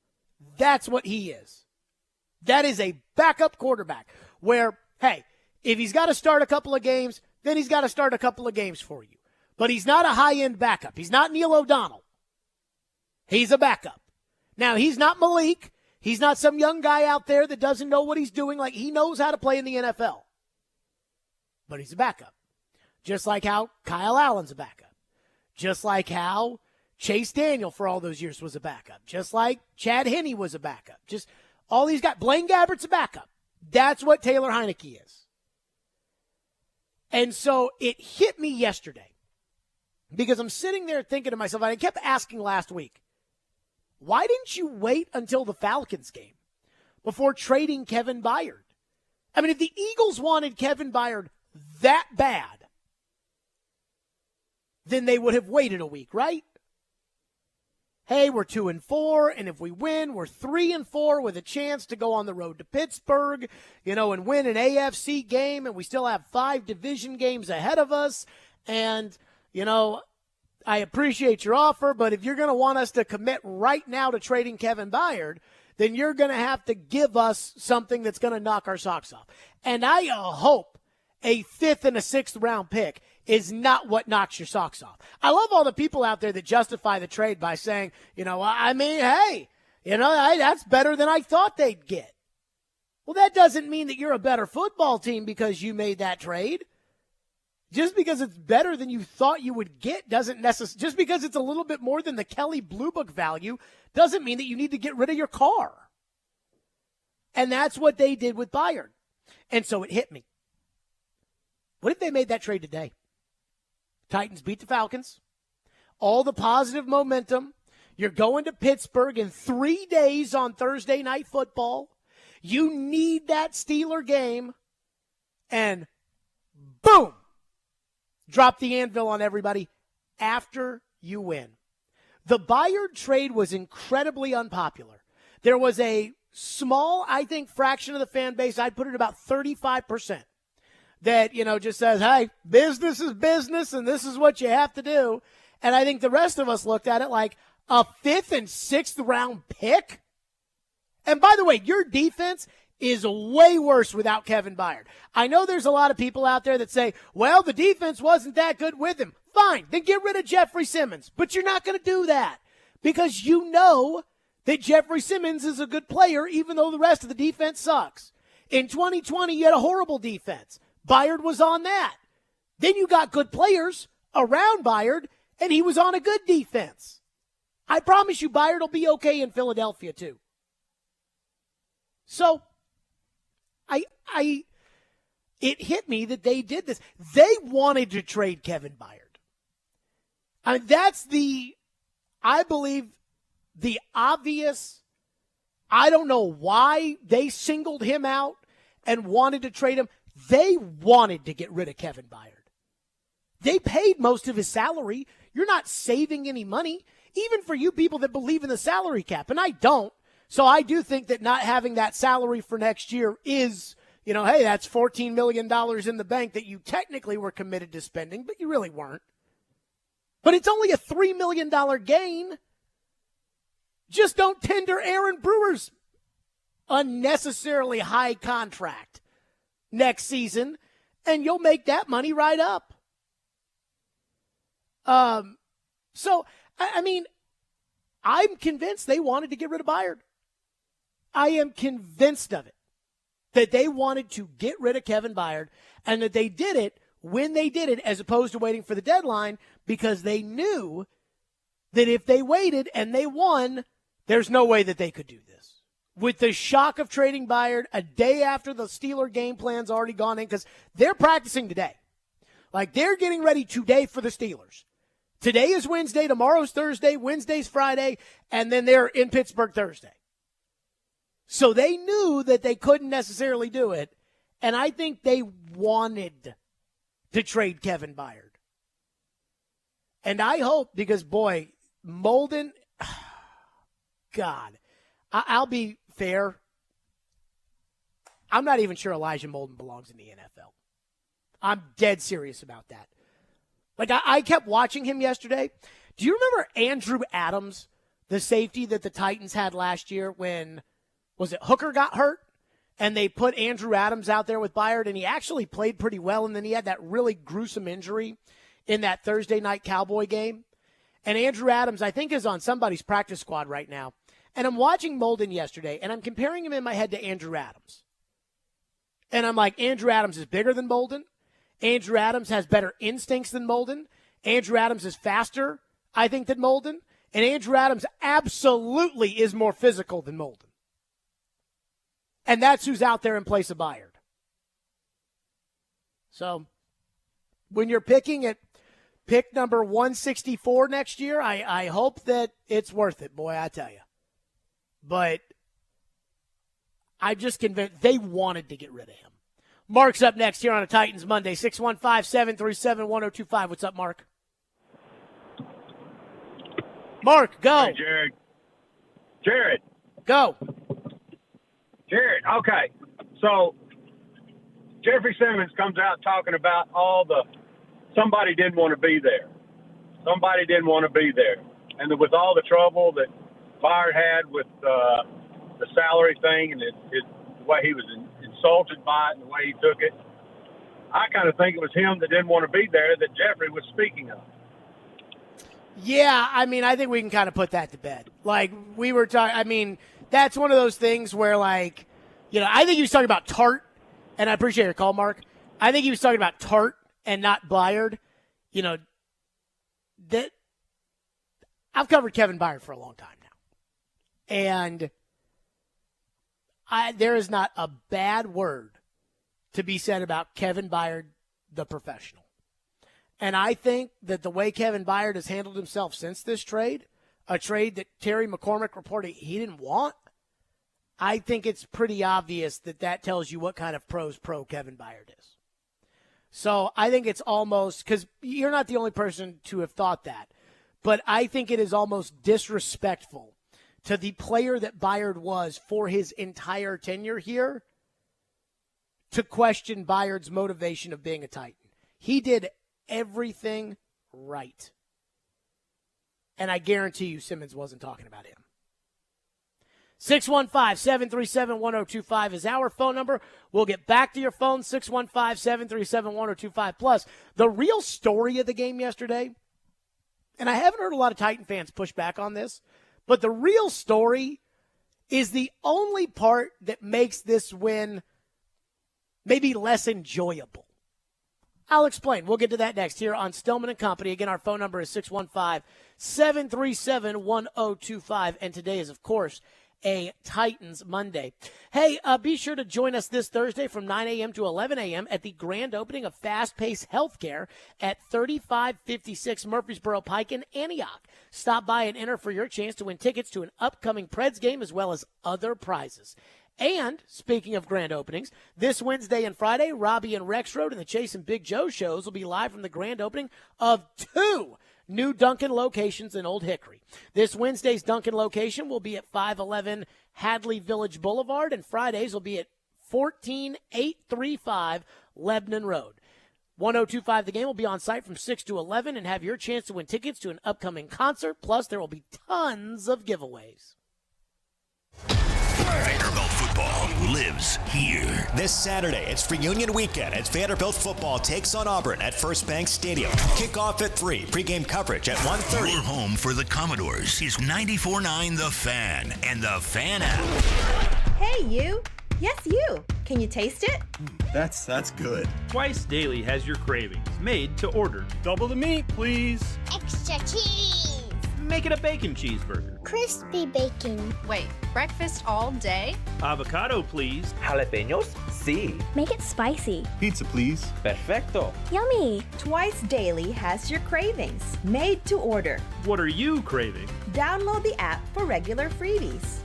that's what he is. That is a backup quarterback where, hey, if he's got to start a couple of games, then he's got to start a couple of games for you. But he's not a high-end backup. He's not Neil O'Donnell. He's a backup. Now, he's not Malik. He's not some young guy out there that doesn't know what he's doing. Like, he knows how to play in the NFL. But he's a backup. Just like how Kyle Allen's a backup. Just like how Chase Daniel for all those years was a backup. Just like Chad Henne was a backup. Just all these guys. Blaine Gabbert's a backup. That's what Taylor Heineke is. And so it hit me yesterday because I'm sitting there thinking to myself, and I kept asking last week, why didn't you wait until the Falcons game before trading Kevin Byard? If the Eagles wanted Kevin Byard that bad, then they would have waited a week, right? Hey, we're 2-4, and if we win, we're 3-4 with a chance to go on the road to Pittsburgh, and win an AFC game, and we still have 5 division games ahead of us. And, I appreciate your offer, but if you're going to want us to commit right now to trading Kevin Byard, then you're going to have to give us something that's going to knock our socks off. And I hope a 5th and a 6th round pick is not what knocks your socks off. I love all the people out there that justify the trade by saying, hey, that's better than I thought they'd get. Well, that doesn't mean that you're a better football team because you made that trade. Just because it's better than you thought you would get doesn't necessarily, just because it's a little bit more than the Kelly Blue Book value doesn't mean that you need to get rid of your car. And that's what they did with Byard. And so it hit me. What if they made that trade today? Titans beat the Falcons. All the positive momentum. You're going to Pittsburgh in 3 days on Thursday Night Football. You need that Steeler game. And boom! Drop the anvil on everybody after you win. The Byard trade was incredibly unpopular. There was a small, I think, fraction of the fan base, I'd put it about 35%, that, just says, hey, business is business and this is what you have to do. And I think the rest of us looked at it like a 5th and 6th round pick. And by the way, your defense is way worse without Kevin Byard. I know there's a lot of people out there that say, well, the defense wasn't that good with him. Fine, then get rid of Jeffrey Simmons. But you're not going to do that because you know that Jeffrey Simmons is a good player even though the rest of the defense sucks. In 2020, you had a horrible defense. Byard was on that. Then you got good players around Byard, and he was on a good defense. I promise you Byard will be okay in Philadelphia too. So, it hit me that they did this. They wanted to trade Kevin Byard. I mean, that's I believe, the obvious. I don't know why they singled him out and wanted to trade him. They wanted to get rid of Kevin Byard. They paid most of his salary. You're not saving any money, even for you people that believe in the salary cap, and I don't. So I do think that not having that salary for next year is, hey, that's $14 million in the bank that you technically were committed to spending, but you really weren't. But it's only a $3 million gain. Just don't tender Aaron Brewer's unnecessarily high contract next season, and you'll make that money right up. So, I mean, I'm convinced they wanted to get rid of Byard. I am convinced of it, that they wanted to get rid of Kevin Byard, and that they did it when they did it as opposed to waiting for the deadline, because they knew that if they waited and they won, there's no way that they could do this. With the shock of trading Byard a day after the Steeler game plan's already gone in, because they're practicing today. Like, they're getting ready today for the Steelers. Today is Wednesday, tomorrow's Thursday, Wednesday's Friday, and then they're in Pittsburgh Thursday. So they knew that they couldn't necessarily do it, and I think they wanted to trade Kevin Byard. And I hope, because, boy, Molden, God, I'll be fair. I'm not even sure Elijah Molden belongs in the NFL. I'm dead serious about that. Like, I kept watching him yesterday. Do you remember Andrew Adams, the safety that the Titans had last year when, was it Hooker got hurt? And they put Andrew Adams out there with Byard, and he actually played pretty well, and then he had that really gruesome injury in that Thursday night Cowboy game. And Andrew Adams, I think, is on somebody's practice squad right now. And I'm watching Molden yesterday, and I'm comparing him in my head to Andrew Adams. And I'm like, Andrew Adams is bigger than Molden. Andrew Adams has better instincts than Molden. Andrew Adams is faster, I think, than Molden. And Andrew Adams absolutely is more physical than Molden. And that's who's out there in place of Byard. So, when you're picking at pick number 164 next year, I hope that it's worth it, boy, I tell you. But I'm just convinced they wanted to get rid of him. Mark's up next here on a Titans Monday, 615-737-1025. What's up, Mark? Mark, go. Hey, Jared. Go. Jared, okay. So, Jeffrey Simmons comes out talking about somebody didn't want to be there. Somebody didn't want to be there. And with all the trouble that Byard had with the salary thing and the way he was insulted by it and the way he took it, I kind of think it was him that didn't want to be there that Jeffrey was speaking of. Yeah, I mean, I think we can kind of put that to bed. Like, we were talking, I mean, that's one of those things where, like, I think he was talking about Tart, and I appreciate your call, Mark. I think he was talking about Tart and not Byard. That I've covered Kevin Byard for a long time now. And there is not a bad word to be said about Kevin Byard, the professional. And I think that the way Kevin Byard has handled himself since this trade, a trade that Terry McCormick reported he didn't want, I think it's pretty obvious that tells you what kind of pro Kevin Byard is. So I think it's almost, because you're not the only person to have thought that, but I think it is almost disrespectful to the player that Byard was for his entire tenure here to question Byard's motivation of being a Titan. He did everything right. And I guarantee you Simmons wasn't talking about him. 615-737-1025 is our phone number. We'll get back to your phone, 615-737-1025. Plus, the real story of the game yesterday, and I haven't heard a lot of Titan fans push back on this, but the real story is the only part that makes this win maybe less enjoyable. I'll explain. We'll get to that next here on Stillman & Company. Again, our phone number is 615-737-1025. And today is, of course, a Titans Monday. Hey, be sure to join us this Thursday from 9 a.m. to 11 a.m. at the grand opening of Fast Pace Healthcare at 3556 Murfreesboro Pike in Antioch. Stop by and enter for your chance to win tickets to an upcoming Preds game as well as other prizes. And, speaking of grand openings, this Wednesday and Friday, Robbie and Rex Road and the Chase and Big Joe shows will be live from the grand opening of 2 new Dunkin' locations in Old Hickory. This Wednesday's Dunkin' location will be at 511 Hadley Village Boulevard, and Fridays will be at 14835 Lebanon Road. 1025 The Game will be on site from 6 to 11 and have your chance to win tickets to an upcoming concert. Plus, there will be tons of giveaways. Vanderbilt football lives here. This Saturday, it's Reunion Weekend as Vanderbilt football takes on Auburn at First Bank Stadium. Kickoff at 3, pregame coverage at 1:30. Your home for the Commodores is 94.9 The Fan and the Fan app. Hey, you. Yes, you. Can you taste it? That's good. Twice Daily has your cravings, made to order. Double the meat, please. Extra cheese. Make it a bacon cheeseburger. Crispy bacon. Wait, breakfast all day? Avocado, please. Jalapenos? Sí. Make it spicy. Pizza, please. Perfecto. Yummy. Twice Daily has your cravings, made to order. What are you craving? Download the app for regular freebies.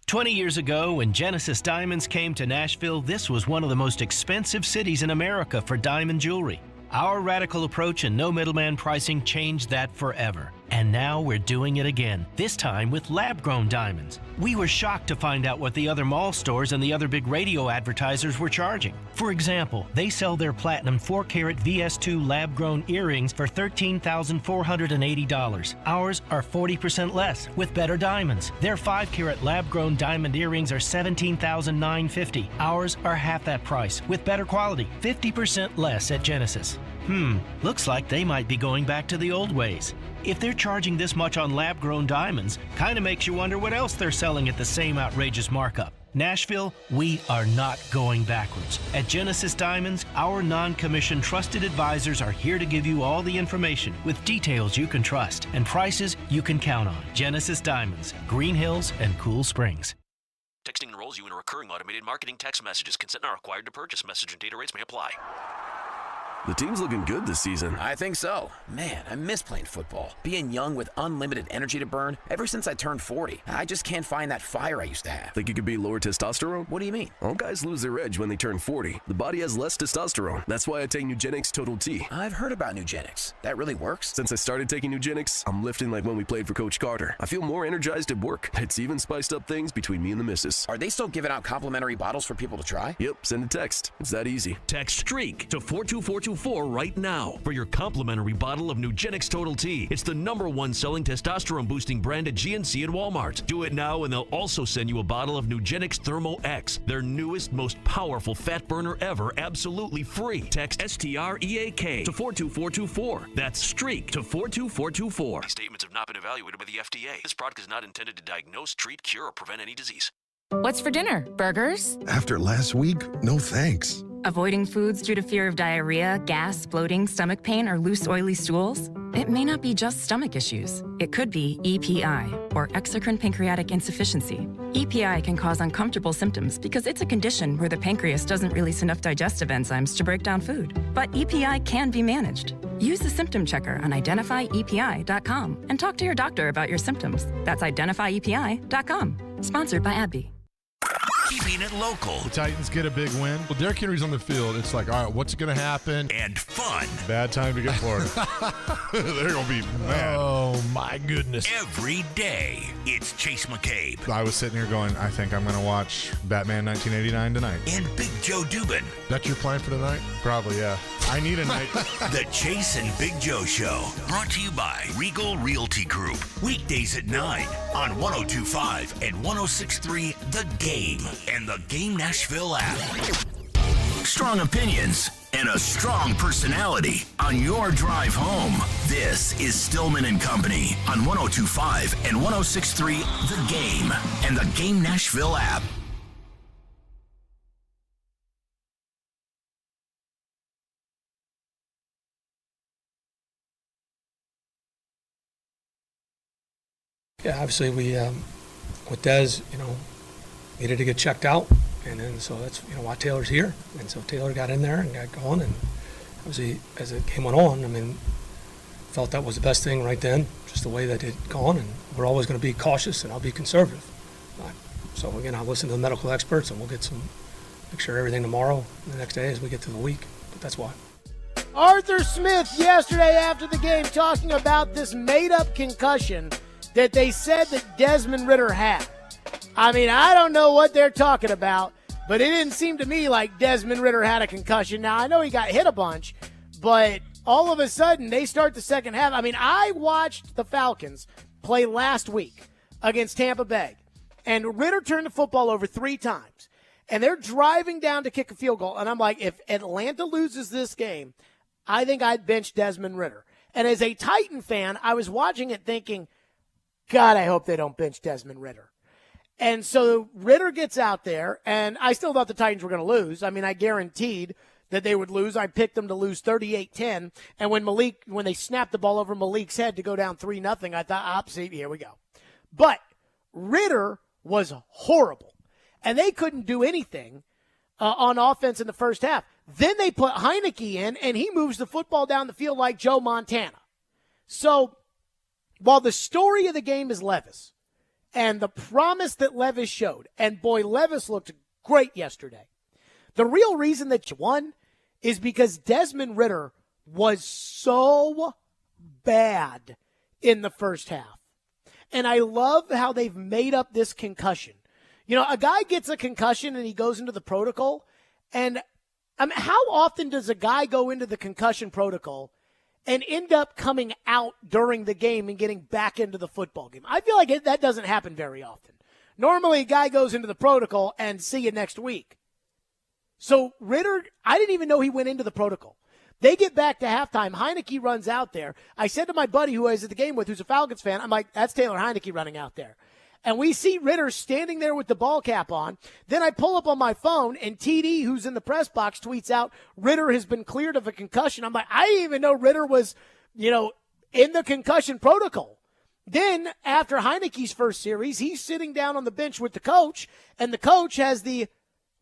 20 years ago, when Genesis Diamonds came to Nashville, this was one of the most expensive cities in America for diamond jewelry. Our radical approach and no middleman pricing changed that forever. And now we're doing it again, this time with lab-grown diamonds. We were shocked to find out what the other mall stores and the other big radio advertisers were charging. For example, they sell their platinum 4-carat VS2 lab-grown earrings for $13,480. Ours are 40% less, with better diamonds. Their 5-carat lab-grown diamond earrings are $17,950. Ours are half that price, with better quality, 50% less at Genesis. Looks like they might be going back to the old ways. If they're charging this much on lab-grown diamonds, kind of makes you wonder what else they're selling at the same outrageous markup. Nashville, we are not going backwards. At Genesis Diamonds, our non-commissioned trusted advisors are here to give you all the information with details you can trust and prices you can count on. Genesis Diamonds, Green Hills and Cool Springs. Texting enrolls you in a recurring automated marketing text messages. Consent not required to purchase. Message and data rates may apply. The team's looking good this season. I think so. Man, I miss playing football. Being young with unlimited energy to burn. Ever since I turned 40, I just can't find that fire I used to have. Think it could be lower testosterone? What do you mean? All guys lose their edge when they turn 40. The body has less testosterone. That's why I take Nugenix Total T. I've heard about Nugenix. That really works? Since I started taking Nugenix, I'm lifting like when we played for Coach Carter. I feel more energized at work. It's even spiced up things between me and the missus. Are they still giving out complimentary bottles for people to try? Yep, send a text. It's that easy. Text STREAK to 42424 right now for your complimentary bottle of Nugenix Total T. It's the #1 selling testosterone boosting brand at GNC and Walmart. Do it now and they'll also send you a bottle of Nugenix Thermo X, their newest, most powerful fat burner ever, absolutely free. Text STREAK to 42424. That's STREAK to 42424. These statements have not been evaluated by the FDA. This product is not intended to diagnose, treat, cure, or prevent any disease. What's for dinner? Burgers? After last week, no thanks. Avoiding foods due to fear of diarrhea, gas, bloating, stomach pain, or loose, oily stools? It may not be just stomach issues. It could be EPI, or exocrine pancreatic insufficiency. EPI can cause uncomfortable symptoms because it's a condition where the pancreas doesn't release enough digestive enzymes to break down food. But EPI can be managed. Use the symptom checker on identifyepi.com and talk to your doctor about your symptoms. That's identifyepi.com. Sponsored by AbbVie. keeping it local. The Titans get a big win. Well, Derrick Henry's on the field. It's like, all right, what's going to happen? And fun. Bad time to get Florida. They're going to be mad. Oh, my goodness. Every day, it's Chase McCabe. I was sitting here going, I think I'm going to watch Batman 1989 tonight. And Big Joe Dubin. That's your plan for tonight? Probably, yeah. I need a night. The Chase and Big Joe Show, brought to you by Regal Realty Group. Weekdays at 9 on 102.5 and 106.3 The Game and the Game Nashville app. Strong opinions and a strong personality on your drive home. This is Stillman and Company on 102.5 and 106.3 The Game and the Game Nashville app. Yeah, obviously we, with Dez, needed to get checked out, and then so that's why Taylor's here, and so Taylor got in there and got going, and obviously as the game went on, felt that was the best thing right then, just the way that it gone, and we're always going to be cautious, and I'll be conservative. So again, I'll listen to the medical experts, and we'll make sure everything tomorrow and the next day as we get through the week. But that's why. Arthur Smith yesterday after the game talking about this made-up concussion that they said that Desmond Ridder had. I don't know what they're talking about, but it didn't seem to me like Desmond Ridder had a concussion. Now, I know he got hit a bunch, but all of a sudden they start the second half. I watched the Falcons play last week against Tampa Bay, and Ridder turned the football over 3 times, and they're driving down to kick a field goal, and I'm like, if Atlanta loses this game, I think I'd bench Desmond Ridder. And as a Titan fan, I was watching it thinking, God, I hope they don't bench Desmond Ridder. And so Ridder gets out there, and I still thought the Titans were going to lose. I guaranteed that they would lose. I picked them to lose 38-10. And when they snapped the ball over Malik's head to go down 3-0, I thought, see, here we go. But Ridder was horrible, and they couldn't do anything on offense in the first half. Then they put Heineke in, and he moves the football down the field like Joe Montana. So while the story of the game is Levis and the promise that Levis showed, and boy, Levis looked great yesterday, the real reason that you won is because Desmond Ridder was so bad in the first half. And I love how they've made up this concussion. A guy gets a concussion and he goes into the protocol, and how often does a guy go into the concussion protocol and end up coming out during the game and getting back into the football game? I feel like that doesn't happen very often. Normally, a guy goes into the protocol and see you next week. So Ridder, I didn't even know he went into the protocol. They get back to halftime. Heineke runs out there. I said to my buddy who I was at the game with, who's a Falcons fan, I'm like, that's Taylor Heineke running out there. And we see Ridder standing there with the ball cap on. Then I pull up on my phone, and TD, who's in the press box, tweets out, Ridder has been cleared of a concussion. I'm like, I didn't even know Ridder was, in the concussion protocol. Then, after Heineke's first series, he's sitting down on the bench with the coach, and the coach has the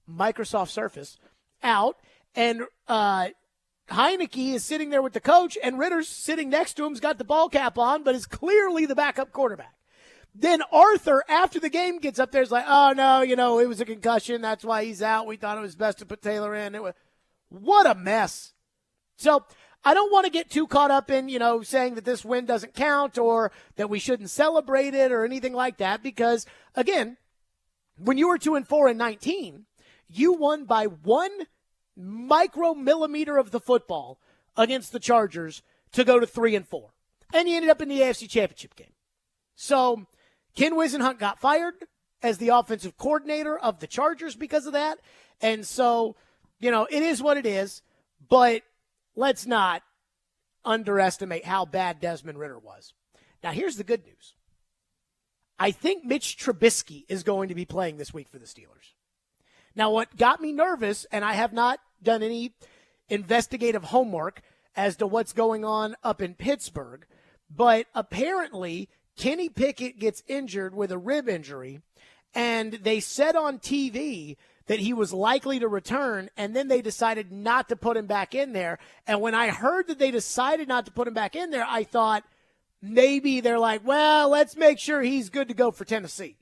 Microsoft Surface out, and Heineke is sitting there with the coach, and Ridder's sitting next to him, has got the ball cap on, but is clearly the backup quarterback. Then Arthur, after the game, gets up there, is like, oh, no, it was a concussion. That's why he's out. We thought it was best to put Taylor in. What a mess. So I don't want to get too caught up in, saying that this win doesn't count or that we shouldn't celebrate it or anything like that because, again, when you were 2-4 in 19, you won by 1 micromillimeter of the football against the Chargers to go to 3-4. And you ended up in the AFC Championship game. So Ken Wisenhunt got fired as the offensive coordinator of the Chargers because of that. And so, it is what it is, but let's not underestimate how bad Desmond Ridder was. Now, here's the good news. I think Mitch Trubisky is going to be playing this week for the Steelers. Now, what got me nervous, and I have not done any investigative homework as to what's going on up in Pittsburgh, but apparently Kenny Pickett gets injured with a rib injury, and they said on TV that he was likely to return, and then they decided not to put him back in there. And when I heard that they decided not to put him back in there, I thought maybe they're like, well, let's make sure he's good to go for Tennessee.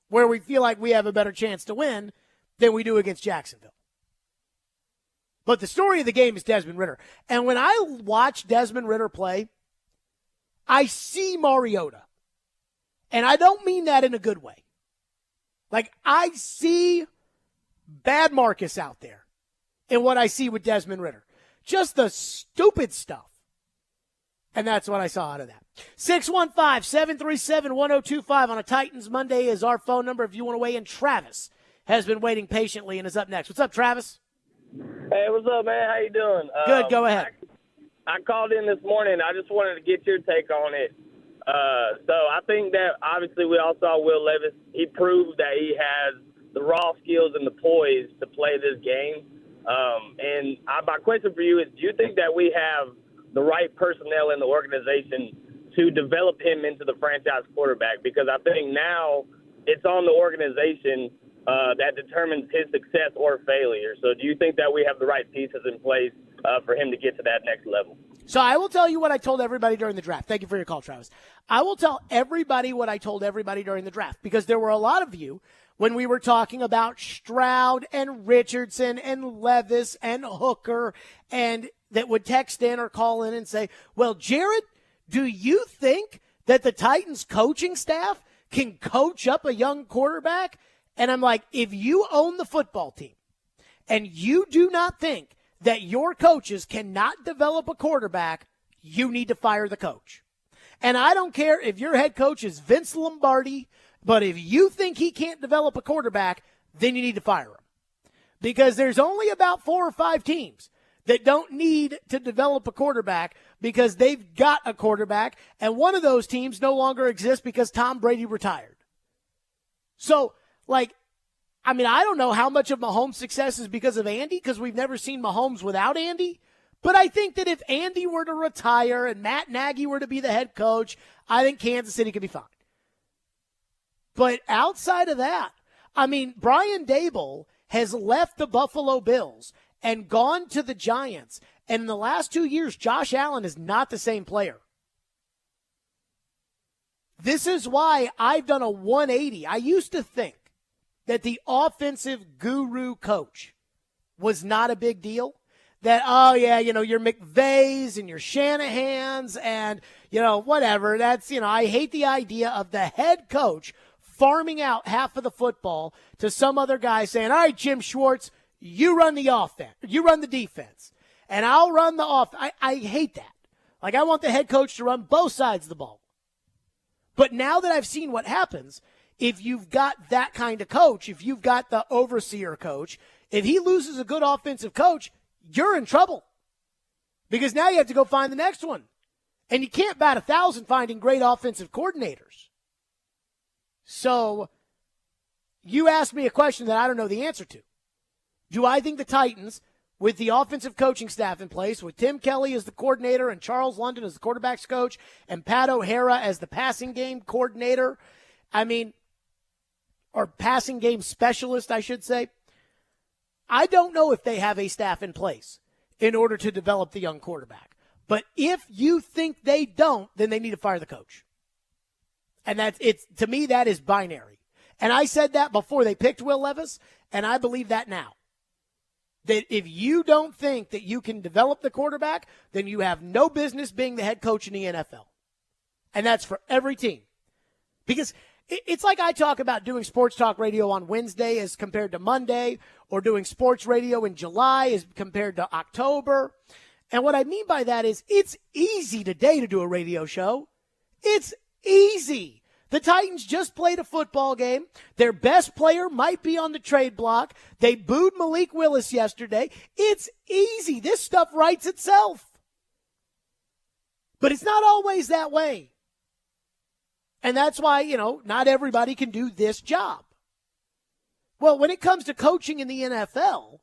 where we feel like we have a better chance to win than we do against Jacksonville. But the story of the game is Desmond Ridder. And when I watch Desmond Ridder play, I see Mariota. And I don't mean that in a good way. Like, I see bad Marcus out there in what I see with Desmond Ridder. Just the stupid stuff. And that's what I saw out of that. 615-737-1025 on a Titans Monday is our phone number if you want to weigh in. Travis has been waiting patiently and is up next. What's up, Travis? Hey, what's up, man? How you doing? Good, go ahead. I called in this morning. I just wanted to get your take on it. So I think that obviously we all saw Will Levis. He proved that he has the raw skills and the poise to play this game. My question for you is, do you think that we have the right personnel in the organization to develop him into the franchise quarterback? Because I think now it's on the organization that determines his success or failure. So do you think that we have the right pieces in place for him to get to that next level? So I will tell you what I told everybody during the draft. Thank you for your call, Travis. I will tell everybody what I told everybody during the draft, because there were a lot of you when we were talking about Stroud and Richardson and Levis and Hooker, and that would text in or call in and say, well, Jared, do you think that the Titans coaching staff can coach up a young quarterback? And I'm like, if you own the football team and you do not think that your coaches cannot develop a quarterback, you need to fire the coach. And I don't care if your head coach is Vince Lombardi, but if you think he can't develop a quarterback, then you need to fire him. Because there's only about 4 or 5 teams that don't need to develop a quarterback because they've got a quarterback, and one of those teams no longer exists because Tom Brady retired. So, I don't know how much of Mahomes' success is because of Andy, because we've never seen Mahomes without Andy. But I think that if Andy were to retire and Matt Nagy were to be the head coach, I think Kansas City could be fine. But outside of that, Brian Daboll has left the Buffalo Bills and gone to the Giants. And in the last 2 years, Josh Allen is not the same player. This is why I've done a 180. I used to think that the offensive guru coach was not a big deal. That, your McVays and your Shanahans and, whatever. That's, I hate the idea of the head coach farming out half of the football to some other guy saying, all right, Jim Schwartz, you run the offense. You run the defense. And I'll run the offense. I hate that. I want the head coach to run both sides of the ball. But now that I've seen what happens, if you've got that kind of coach, if you've got the overseer coach, if he loses a good offensive coach, you're in trouble. Because now you have to go find the next one. And you can't bat 1,000 finding great offensive coordinators. So you asked me a question that I don't know the answer to. Do I think the Titans, with the offensive coaching staff in place, with Tim Kelly as the coordinator and Charles London as the quarterback's coach and Pat O'Hara as the passing game coordinator, or passing game specialist, I should say, I don't know if they have a staff in place in order to develop the young quarterback. But if you think they don't, then they need to fire the coach. And to me, that is binary. And I said that before they picked Will Levis, and I believe that now. That if you don't think that you can develop the quarterback, then you have no business being the head coach in the NFL. And that's for every team. Because it's like I talk about doing sports talk radio on Wednesday as compared to Monday, or doing sports radio in July as compared to October. And what I mean by that is it's easy today to do a radio show. It's easy. The Titans just played a football game. Their best player might be on the trade block. They booed Malik Willis yesterday. It's easy. This stuff writes itself. But it's not always that way. And that's why, not everybody can do this job. Well, when it comes to coaching in the NFL,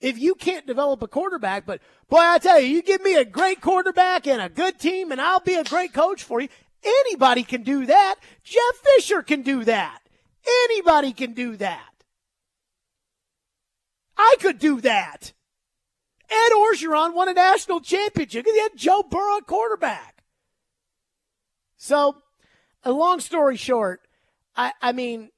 if you can't develop a quarterback, but boy, I tell you, you give me a great quarterback and a good team and I'll be a great coach for you. Anybody can do that. Jeff Fisher can do that. Anybody can do that. I could do that. Ed Orgeron won a national championship because he had Joe Burrow quarterback. So, a long story short, I mean,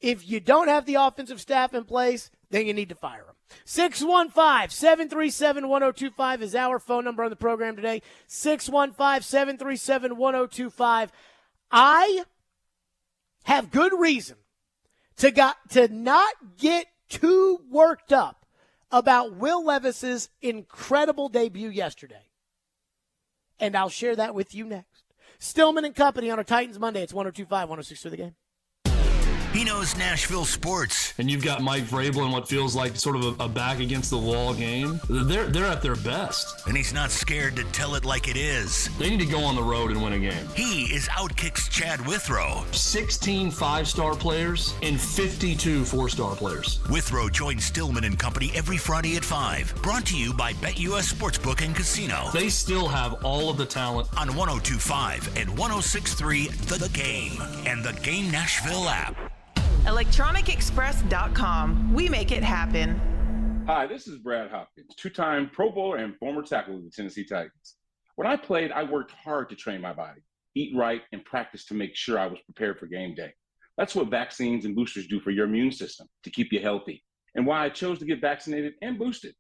if you don't have the offensive staff in place, then you need to fire them. 615-737-1025 is our phone number on the program today. 615-737-1025. I have good reason to not get too worked up about Will Levis's incredible debut yesterday. And I'll share that with you next. Stillman and Company on a Titans Monday. It's 102.5, 106 The Game. He knows Nashville sports. And you've got Mike Vrabel in what feels like sort of a back-against-the-wall game. They're at their best. And he's not scared to tell it like it is. They need to go on the road and win a game. He is Outkick's Chad Withrow. 16 five-star players and 52 four-star players. Withrow joins Stillman and Company every Friday at 5. Brought to you by BetUS Sportsbook and Casino. They still have all of the talent. On 102.5 and 106.3 The Game and the Game Nashville app. ElectronicExpress.com. We make it happen. Hi, this is Brad Hopkins, two-time Pro Bowler and former tackle of the Tennessee Titans. When I played, I worked hard to train my body, eat right, and practice to make sure I was prepared for game day. That's what vaccines and boosters do for your immune system, to keep you healthy, and why I chose to get vaccinated and boosted.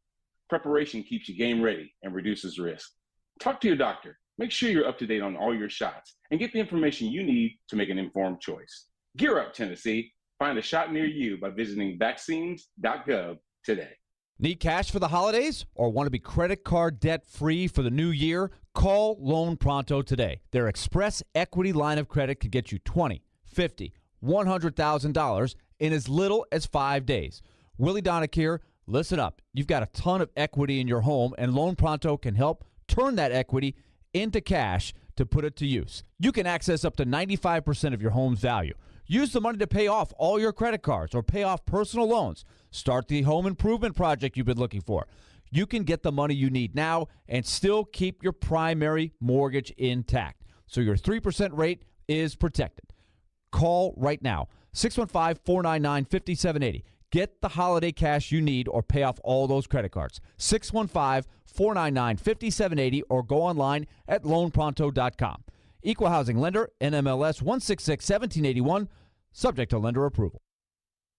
Preparation keeps you game ready and reduces risk. Talk to your doctor. Make sure you're up to date on all your shots and get the information you need to make an informed choice. Gear up, Tennessee. Find a shot near you by visiting vaccines.gov today. Need cash for the holidays or want to be credit card debt free for the new year? Call Loan Pronto today. Their Express Equity line of credit can get you $20,000, $50,000, $100,000 in as little as 5 days. Willie Donick here. Listen up. You've got a ton of equity in your home, and Loan Pronto can help turn that equity into cash to put it to use. You can access up to 95% of your home's value. Use the money to pay off all your credit cards or pay off personal loans. Start the home improvement project you've been looking for. You can get the money you need now and still keep your primary mortgage intact, so your 3% rate is protected. Call right now, 615-499-5780. Get the holiday cash you need or pay off all those credit cards. 615-499-5780 or go online at loanpronto.com. Equal housing lender, NMLS 166-1781, subject to lender approval.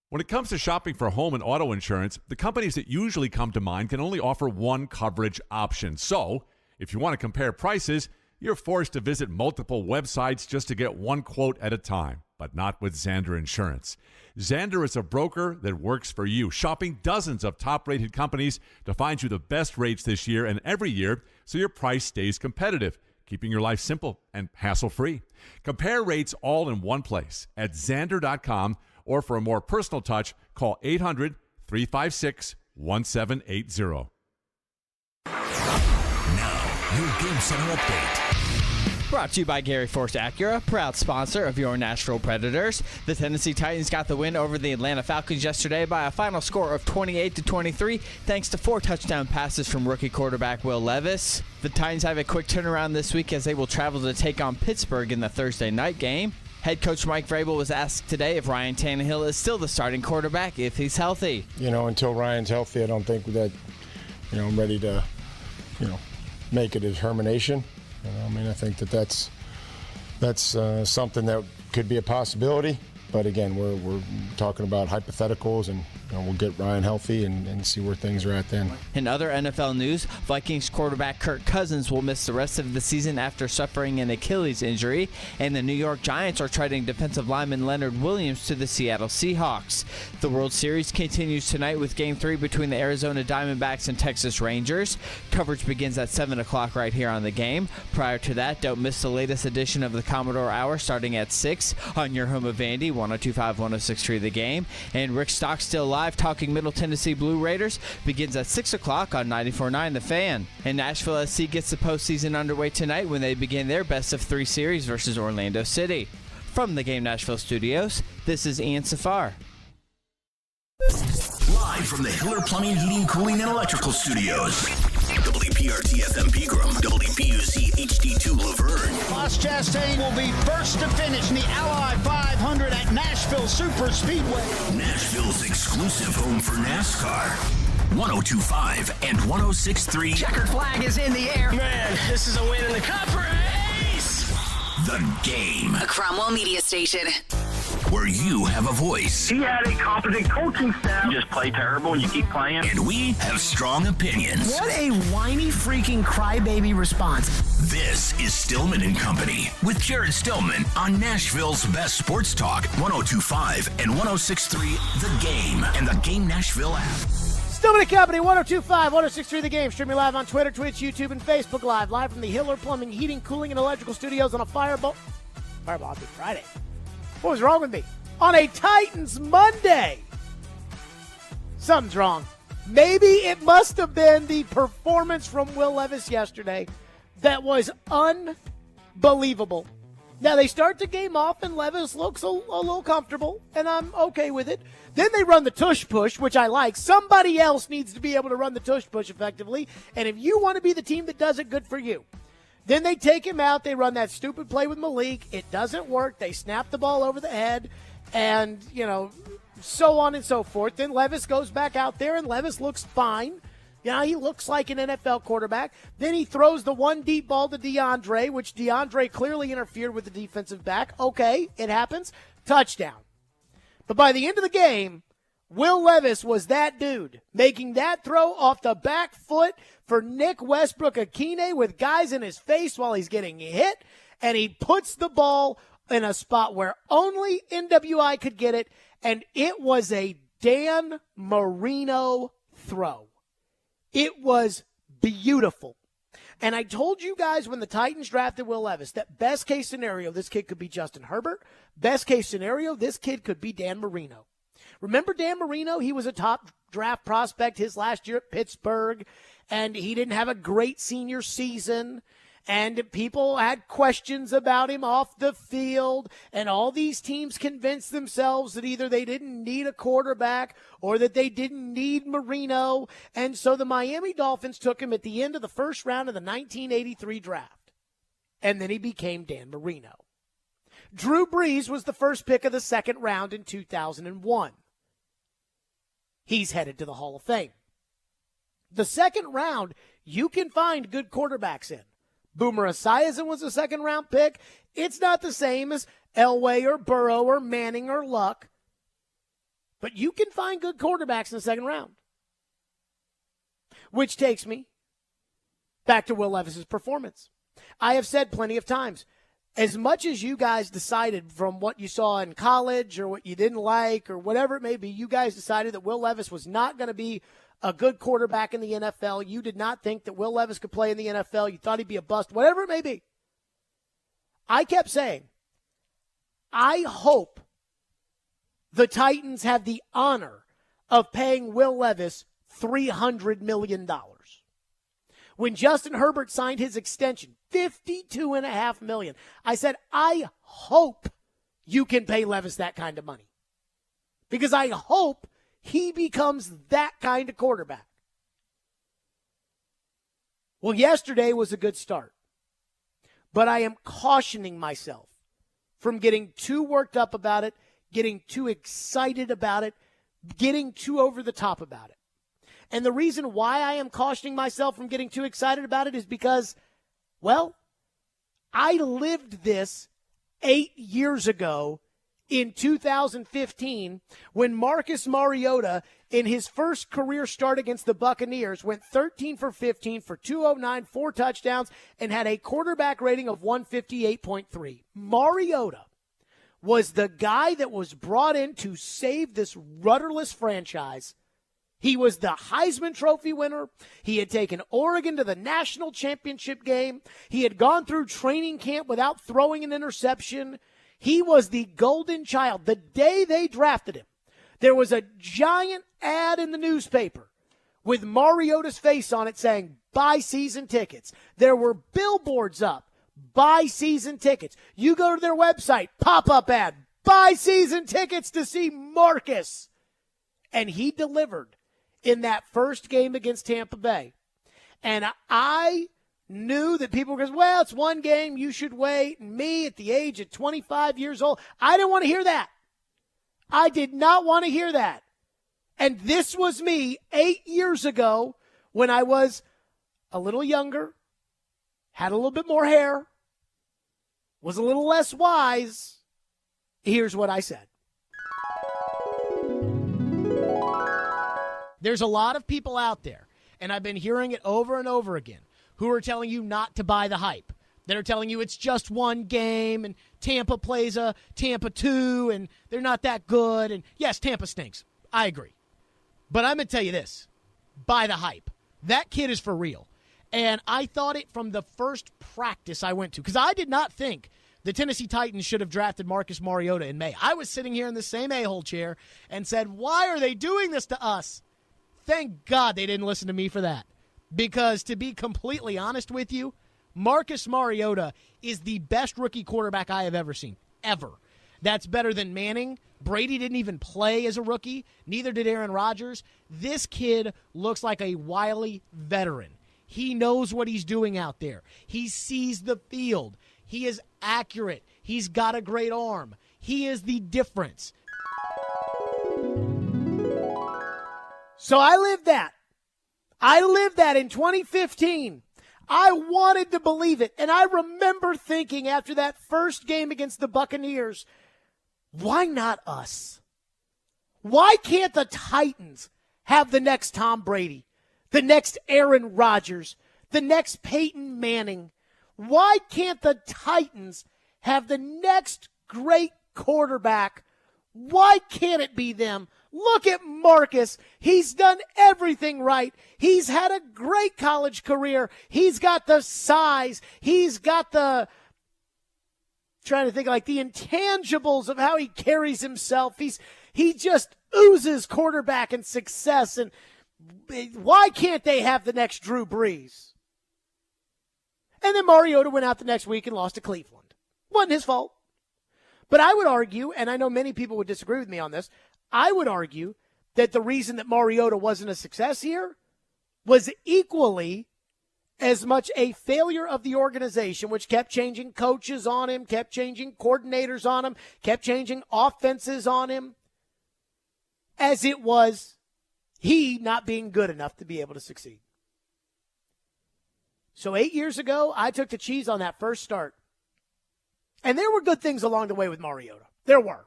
When it comes to shopping for home and auto insurance, the companies that usually come to mind can only offer one coverage option. So, if you want to compare prices, you're forced to visit multiple websites just to get one quote at a time, but not with Zander Insurance. Zander is a broker that works for you, shopping dozens of top-rated companies to find you the best rates this year and every year so your price stays competitive, keeping your life simple and hassle-free. Compare rates all in one place at Zander.com, or for a more personal touch, call 800-356-1780. Now, your Game Center update. Brought to you by Gary Force Acura, proud sponsor of your Nashville Predators. The Tennessee Titans got the win over the Atlanta Falcons yesterday by a final score of 28-23, thanks to 4 touchdown passes from rookie quarterback Will Levis. The Titans have a quick turnaround this week as they will travel to take on Pittsburgh in the Thursday night game. Head coach Mike Vrabel was asked today if Ryan Tannehill is still the starting quarterback if he's healthy. Until Ryan's healthy, I don't think that, I'm ready to, make a determination. I think that's something that could be a possibility. But again, we're talking about hypotheticals, and we'll get Ryan healthy and see where things are at then. In other NFL news, Vikings quarterback Kirk Cousins will miss the rest of the season after suffering an Achilles injury, and the New York Giants are trading defensive lineman Leonard Williams to the Seattle Seahawks. The World Series continues tonight with Game 3 between the Arizona Diamondbacks and Texas Rangers. Coverage begins at 7 o'clock right here on the Game. Prior to that, don't miss the latest edition of the Commodore Hour starting at 6 on your home of Vandy, 102.5, 106.3 The Game. And Rick Stockstill Live talking Middle Tennessee Blue Raiders begins at 6 o'clock on 94.9 The Fan. And Nashville SC gets the postseason underway tonight when they begin their best-of-3 series versus Orlando City. From the Game Nashville studios, this is Ian Safar. Live from the Hiller Plumbing, Heating, Cooling, and Electrical Studios. WPRT-FM Pegram, WPUC HD2 Laverne. Ross Chastain will be first to finish in the Ally 500 at Nashville Super Speedway. Nashville's exclusive home for NASCAR. 102.5 and 106.3. Checkered flag is in the air. Man, this is a win in the cup race. The Game. A Cromwell media station. where you have a voice. He had a competent coaching staff. You just play terrible and you keep playing. And we have strong opinions. What a whiny freaking crybaby response. This is Stillman and Company with Jared Stillman on Nashville's best sports talk, 102.5 and 106.3 The Game and the Game Nashville app. Stillman and Company, 102.5, 106.3 The Game. Streaming live on Twitter, Twitch, YouTube, and Facebook Live. Live from the Hiller Plumbing, Heating, Cooling, and Electrical Studios on a Fireball Happy Friday. What was wrong with me? On a Titans Monday. Something's wrong. Maybe it must have been the performance from Will Levis yesterday that was unbelievable. Now, they start the game off, and Levis looks a little comfortable, and I'm okay with it. Then they run the tush push, which I like. Somebody else needs to be able to run the tush push effectively, and if you want to be the team that does it, good for you. Then they take him out. They run that stupid play with Malik. It doesn't work. They snap the ball over the head, and, so on and so forth. Then Levis goes back out there, and Levis looks fine. He looks like an NFL quarterback. Then he throws the one deep ball to DeAndre, which DeAndre clearly interfered with the defensive back. Okay, it happens. Touchdown. But by the end of the game, Will Levis was that dude, making that throw off the back foot for Nick Westbrook-Akine with guys in his face while he's getting hit, and he puts the ball in a spot where only NWI could get it, and it was a Dan Marino throw. It was beautiful. And I told you guys when the Titans drafted Will Levis that best case scenario, this kid could be Justin Herbert. Best case scenario, this kid could be Dan Marino. Remember Dan Marino? He was a top draft prospect his last year at Pittsburgh, and he didn't have a great senior season. And people had questions about him off the field, and all these teams convinced themselves that either they didn't need a quarterback or that they didn't need Marino. And so the Miami Dolphins took him at the end of the first round of the 1983 draft. And then he became Dan Marino. Drew Brees was the first pick of the second round in 2001. He's headed to the Hall of Fame. The second round, you can find good quarterbacks in. Boomer Esiason was a second-round pick. It's not the same as Elway or Burrow or Manning or Luck. But you can find good quarterbacks in the second round. Which takes me back to Will Levis's performance. I have said plenty of times, as much as you guys decided from what you saw in college or what you didn't like or whatever it may be, you guys decided that Will Levis was not going to be a good quarterback in the NFL. You did not think that Will Levis could play in the NFL. You thought he'd be a bust, whatever it may be. I kept saying, I hope the Titans have the honor of paying Will Levis $300 million. When Justin Herbert signed his extension, $52.5 million, I said, I hope you can pay Levis that kind of money. Because I hope he becomes that kind of quarterback. Well, yesterday was a good start. But I am cautioning myself from getting too worked up about it, getting too excited about it, getting too over the top about it. And the reason why I am cautioning myself from getting too excited about it is because, well, I lived this 8 years ago in 2015 when Marcus Mariota, in his first career start against the Buccaneers, went 13 for 15 for 209, 4 touchdowns, and had a quarterback rating of 158.3. Mariota was the guy that was brought in to save this rudderless franchise. He was the Heisman Trophy winner. He had taken Oregon to the national championship game. He had gone through training camp without throwing an interception. He was the golden child. The day they drafted him, there was a giant ad in the newspaper with Mariota's face on it saying, buy season tickets. There were billboards up, buy season tickets. You go to their website, pop-up ad, buy season tickets to see Marcus. And he delivered in that first game against Tampa Bay. And I knew that people were going, well, it's one game, you should wait. And me at the age of 25 years old, I didn't want to hear that. I did not want to hear that. And this was me 8 years ago when I was a little younger, had a little bit more hair, was a little less wise. Here's what I said. There's a lot of people out there, and I've been hearing it over and over again, who are telling you not to buy the hype. That are telling you it's just one game, and Tampa plays a Tampa 2, and they're not that good. And yes, Tampa stinks. I agree. But I'm going to tell you this. Buy the hype. That kid is for real. And I thought it from the first practice I went to, because I did not think the Tennessee Titans should have drafted Marcus Mariota in May. I was sitting here in the same a-hole chair and said, why are they doing this to us? Thank God they didn't listen to me for that. Because to be completely honest with you, Marcus Mariota is the best rookie quarterback I have ever seen, ever. That's better than Manning. Brady didn't even play as a rookie. Neither did Aaron Rodgers. This kid looks like a wily veteran. He knows what he's doing out there. He sees the field. He is accurate. He's got a great arm. He is the difference. So I lived that. I lived that in 2015. I wanted to believe it. And I remember thinking after that first game against the Buccaneers, why not us? Why can't the Titans have the next Tom Brady, the next Aaron Rodgers, the next Peyton Manning? Why can't the Titans have the next great quarterback? Why can't it be them? Look at Marcus. He's done everything right. He's had a great college career. He's got the size. He's got the, trying to think like the intangibles of how he carries himself. He just oozes quarterback and success. And why can't they have the next Drew Brees? And then Mariota went out the next week and lost to Cleveland. Wasn't his fault. But I would argue, and I know many people would disagree with me on this, I would argue that the reason that Mariota wasn't a success here was equally as much a failure of the organization, which kept changing coaches on him, kept changing coordinators on him, kept changing offenses on him, as it was he not being good enough to be able to succeed. So 8 years ago, I took the cheese on that first start. And there were good things along the way with Mariota. There were.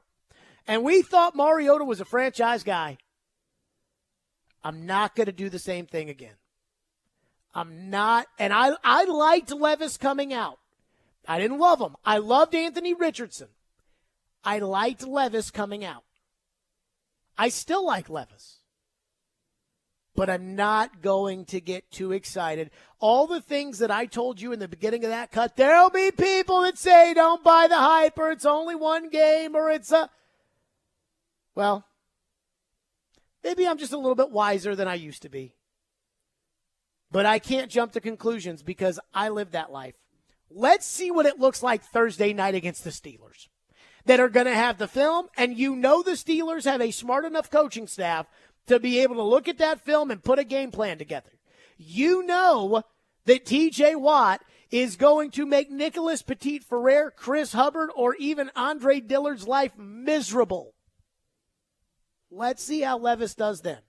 And we thought Mariota was a franchise guy. I'm not going to do the same thing again. I'm not. And I liked Levis coming out. I didn't love him. I loved Anthony Richardson. I liked Levis coming out. I still like Levis. But I'm not going to get too excited. All the things that I told you in the beginning of that cut, there'll be people that say don't buy the hype, or it's only one game, or it's a... Well, maybe I'm just a little bit wiser than I used to be. But I can't jump to conclusions because I live that life. Let's see what it looks like Thursday night against the Steelers that are going to have the film, and you know the Steelers have a smart enough coaching staff to be able to look at that film and put a game plan together. You know that T.J. Watt is going to make Nicholas Petit-Ferrer, Chris Hubbard, or even Andre Dillard's life miserable. Let's see how Levis does then.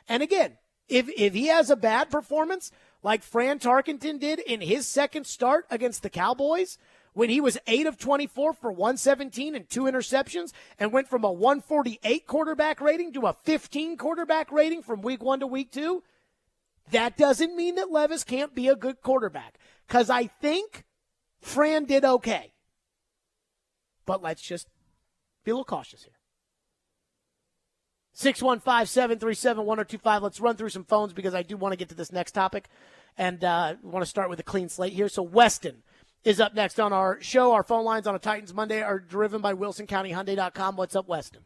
And again, if he has a bad performance like Fran Tarkenton did in his second start against the Cowboys, when he was 8 of 24 for 117 and 2 interceptions and went from a 148 quarterback rating to a 15 quarterback rating from week 1 to week 2, that doesn't mean that Levis can't be a good quarterback. Because I think Fran did okay. But let's just be a little cautious here. 615-737-1025. Let's run through some phones because I do want to get to this next topic. And want to start with a clean slate here. So Weston is up next on our show. Our phone lines on a Titans Monday are driven by WilsonCountyHyundai.com. What's up, Weston?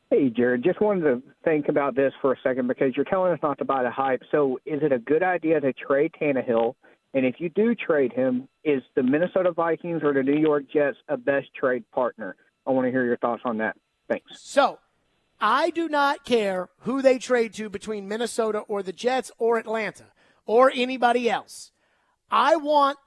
Hey, Jared. Just wanted to think about this for a second because you're telling us not to buy the hype. So is it a good idea to trade Tannehill? And if you do trade him, is the Minnesota Vikings or the New York Jets a best trade partner? I want to hear your thoughts on that. Thanks. So I do not care who they trade to between Minnesota or the Jets or Atlanta or anybody else. I want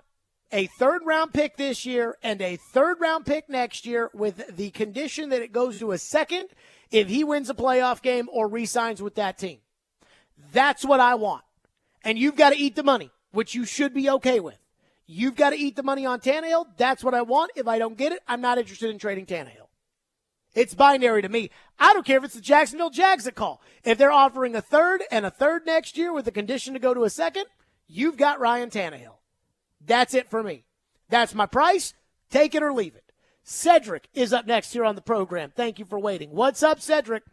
a third-round pick this year and a third-round pick next year with the condition that it goes to a second if he wins a playoff game or re-signs with that team. That's what I want. And you've got to eat the money, which you should be okay with. You've got to eat the money on Tannehill. That's what I want. If I don't get it, I'm not interested in trading Tannehill. It's binary to me. I don't care if it's the Jacksonville Jags that call. If they're offering a third and a third next year with the condition to go to a second, you've got Ryan Tannehill. That's it for me. That's my price. Take it or leave it. Cedric is up next here on the program. Thank you for waiting. What's up, Cedric?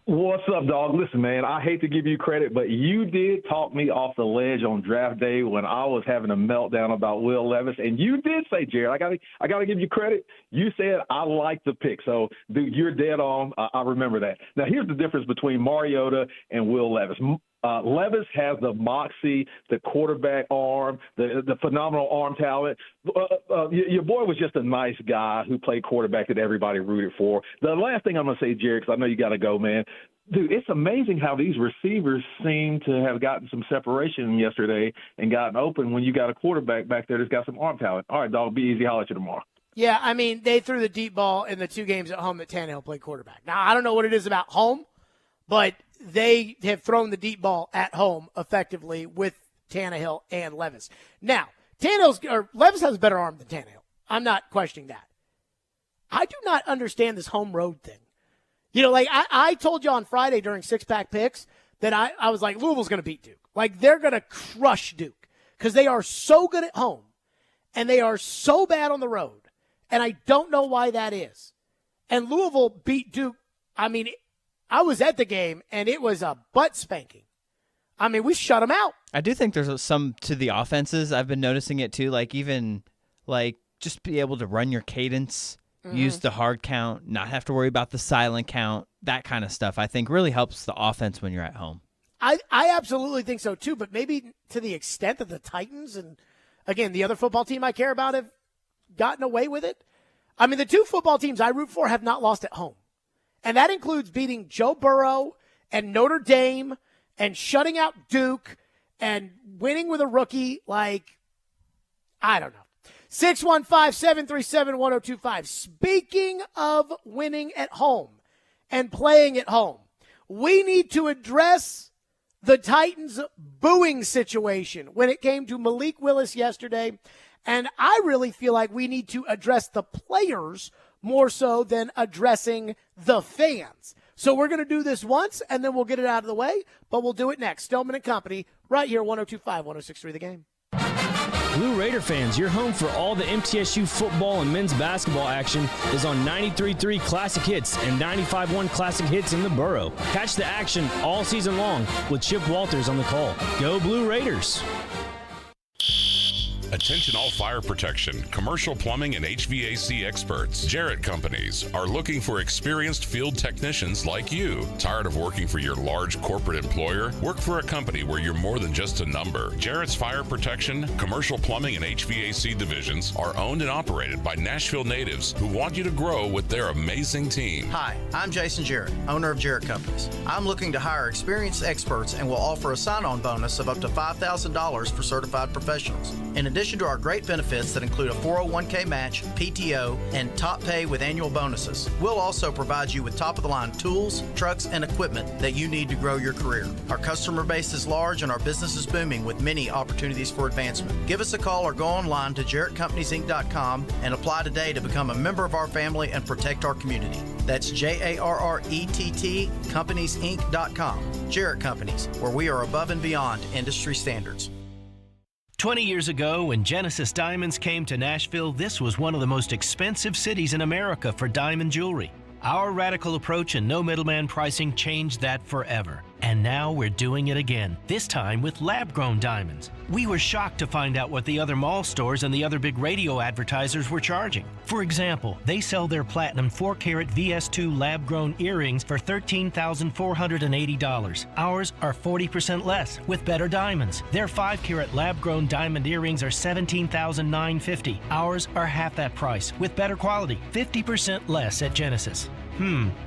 What's up, dog? Listen, man, I hate to give you credit, but you did talk me off the ledge on draft day when I was having a meltdown about Will Levis, and you did say, Jared, I gotta give you credit. You said I like the pick, so dude, you're dead on. I remember that. Now, here's the difference between Mariota and Will Levis. Levis has the moxie, the quarterback arm, the phenomenal arm talent. Your boy was just a nice guy who played quarterback that everybody rooted for. The last thing I'm going to say, Jerry, because I know you got to go, man. Dude, it's amazing how these receivers seem to have gotten some separation yesterday and gotten open when you got a quarterback back there that's got some arm talent. All right, dog, be easy. Holler at you tomorrow. Yeah, I mean, they threw the deep ball in the 2 games at home that Tannehill played quarterback. Now, I don't know what it is about home, but they have thrown the deep ball at home effectively with Tannehill and Levis. Now, Levis has a better arm than Tannehill. I'm not questioning that. I do not understand this home road thing. You know, like I told you on Friday during Six Pack Picks that I was like, Louisville's going to beat Duke. Like, they're going to crush Duke because they are so good at home and they are so bad on the road. And I don't know why that is. And Louisville beat Duke. I mean, I was at the game, and it was a butt spanking. I mean, we shut them out. I do think there's some to the offenses. I've been noticing it, too. Like, even, like, just be able to run your cadence, use the hard count, not have to worry about the silent count, that kind of stuff, I think really helps the offense when you're at home. I absolutely think so, too, but maybe to the extent that the Titans and, again, the other football team I care about have gotten away with it. I mean, the 2 football teams I root for have not lost at home. And that includes beating Joe Burrow and Notre Dame and shutting out Duke and winning with a rookie like, I don't know. 615-737-1025. Speaking of winning at home and playing at home, we need to address the Titans' booing situation when it came to Malik Willis yesterday. And I really feel like we need to address the players more so than addressing the fans. So we're going to do this once, and then we'll get it out of the way, but we'll do it next. Stillman and Company, right here, 102.5, 106.3 The Game. Blue Raider fans, your home for all the MTSU football and men's basketball action is on 93.3 Classic Hits and 95.1 Classic Hits in the borough. Catch the action all season long with Chip Walters on the call. Go Blue Raiders! Attention all fire protection, commercial plumbing, and HVAC experts. Jarrett Companies are looking for experienced field technicians like you. Tired of working for your large corporate employer? Work for a company where you're more than just a number. Jarrett's Fire Protection, commercial plumbing, and HVAC divisions are owned and operated by Nashville natives who want you to grow with their amazing team. Hi, I'm Jason Jarrett, owner of Jarrett Companies. I'm looking to hire experienced experts and will offer a sign-on bonus of up to $5,000 for certified professionals. In addition to our great benefits that include a 401k match, PTO, and top pay with annual bonuses, we'll also provide you with top-of-the-line tools, trucks, and equipment that you need to grow your career. Our customer base is large and our business is booming with many opportunities for advancement. Give us a call or go online to JarrettCompaniesinc.com and apply today to become a member of our family and protect our community. That's JARRETT CompaniesInc.com. Jarrett Companies, where we are above and beyond industry standards. 20 years ago, when Genesis Diamonds came to Nashville, this was one of the most expensive cities in America for diamond jewelry. Our radical approach and no middleman pricing changed that forever. And now we're doing it again, this time with lab-grown diamonds. We were shocked to find out what the other mall stores and the other big radio advertisers were charging. For example, they sell their platinum 4-carat VS2 lab-grown earrings for $13,480. Ours are 40% less with better diamonds. Their 5-carat lab-grown diamond earrings are $17,950. Ours are half that price with better quality, 50% less at Genesis.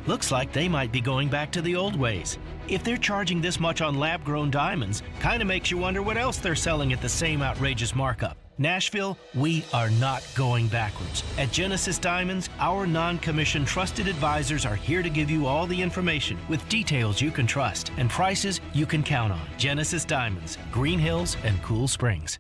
Looks like they might be going back to the old ways. If they're charging this much on lab-grown diamonds, kind of makes you wonder what else they're selling at the same outrageous markup. Nashville, we are not going backwards. At Genesis Diamonds, our non-commissioned trusted advisors are here to give you all the information with details you can trust and prices you can count on. Genesis Diamonds, Green Hills and Cool Springs.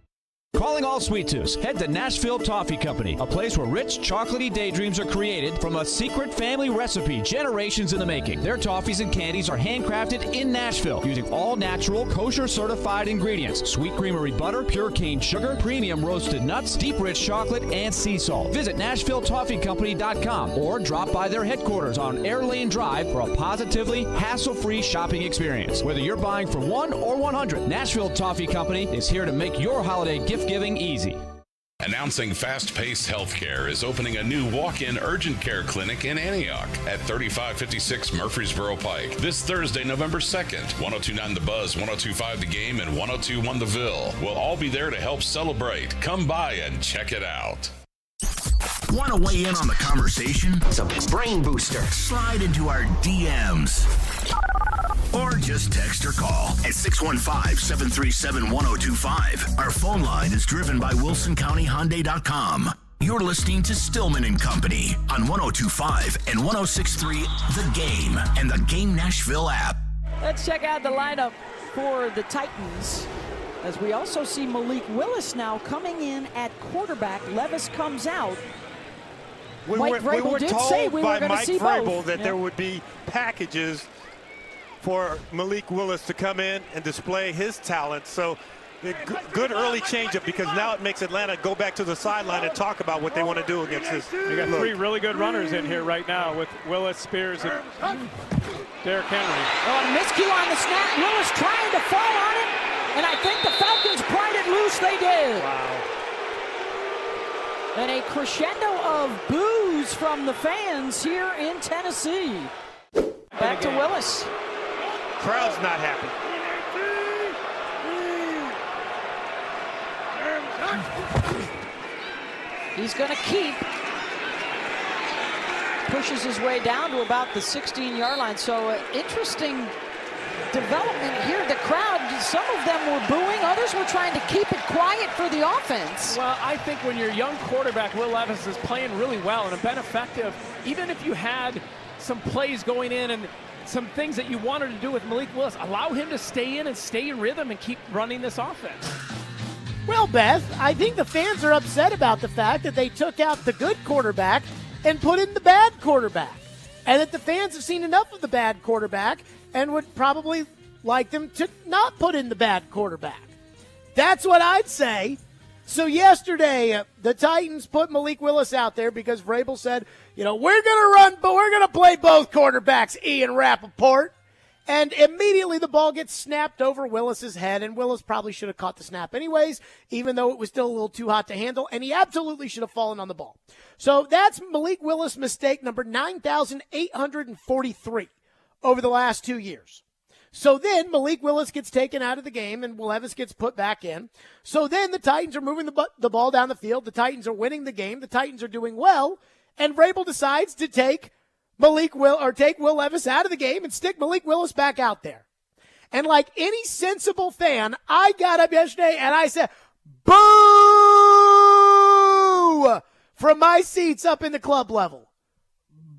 Calling all sweet tooths. Head to Nashville Toffee Company, a place where rich, chocolatey daydreams are created from a secret family recipe generations in the making. Their toffees and candies are handcrafted in Nashville using all natural, kosher-certified ingredients. Sweet creamery butter, pure cane sugar, premium roasted nuts, deep rich chocolate, and sea salt. Visit NashvilleToffeeCompany.com or drop by their headquarters on Air Lane Drive for a positively hassle-free shopping experience. Whether you're buying for 1 or 100, Nashville Toffee Company is here to make your holiday gift-giving easy. Announcing Fast Paced Healthcare is opening a new walk-in urgent care clinic in Antioch at 3556 Murfreesboro Pike this Thursday, November 2nd. 1029 The Buzz, 1025 The Game, and 1021 The Ville will all be there to help celebrate. Come by and check it out. Want to weigh in on the conversation? It's a brain booster. Slide into our DMs. Or just text or call at 615-737-1025. Our phone line is driven by WilsonCountyHyundai.com. You're listening to Stillman and Company on 102.5 and 106.3 The Game and the Game Nashville app. Let's check out the lineup for the Titans, as we also see Malik Willis now coming in at quarterback. Levis comes out. We were told by Mike Vrabel that there would be packages for Malik Willis to come in and display his talent. So good early changeup, because now it makes Atlanta go back to the sideline and talk about what they want to do against this. You got three really good runners in here right now with Willis, Spears, and Derrick Henry. Oh, a miscue on the snap. Willis trying to fall on it, and I think the Falcons pried it loose. They did. Wow. And a crescendo of boos from the fans here in Tennessee. Back to Willis. Crowd's not happy. He's going to keep. Pushes his way down to about the 16-yard line. So interesting development here. The crowd, some of them were booing. Others were trying to keep it quiet for the offense. Well, I think when your young quarterback, Will Levis, is playing really well and have been effective, even if you had some plays going in and some things that you wanted to do with Malik Willis, allow him to stay in and stay in rhythm and keep running this offense. Well, Beth, I think the fans are upset about the fact that they took out the good quarterback and put in the bad quarterback, and that the fans have seen enough of the bad quarterback and would probably like them to not put in the bad quarterback. That's what I'd say. So yesterday, the Titans put Malik Willis out there because Vrabel said, we're going to run, but we're going to play both quarterbacks, Ian Rappaport. And immediately the ball gets snapped over Willis's head, and Willis probably should have caught the snap anyways, even though it was still a little too hot to handle, and he absolutely should have fallen on the ball. So that's Malik Willis' mistake number 9,843 over the last 2 years. So then Malik Willis gets taken out of the game and Levis gets put back in. So then the Titans are moving the ball down the field. The Titans are winning the game. The Titans are doing well. And Vrabel decides to take Will Levis out of the game and stick Malik Willis back out there. And like any sensible fan, I got up yesterday and I said, boo! From my seats up in the club level.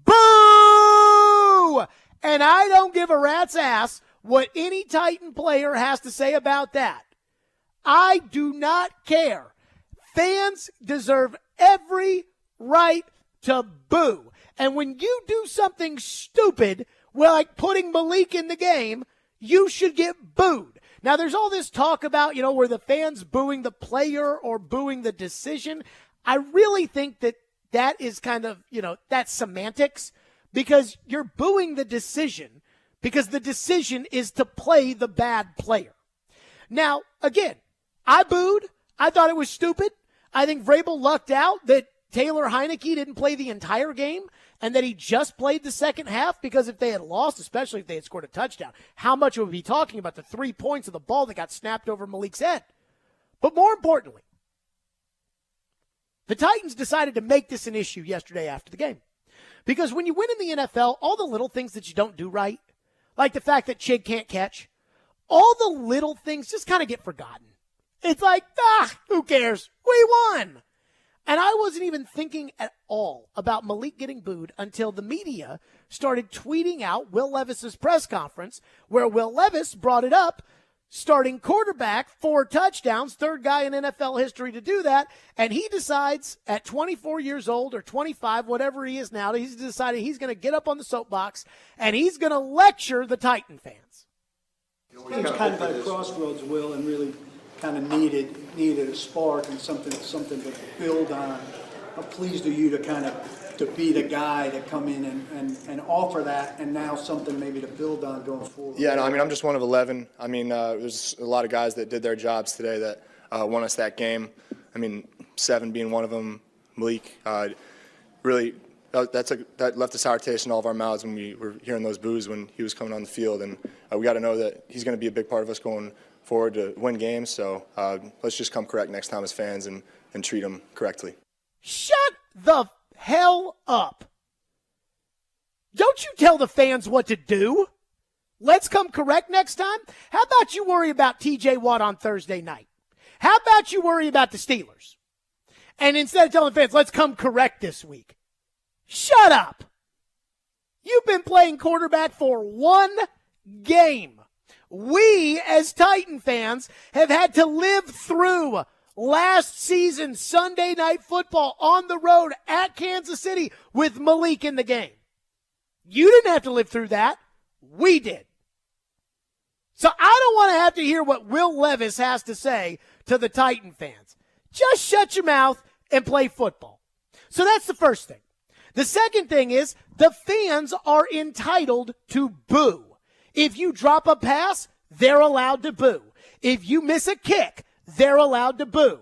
Boo! And I don't give a rat's ass what any Titan player has to say about that. I do not care. Fans deserve every right to boo. And when you do something stupid, like putting Malik in the game, you should get booed. Now, there's all this talk about, where the fans booing the player or booing the decision. I really think that is kind of, that's semantics, because you're booing the decision because the decision is to play the bad player. Now, again, I booed. I thought it was stupid. I think Vrabel lucked out that Taylor Heineke didn't play the entire game and that he just played the second half, because if they had lost, especially if they had scored a touchdown, how much would we be talking about the 3 points of the ball that got snapped over Malik's head? But more importantly, the Titans decided to make this an issue yesterday after the game. Because when you win in the NFL, all the little things that you don't do right, like the fact that Chig can't catch, all the little things just kind of get forgotten. It's like, who cares? We won. And I wasn't even thinking at all about Malik getting booed until the media started tweeting out Will Levis's press conference, where Will Levis brought it up, starting quarterback, 4 touchdowns, third guy in NFL history to do that, and he decides at 24 years old or 25, whatever he is now, he's decided he's going to get up on the soapbox and he's going to lecture the Titan fans. It was kind of at a crossroads, Will, and really kind of needed a spark and something to build on. I'm pleased of you to be the guy to come in and offer that, and now something maybe to build on going forward. Yeah, no, I mean, I'm just one of 11. I mean, there's a lot of guys that did their jobs today that won us that game. I mean, 7 being one of them, Malik. Really, that left a sour taste in all of our mouths when we were hearing those boos when he was coming on the field. And we got to know that he's going to be a big part of us going forward to win games. So let's just come correct next time as fans and treat him correctly. Shut the hell up. Don't you tell the fans what to do. Let's come correct next time. How about you worry about TJ Watt on Thursday night? How about you worry about the Steelers? And instead of telling fans, let's come correct this week. Shut up. You've been playing quarterback for 1 game. We, as Titan fans, have had to live through last season Sunday Night Football on the road at Kansas City with Malik in the game. You didn't have to live through that. We did. So I don't want to have to hear what Will Levis has to say to the Titan fans. Just shut your mouth and play football. So that's the first thing. The second thing is the fans are entitled to boo. If you drop a pass, they're allowed to boo. If you miss a kick, they're allowed to boo.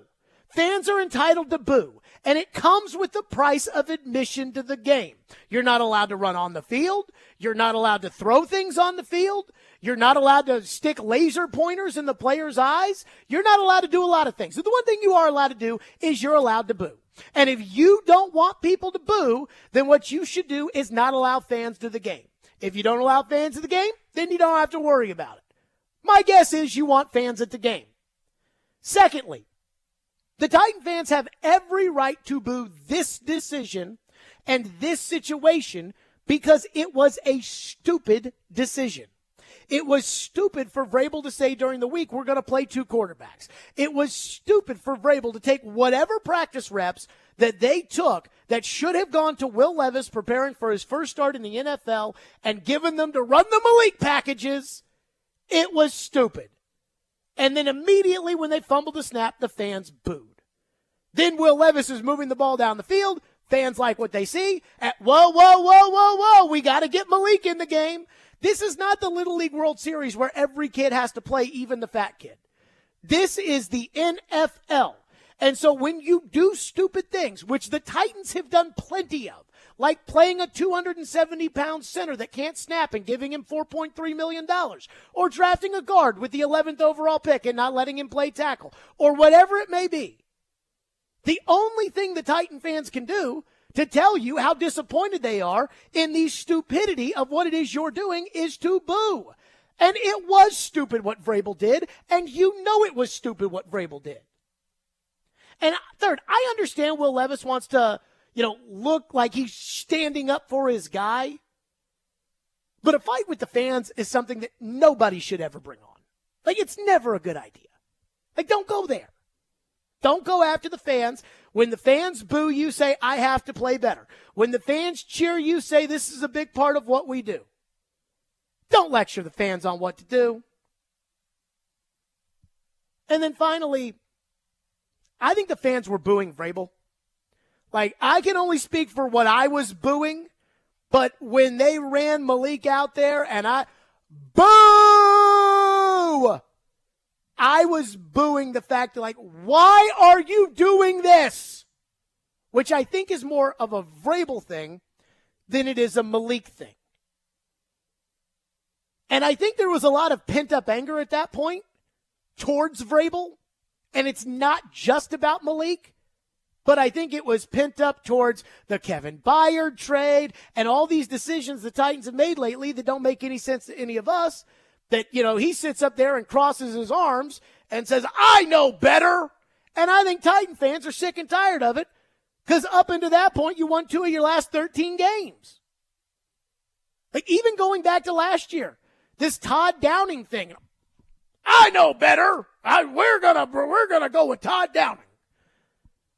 Fans are entitled to boo, and it comes with the price of admission to the game. You're not allowed to run on the field. You're not allowed to throw things on the field. You're not allowed to stick laser pointers in the players' eyes. You're not allowed to do a lot of things. So the one thing you are allowed to do is you're allowed to boo. And if you don't want people to boo, then what you should do is not allow fans to the game. If you don't allow fans to the game, then you don't have to worry about it. My guess is you want fans at the game. Secondly, the Titan fans have every right to boo this decision and this situation because it was a stupid decision. It was stupid for Vrabel to say during the week, we're going to play 2 quarterbacks. It was stupid for Vrabel to take whatever practice reps that they took that should have gone to Will Levis preparing for his first start in the NFL and given them to run the Malik packages. It was stupid. And then immediately when they fumbled the snap, the fans booed. Then Will Levis is moving the ball down the field. Fans like what they see. Whoa, we got to get Malik in the game. This is not the Little League World Series where every kid has to play, even the fat kid. This is the NFL. And so when you do stupid things, which the Titans have done plenty of, like playing a 270-pound center that can't snap and giving him $4.3 million, or drafting a guard with the 11th overall pick and not letting him play tackle, or whatever it may be, the only thing the Titan fans can do to tell you how disappointed they are in the stupidity of what it is you're doing is to boo. And it was stupid what Vrabel did, and you know it was stupid what Vrabel did. And third, I understand Will Levis wants to, look like he's standing up for his guy. But a fight with the fans is something that nobody should ever bring on. It's never a good idea. Don't go there. Don't go after the fans. When the fans boo you, say, I have to play better. When the fans cheer you, say, this is a big part of what we do. Don't lecture the fans on what to do. And then finally, I think the fans were booing Vrabel. I can only speak for what I was booing, but when they ran Malik out there and boo! I was booing the fact that, why are you doing this? Which I think is more of a Vrabel thing than it is a Malik thing. And I think there was a lot of pent-up anger at that point towards Vrabel. And it's not just about Malik, but I think it was pent up towards the Kevin Byard trade and all these decisions the Titans have made lately that don't make any sense to any of us. That, he sits up there and crosses his arms and says, I know better. And I think Titan fans are sick and tired of it because up until that point, you won 2 of your last 13 games. Even going back to last year, this Todd Downing thing. I know better. We're gonna go with Todd Downing.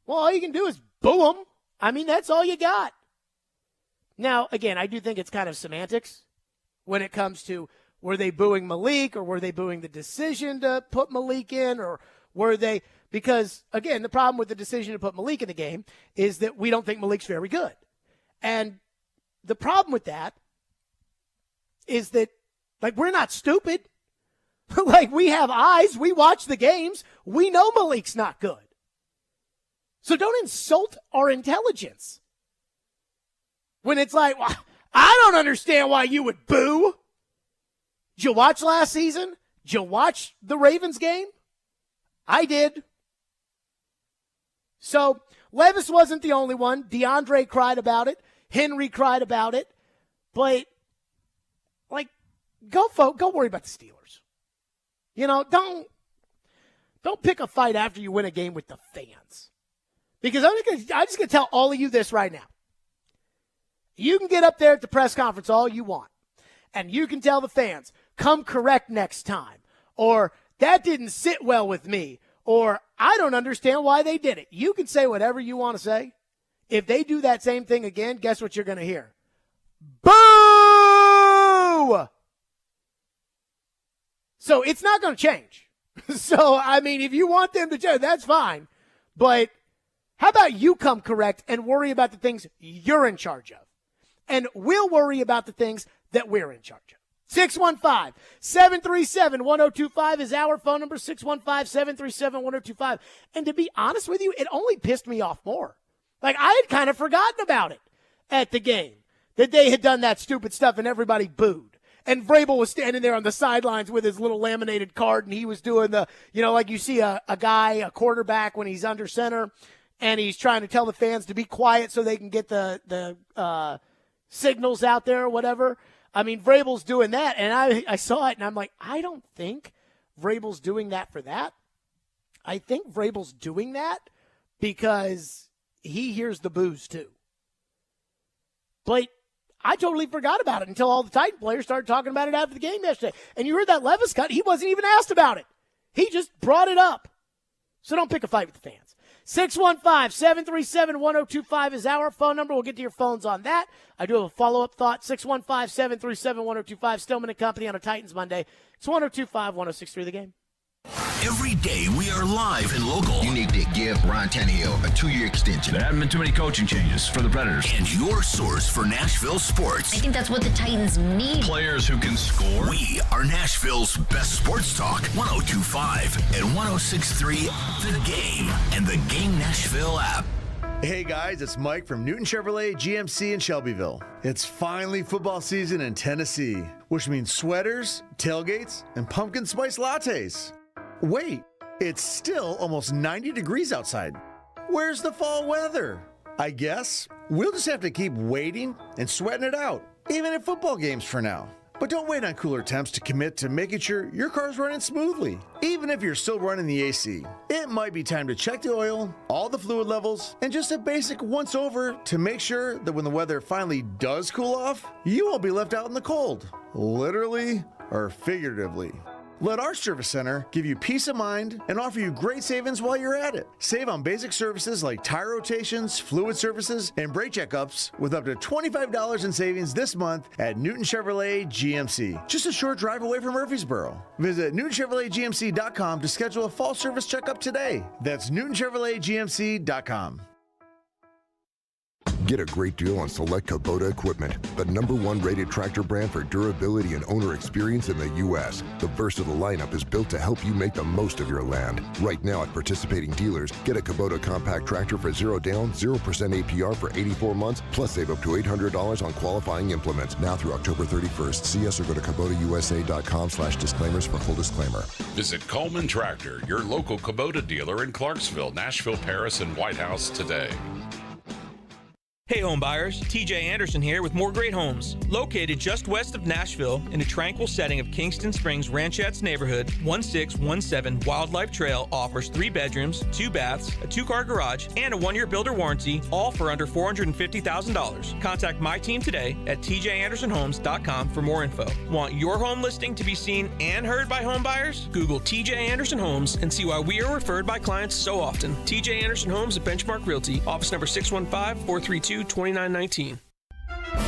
Well, all you can do is boo him. I mean, that's all you got. Now, again, I do think it's kind of semantics when it comes to were they booing Malik or were they booing the decision to put Malik in or were they – because, again, the problem with the decision to put Malik in the game is that we don't think Malik's very good. And the problem with that is that, like, we're not stupid. Like, we have eyes. We watch the games. We know Malik's not good. So don't insult our intelligence. When it's like, well, I don't understand why you would boo. Did you watch last season? Did you watch the Ravens game? I did. So Levis wasn't the only one. DeAndre cried about it. Henry cried about it. But, like, go worry about the Steelers. You know, don't pick a fight after you win a game with the fans. Because I'm just going to tell all of you this right now. You can get up there at the press conference all you want, and you can tell the fans, come correct next time, or that didn't sit well with me, or I don't understand why they did it. You can say whatever you want to say. If they do that same thing again, guess what you're going to hear? Boo! So it's not going to change. So, I mean, if you want them to change, that's fine. But how about you come correct and worry about the things you're in charge of? And we'll worry about the things that we're in charge of. 615-737-1025 is our phone number, 615-737-1025. And to be honest with you, it only pissed me off more. Like, I had kind of forgotten about it at the game, that they had done that stupid stuff and everybody booed. And Vrabel was standing there on the sidelines with his little laminated card, and he was doing the, you know, like you see a guy, a quarterback when he's under center, and he's trying to tell the fans to be quiet so they can get the signals out there or whatever. I mean, Vrabel's doing that, and I saw it, and I'm like, I don't think Vrabel's doing that for that. I think Vrabel's doing that because he hears the boos too. But I totally forgot about it until all the Titan players started talking about it after the game yesterday. And you heard that Levis cut, he wasn't even asked about it. He just brought it up. So don't pick a fight with the fans. 615-737-1025 is our phone number. We'll get to your phones on that. I do have a follow-up thought. 615-737-1025, Stillman and Company on a Titans Monday. It's 102.5-106.3 The Game. Every day we are live and local. You need to give Ryan Tannehill a 2-year extension. There haven't been too many coaching changes for the Predators. And your source for Nashville sports. I think that's what the Titans need. Players who can score. We are Nashville's best sports talk. 102.5 and 106.3 The Game and the Game Nashville app. Hey guys, it's Mike from Newton Chevrolet GMC in Shelbyville. It's finally football season in Tennessee, which means sweaters, tailgates, and pumpkin spice lattes. Wait, it's still almost 90 degrees outside. Where's the fall weather? I guess we'll just have to keep waiting and sweating it out, even at football games for now. But don't wait on cooler temps to commit to making sure your car's running smoothly, even if you're still running the AC. It might be time to check the oil, all the fluid levels, and just a basic once-over to make sure that when the weather finally does cool off, you won't be left out in the cold, literally or figuratively. Let our service center give you peace of mind and offer you great savings while you're at it. Save on basic services like tire rotations, fluid services, and brake checkups with up to $25 in savings this month at Newton Chevrolet GMC. Just a short drive away from Murfreesboro. Visit NewtonChevroletGMC.com to schedule a fall service checkup today. That's NewtonChevroletGMC.com. Get a great deal on select Kubota equipment, the #1 rated tractor brand for durability and owner experience in the U.S. The versatile lineup is built to help you make the most of your land. Right now at participating dealers, get a Kubota compact tractor for 0 down, 0% APR for 84 months, plus save up to $800 on qualifying implements. Now through October 31st. See us or go to KubotaUSA.com/disclaimers for full disclaimer. Visit Coleman Tractor, your local Kubota dealer in Clarksville, Nashville, Paris, and White House today. Hey home buyers, TJ Anderson here with More Great Homes. Located just west of Nashville in a tranquil setting of Kingston Springs Ranchettes neighborhood, 1617 Wildlife Trail offers 3 bedrooms, 2 baths, a 2-car garage, and a 1-year builder warranty, all for under $450,000. Contact my team today at tjandersonhomes.com for more info. Want your home listing to be seen and heard by home buyers? Google TJ Anderson Homes and see why we are referred by clients so often. TJ Anderson Homes at Benchmark Realty, office number 615-432-2919.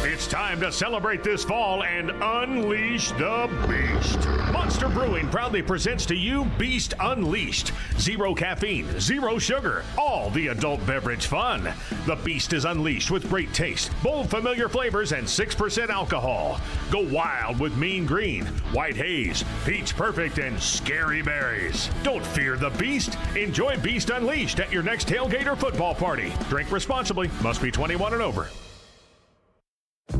It's time to celebrate this fall and unleash the beast. Monster Brewing proudly presents to you Beast Unleashed. 0 caffeine, 0 sugar, all the adult beverage fun. The Beast is unleashed with great taste, bold familiar flavors, and 6% alcohol. Go wild with Mean Green, White Haze, Peach Perfect, and Scary Berries. Don't fear the Beast. Enjoy Beast Unleashed at your next tailgate or football party. Drink responsibly. Must be 21 and over.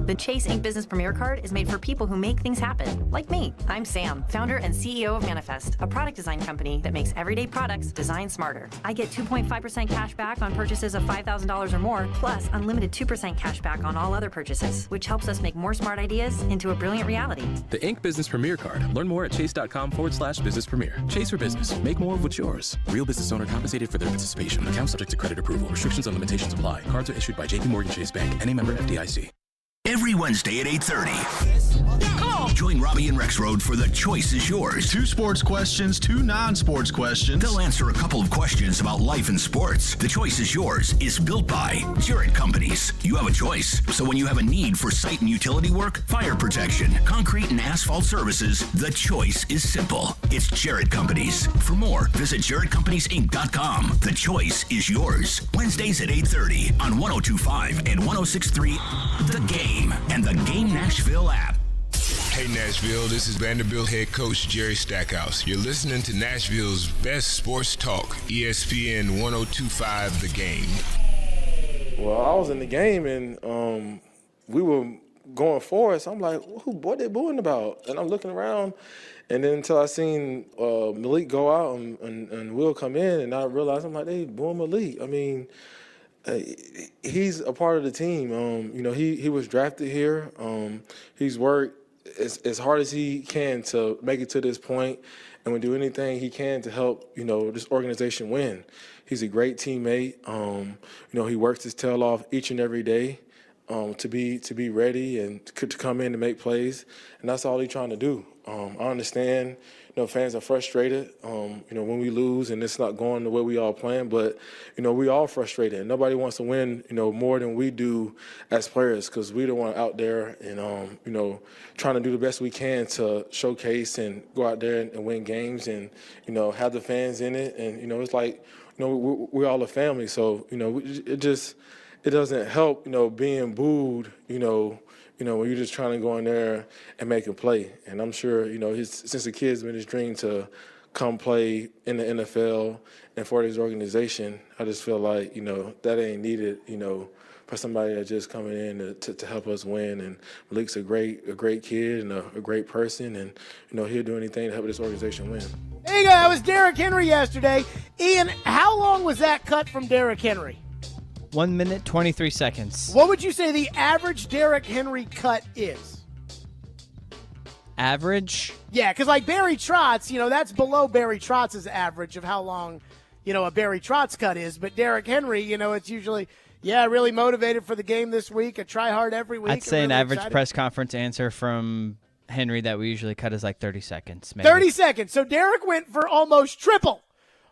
The Chase Ink Business Premier Card is made for people who make things happen, like me. I'm Sam, founder and CEO of Manifest, a product design company that makes everyday products designed smarter. I get 2.5% cash back on purchases of $5,000 or more, plus unlimited 2% cash back on all other purchases, which helps us make more smart ideas into a brilliant reality. The Ink Business Premier Card. Learn more at chase.com/business premier. Chase for business. Make more of what's yours. Real business owner compensated for their participation. Account subject to credit approval. Restrictions and limitations apply. Cards are issued by JPMorgan Chase Bank. Any member FDIC. Every Wednesday at 8:30. Come on. Join Robbie and Rexroad for The Choice is Yours. 2 sports questions, 2 non-sports questions. They'll answer a couple of questions about life and sports. The Choice is Yours is built by Jarrett Companies. You have a choice. So when you have a need for site and utility work, fire protection, concrete and asphalt services, the choice is simple. It's Jarrett Companies. For more, visit JarrettCompaniesInc.com. The Choice is Yours. Wednesdays at 8:30 on 102.5 and 106.3 The Game and the Game Nashville app. Hey Nashville, this is Vanderbilt head coach Jerry Stackhouse. You're listening to Nashville's best sports talk, ESPN 102.5 The Game. Well, I was in the game and we were going for us. I'm like, what they booing about? And I'm looking around, and then until I seen Malik go out and Will come in, and I realized, I'm like, they booing Malik. I mean, he's a part of the team. He was drafted here. He's worked as hard as he can to make it to this point, and will do anything he can to help this organization win. He's a great teammate. He works his tail off each and every day to be ready and to come in and make plays, and that's all he's trying to do. I understand. Fans are frustrated, when we lose and it's not going the way we all planned. But, we all frustrated. And nobody wants to win, more than we do as players, because we the one out there and, trying to do the best we can to showcase and go out there and win games and, have the fans in it. And, it's like, we're all a family. So, it doesn't help, being booed, when you're just trying to go in there and make a play. And I'm sure, since the kid's been his dream to come play in the NFL and for his organization, I just feel like, that ain't needed, for somebody that's just coming in to help us win. And Malik's a great kid and a great person, and, he'll do anything to help this organization win. There you go. That was Derrick Henry yesterday. Ian, how long was that cut from Derrick Henry? 1 minute, 23 seconds. What would you say the average Derrick Henry cut is? Average? Yeah, because like Barry Trotz, that's below Barry Trotz's average of how long, a Barry Trotz cut is. But Derrick Henry, it's usually, really motivated for the game this week. I try hard every week. I'd say really an average excited. press conference answer from Henry that we usually cut is like 30 seconds. Maybe. 30 seconds. So Derrick went for almost triple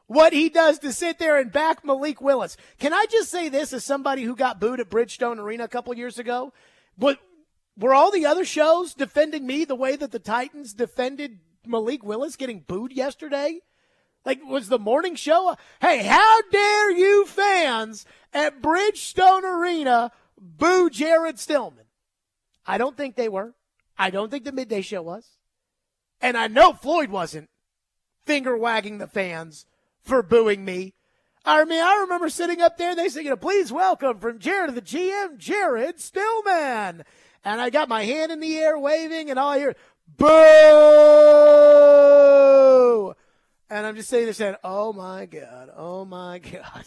what he does to sit there and back Malik Willis. Can I just say this as somebody who got booed at Bridgestone Arena a couple years ago? But were all the other shows defending me the way that the Titans defended Malik Willis getting booed yesterday? Like, was the morning show, hey, how dare you fans at Bridgestone Arena boo Jared Stillman? I don't think they were. I don't think the midday show was. And I know Floyd wasn't finger-wagging the fans for booing me. I mean, I remember sitting up there, they singing, please welcome from Jared to the GM, Jared Stillman. And I got my hand in the air waving, and all I hear, boo! And I'm just sitting there saying, oh, my God, oh, my God.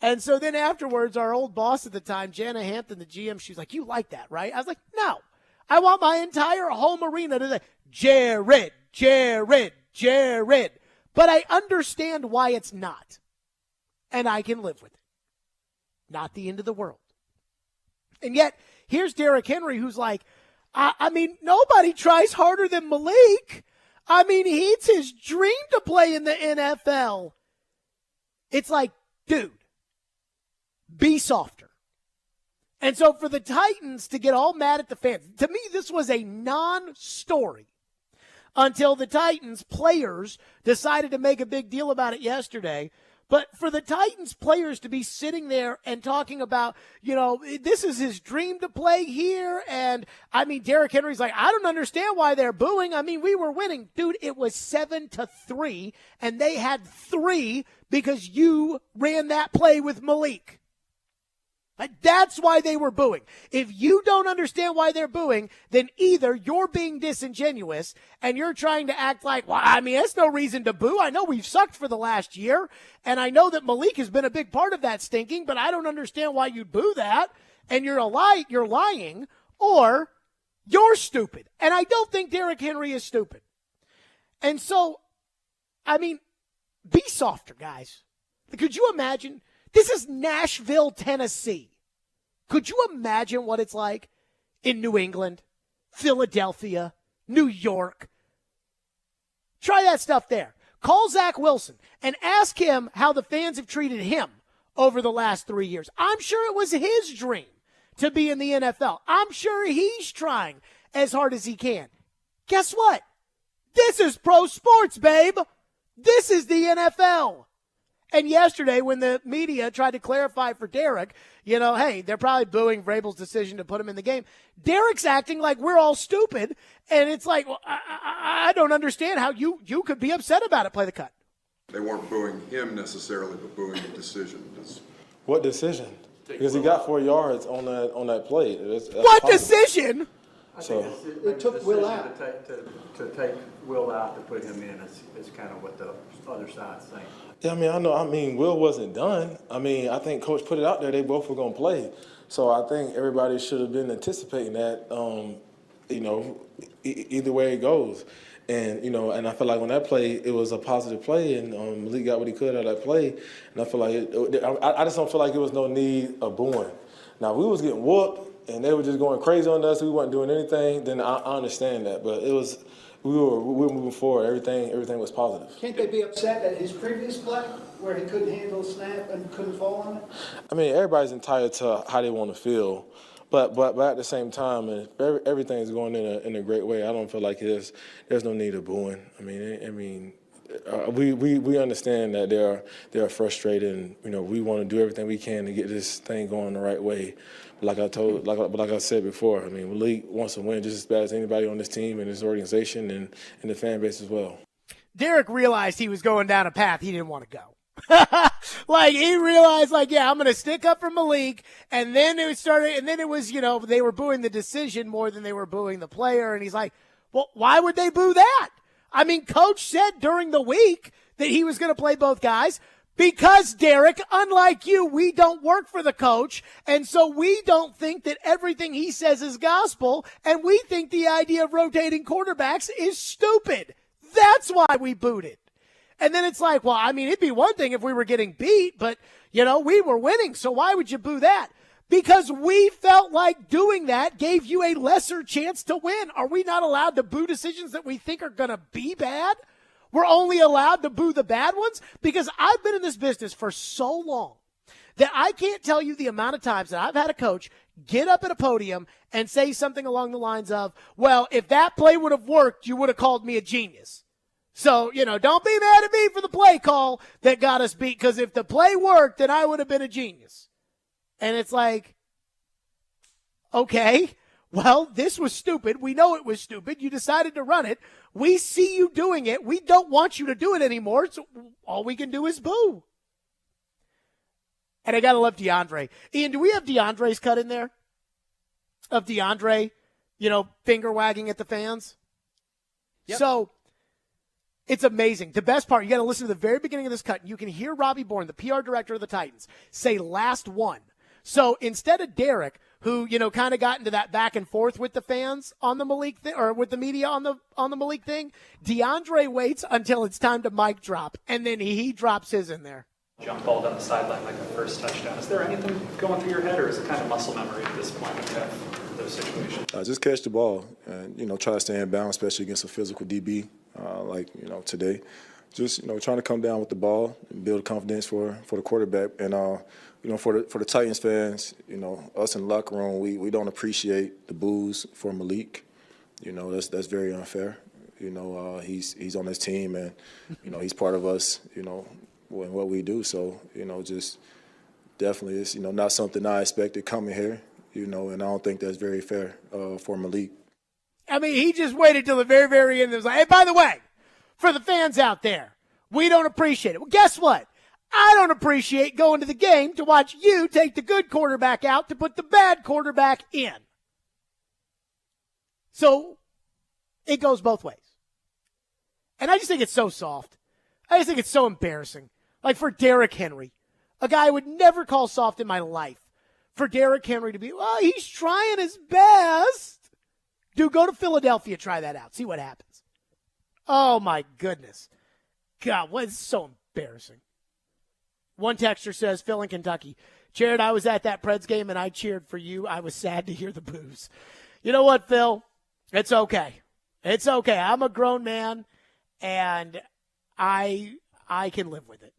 And so then afterwards, our old boss at the time, Jana Hampton, the GM, she was like, you like that, right? I was like, no. I want my entire home arena to say, Jared, Jared, Jared. But I understand why it's not. And I can live with it. Not the end of the world. And yet, here's Derrick Henry, who's like, I mean, nobody tries harder than Malik. I mean, it's his dream to play in the NFL. It's like, dude, be softer. And so for the Titans to get all mad at the fans, to me, this was a non-story until the Titans players decided to make a big deal about it yesterday. But for the Titans players to be sitting there and talking about, this is his dream to play here. And, I mean, Derrick Henry's like, I don't understand why they're booing. I mean, we were winning. Dude, it was 7-3, and they had 3 because you ran that play with Malik. That's why they were booing. If you don't understand why they're booing, then either you're being disingenuous and you're trying to act like, well, I mean, that's no reason to boo. I know we've sucked for the last year, and I know that Malik has been a big part of that stinking, but I don't understand why you'd boo that, and you're lying, or you're stupid. And I don't think Derrick Henry is stupid. And so, I mean, be softer, guys. Could you imagine? This is Nashville, Tennessee. Could you imagine what it's like in New England, Philadelphia, New York? Try that stuff there. Call Zach Wilson and ask him how the fans have treated him over the last 3 years. I'm sure it was his dream to be in the NFL. I'm sure he's trying as hard as he can. Guess what? This is pro sports, babe. This is the NFL. And yesterday, when the media tried to clarify for Derrick, hey, they're probably booing Vrabel's decision to put him in the game. Derrick's acting like we're all stupid, and it's like, well, I don't understand how you could be upset about it. Play the cut. They weren't booing him necessarily, but booing the decision. What decision? Because he got 4 yards on that play. What decision? So it took Will out. To take Will out to put him in is kind of what the other side's saying. Yeah, I know. I mean, Will wasn't done. I mean, I think Coach put it out there. They both were going to play. So I think everybody should have been anticipating that, either way it goes. And, and I feel like on that play, it was a positive play, and Malik got what he could out of that play. And I feel like I just don't feel like there was no need of booing. Now, if we was getting whooped and they were just going crazy on us, we weren't doing anything, then I understand that. But it was – we were moving forward. Everything was positive. Can't they be upset at his previous play where he couldn't handle a snap and couldn't fall on it? I mean, everybody's entitled to how they want to feel, but at the same time, if everything's going in a great way, I don't feel like there's no need of booing. We understand that they're frustrated, and we want to do everything we can to get this thing going the right way. Like I said before, I mean, Malik wants to win just as bad as anybody on this team and this organization and the fan base as well. Derrick realized he was going down a path he didn't want to go. He realized, I'm going to stick up for Malik, and then it was, they were booing the decision more than they were booing the player, and he's like, well, why would they boo that? I mean, Coach said during the week that he was going to play both guys. Because, Derrick, unlike you, we don't work for the coach, and so we don't think that everything he says is gospel, and we think the idea of rotating quarterbacks is stupid. That's why we booed it. And then it's like, well, I mean, it'd be one thing if we were getting beat, but, we were winning, so why would you boo that? Because we felt like doing that gave you a lesser chance to win. Are we not allowed to boo decisions that we think are going to be bad? We're only allowed to boo the bad ones? Because I've been in this business for so long that I can't tell you the amount of times that I've had a coach get up at a podium and say something along the lines of, well, if that play would have worked, you would have called me a genius. So, don't be mad at me for the play call that got us beat, because if the play worked, then I would have been a genius. And it's like, okay, well, this was stupid. We know it was stupid. You decided to run it. We see you doing it. We don't want you to do it anymore, so all we can do is boo. And I got to love DeAndre. Ian, do we have DeAndre's cut in there? Of DeAndre, finger wagging at the fans? Yep. So It's amazing. The best part, you got to listen to the very beginning of this cut. You can hear Robbie Bourne, the PR director of the Titans, say last one. So instead of Derek, who, kind of got into that back and forth with the fans on the Malik thing, or with the media on the Malik thing, DeAndre waits until it's time to mic drop, and then he drops his in there. Jump ball down the sideline like the first touchdown. Is there anything going through your head, or is it kind of muscle memory at this point when you have those situations? Just catch the ball and, try to stay in bounds, especially against a physical DB today. Just, trying to come down with the ball and build confidence for the quarterback. And, for the Titans fans, us in the locker room, we don't appreciate the boos for Malik. That's very unfair. He's on this team and, he's part of us, and what we do. So, just definitely it's, not something I expected coming here, and I don't think that's very fair for Malik. I mean, he just waited till the very, very end. It was like, hey, by the way, for the fans out there, we don't appreciate it. Well, guess what? I don't appreciate going to the game to watch you take the good quarterback out to put the bad quarterback in. So it goes both ways. And I just think it's so soft. I just think it's so embarrassing. Like for Derrick Henry, a guy I would never call soft in my life, for Derrick Henry to be, well, he's trying his best. Dude, go to Philadelphia, try that out. See what happens. Oh, my goodness. God, it's so embarrassing. One texter says, Phil in Kentucky, Jared, I was at that Preds game and I cheered for you. I was sad to hear the boos. You know what, Phil? It's okay. It's okay. I'm a grown man, and I can live with it.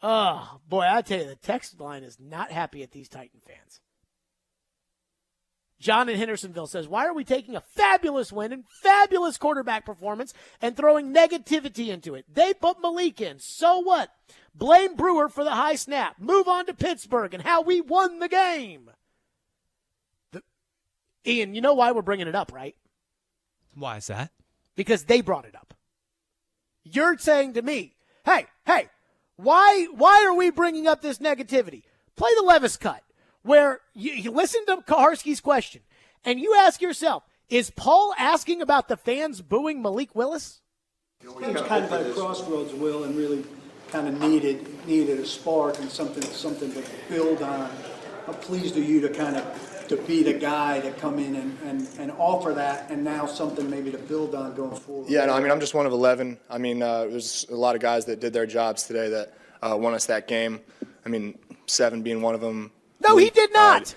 Oh, boy, I tell you, the text line is not happy at these Titan fans. John in Hendersonville says, why are we taking a fabulous win and fabulous quarterback performance and throwing negativity into it? They put Malik in. So what? Blame Brewer for the high snap. Move on to Pittsburgh and how we won the game. Ian, you know why we're bringing it up, right? Why is that? Because they brought it up. You're saying to me, hey, why are we bringing up this negativity? Play the Levis cut, where you listen to Kaharski's question, and you ask yourself, is Paul asking about the fans booing Malik Willis? It was kind of at a crossroads, Will, and really kind of needed a spark and something to build on. I'm pleased with you to be the guy to come in and offer that, and now something maybe to build on going forward. Yeah, no, I'm just one of 11. There's a lot of guys that did their jobs today that won us that game. 7 being one of them. No, he did not.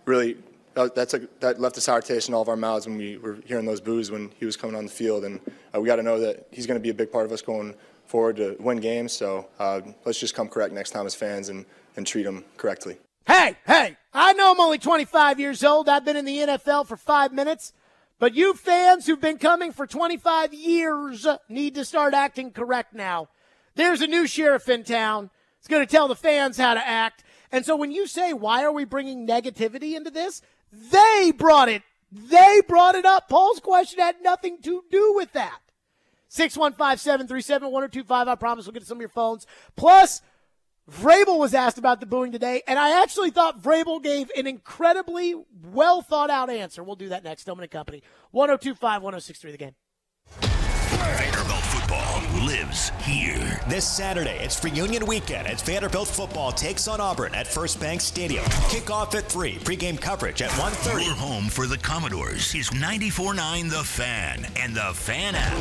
Really, that left a sour taste in all of our mouths when we were hearing those boos when he was coming on the field. And we got to know that he's going to be a big part of us going forward to win games. So let's just come correct next time as fans and treat him correctly. Hey, I know I'm only 25 years old. I've been in the NFL for 5 minutes. But you fans who've been coming for 25 years need to start acting correct now. There's a new sheriff in town. He's going to tell the fans how to act. And so when you say, why are we bringing negativity into this? They brought it. They brought it up. Paul's question had nothing to do with that. 615-737-1025. I promise we'll get to some of your phones. Plus, Vrabel was asked about the booing today, and I actually thought Vrabel gave an incredibly well-thought-out answer. We'll do that next. Stillman & Company. 102.5, 106.3 The Game. Vanderbilt football lives here. This Saturday, it's Reunion Weekend as Vanderbilt football takes on Auburn at First Bank Stadium. Kickoff at 3, pregame coverage at 1:30. Your home for the Commodores is 94.9 The Fan and the Fan app.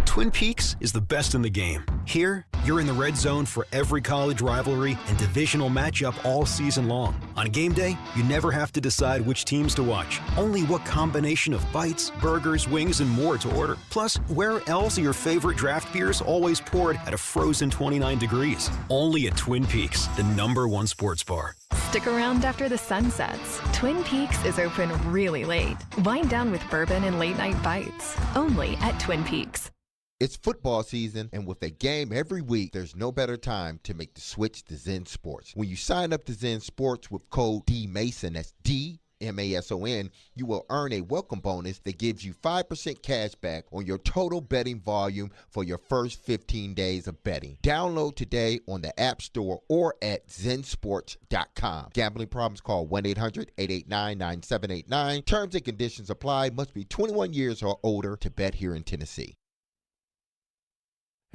Twin Peaks is the best in the game. Here, you're in the red zone for every college rivalry and divisional matchup all season long. On game day, you never have to decide which teams to watch, only what combination of bites, burgers, wings, and more to order. Plus, where else are your favorite draft beers always poured at a frozen 29 degrees? Only at Twin Peaks, the #1 sports bar. Stick around after the sun sets. Twin Peaks is open really late. Wind down with bourbon and late night bites. Only at Twin Peaks. It's football season, and with a game every week, there's no better time to make the switch to Zen Sports. When you sign up to Zen Sports with code DMASON, that's DMASON, you will earn a welcome bonus that gives you 5% cash back on your total betting volume for your first 15 days of betting. Download today on the App Store or at zensports.com. Gambling problems, call 1-800-889-9789. Terms and conditions apply. Must be 21 years or older to bet here in Tennessee.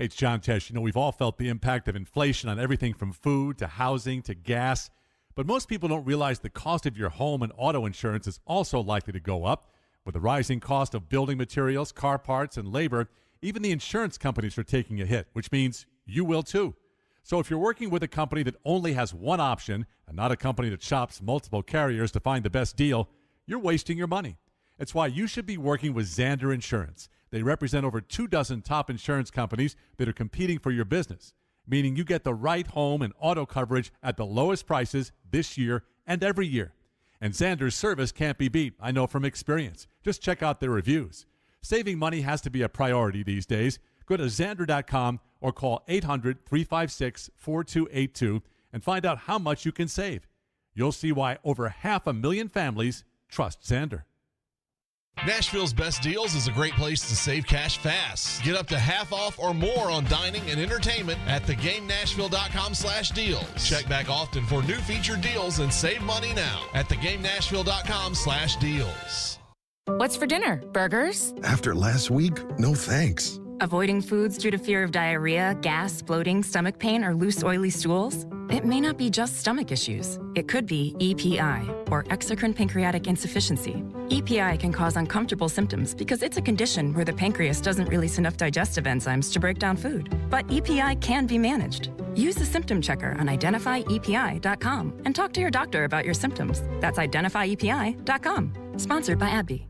Hey, it's John Tesh. We've all felt the impact of inflation on everything from food to housing to gas. But most people don't realize the cost of your home and auto insurance is also likely to go up. With the rising cost of building materials, car parts, and labor, even the insurance companies are taking a hit, which means you will too. So if you're working with a company that only has one option and not a company that shops multiple carriers to find the best deal, you're wasting your money. It's why you should be working with Zander Insurance. They represent over 24 top insurance companies that are competing for your business, meaning you get the right home and auto coverage at the lowest prices this year and every year. And Zander's service can't be beat, I know from experience. Just check out their reviews. Saving money has to be a priority these days. Go to Zander.com or call 800-356-4282 and find out how much you can save. You'll see why over 500,000 families trust Zander. Nashville's Best Deals is a great place to save cash fast. Get up to half off or more on dining and entertainment at thegamenashville.com/deals. Check back often for new featured deals and save money now at thegamenashville.com/deals. What's for dinner? Burgers? After last week, no thanks. Avoiding foods due to fear of diarrhea, gas, bloating, stomach pain, or loose, oily stools? It may not be just stomach issues. It could be EPI, or exocrine pancreatic insufficiency. EPI can cause uncomfortable symptoms because it's a condition where the pancreas doesn't release enough digestive enzymes to break down food. But EPI can be managed. Use the symptom checker on identifyepi.com and talk to your doctor about your symptoms. That's identifyepi.com. Sponsored by AbbVie.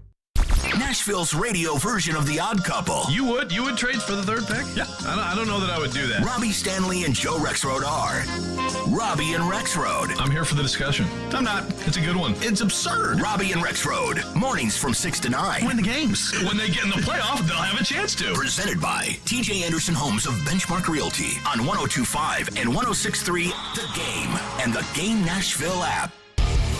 Nashville's radio version of The Odd Couple. You would trade for the third pick? Yeah, I don't know that I would do that. Robbie Stanley and Joe Rexrode are Robbie and Rexrode. I'm here for the discussion. I'm not. It's a good one. It's absurd. Robbie and Rexrode. Mornings from 6 to 9. Win the games. When they get in the playoff, they'll have a chance to. Presented by TJ Anderson Homes of Benchmark Realty on 102.5 and 106.3 The Game and the Game Nashville app.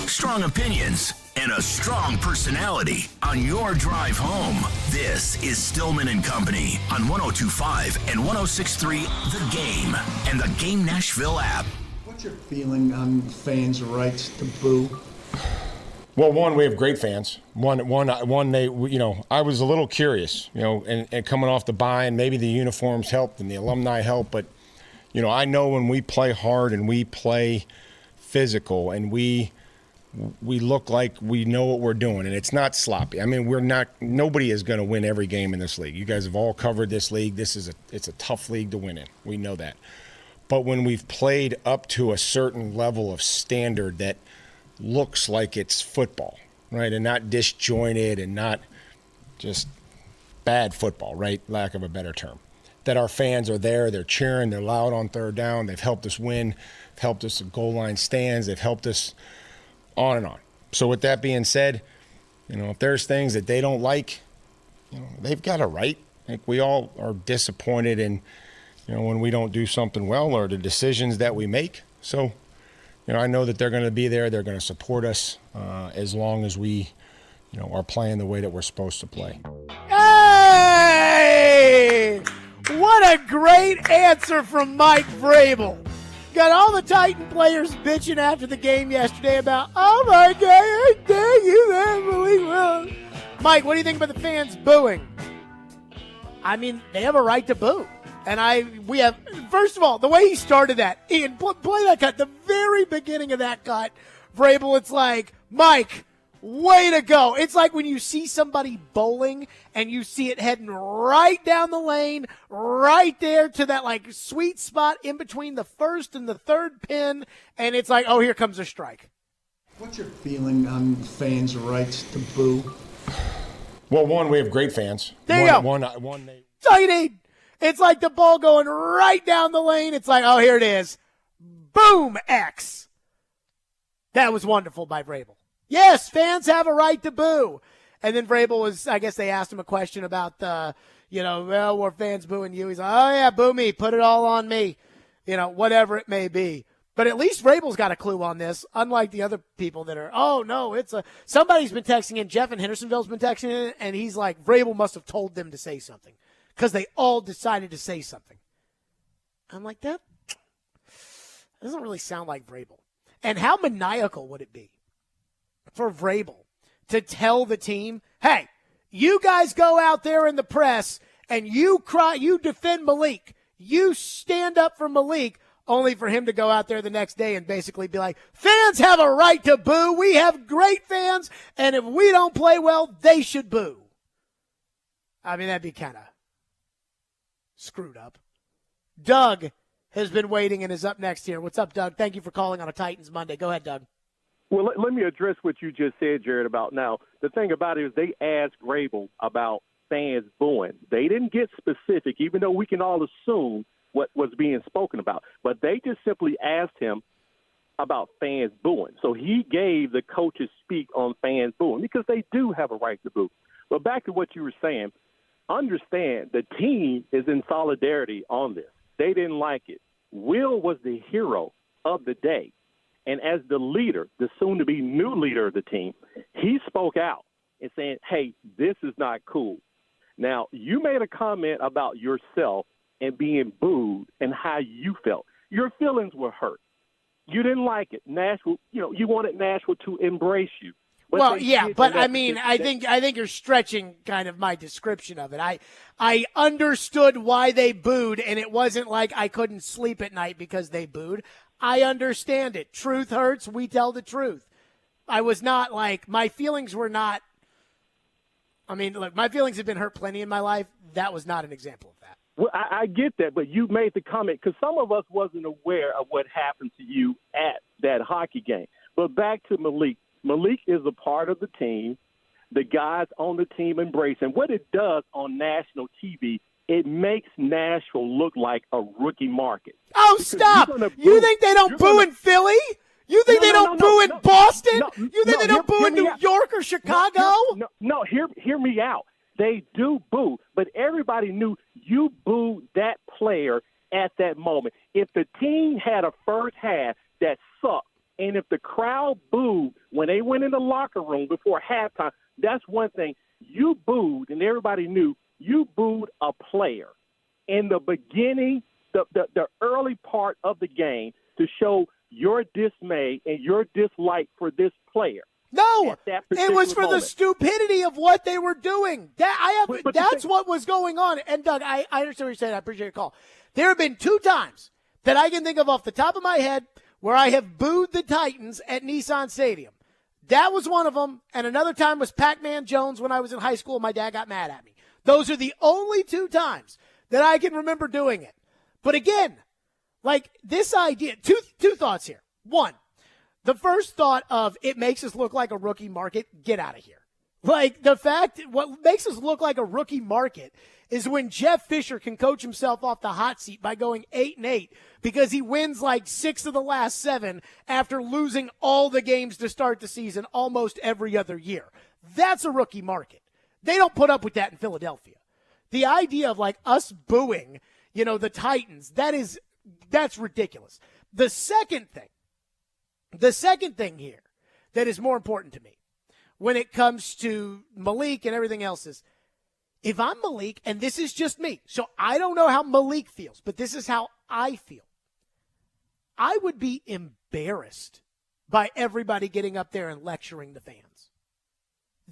Strong opinions and a strong personality on your drive home. This is Stillman and Company on 102.5 and 106.3 The Game and the Game Nashville app. What's your feeling on fans' rights to boo? Well, one, we have great fans. One, they, I was a little curious, and coming off the bye, and maybe the uniforms helped and the alumni helped, but, I know when we play hard and we play physical and we look like we know what we're doing, and it's not sloppy. I mean, nobody is going to win every game in this league. You guys have all covered this league. It's a tough league to win in. We know that. But when we've played up to a certain level of standard that looks like it's football, right, and not disjointed and not just bad football, right, lack of a better term, that our fans are there, they're cheering, they're loud on third down, they've helped us win, they've helped us at goal line stands, they've helped us on and on. So with that being said, if there's things that they don't like, they've got a right. I think we all are disappointed in, when we don't do something well or the decisions that we make. So, I know that they're going to be there. They're going to support us as long as we, are playing the way that we're supposed to play. Hey! What a great answer from Mike Vrabel. Got all the Titan players bitching after the game yesterday about, oh my God, I dare you, unbelievable. Mike, what do you think about the fans booing? I mean, they have a right to boo. And first of all, the way he started that, Ian, play that cut, the very beginning of that cut, Vrabel, it's like, Mike, way to go. It's like when you see somebody bowling and you see it heading right down the lane, right there to that like sweet spot in between the first and the third pin, and it's like, oh, here comes a strike. What's your feeling on fans' rights to boo? Well, one, we have great fans. There you go. That's all you need. It's like the ball going right down the lane. It's like, oh, here it is. Boom, X. That was wonderful by Vrabel. Yes, fans have a right to boo. And then Vrabel I guess they asked him a question about well, were fans booing you? He's like, oh, yeah, boo me. Put it all on me. Whatever it may be. But at least Vrabel's got a clue on this, unlike the other people that are, oh, no, somebody's been texting in. Jeff in Hendersonville's been texting in, and he's like, Vrabel must have told them to say something because they all decided to say something. I'm like, that doesn't really sound like Vrabel. And how maniacal would it be for Vrabel to tell the team, hey, you guys go out there in the press and you defend Malik. You stand up for Malik only for him to go out there the next day and basically be like, fans have a right to boo. We have great fans, and if we don't play well, they should boo. I mean, that'd be kind of screwed up. Doug has been waiting and is up next here. What's up, Doug? Thank you for calling on a Titans Monday. Go ahead, Doug. Well, let me address what you just said, Jared, about now. The thing about it is they asked Grable about fans booing. They didn't get specific, even though we can all assume what was being spoken about. But they just simply asked him about fans booing. So he gave the coaches speak on fans booing because they do have a right to boo. But back to what you were saying, understand the team is in solidarity on this. They didn't like it. Will was the hero of the day. And as the leader, the soon-to-be new leader of the team, he spoke out and saying, hey, this is not cool. Now, you made a comment about yourself and being booed and how you felt. Your feelings were hurt. You didn't like it. Nashville, you wanted Nashville to embrace you. Well, yeah, but I mean, I think you're stretching kind of my description of it. I understood why they booed, and it wasn't like I couldn't sleep at night because they booed. I understand it. Truth hurts. We tell the truth. I was not like, my feelings were not, I mean, look, my feelings have been hurt plenty in my life. That was not an example of that. Well, I get that, but you made the comment because some of us wasn't aware of what happened to you at that hockey game. But back to Malik. Malik is a part of the team. The guys on the team embrace him. What it does on national TV, it makes Nashville look like a rookie market. Oh, stop! You think they don't boo in Philly? You think they don't boo in Boston? You think they don't boo in New York or Chicago? No, hear me out. They do boo, but everybody knew you booed that player at that moment. If the team had a first half that sucked, and if the crowd booed when they went in the locker room before halftime, that's one thing. You booed, and everybody knew you booed a player in the beginning, the early part of the game to show your dismay and your dislike for this player. No, it was for the stupidity of what they were doing. That's what was going on. And, Doug, I understand what you're saying. I appreciate your call. There have been 2 times that I can think of off the top of my head where I have booed the Titans at Nissan Stadium. That was one of them, and another time was Pac-Man Jones when I was in high school and my dad got mad at me. Those are the only 2 times that I can remember doing it. But again, like this idea, two thoughts here. One, the first thought of it makes us look like a rookie market, get out of here. Like the fact, what makes us look like a rookie market is when Jeff Fisher can coach himself off the hot seat by going 8-8 because he wins like 6 of the last 7 after losing all the games to start the season almost every other year. That's a rookie market. They don't put up with that in Philadelphia. The idea of like us booing, the Titans, that's ridiculous. The second thing here that is more important to me when it comes to Malik and everything else is, if I'm Malik, and this is just me, so I don't know how Malik feels, but this is how I feel. I would be embarrassed by everybody getting up there and lecturing the fans.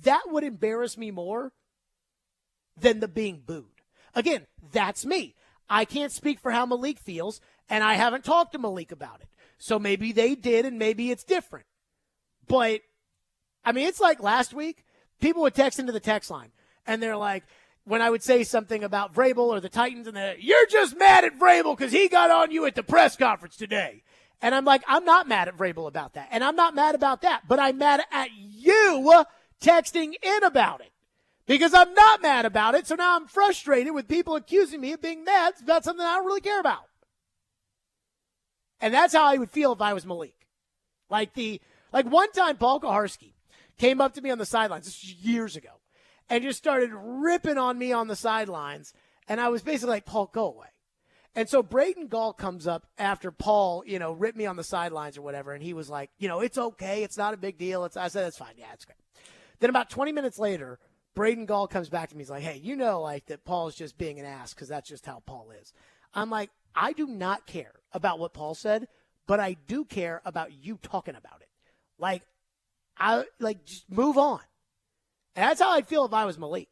That would embarrass me more than the being booed. Again, that's me. I can't speak for how Malik feels, and I haven't talked to Malik about it. So maybe they did, and maybe it's different. But, I mean, it's like last week, people would text into the text line, and they're like, when I would say something about Vrabel or the Titans, and they're, you're just mad at Vrabel because he got on you at the press conference today. And I'm like, I'm not mad at Vrabel about that, and I'm not mad about that, but I'm mad at you texting in about it because I'm not mad about it. So now I'm frustrated with people accusing me of being mad about something I don't really care about. And that's how I would feel if I was Malik. Like one time Paul Kaharski came up to me on the sidelines, this was years ago, and just started ripping on me on the sidelines. And I was basically like, Paul, go away. And so Braden Gall comes up after Paul, ripped me on the sidelines or whatever. And he was like, it's okay. It's not a big deal. I said, it's fine. Yeah, it's great. Then about 20 minutes later, Braden Gall comes back to me. He's like, hey, that Paul's just being an ass because that's just how Paul is. I'm like, I do not care about what Paul said, but I do care about you talking about it. Just move on. And that's how I'd feel if I was Malik.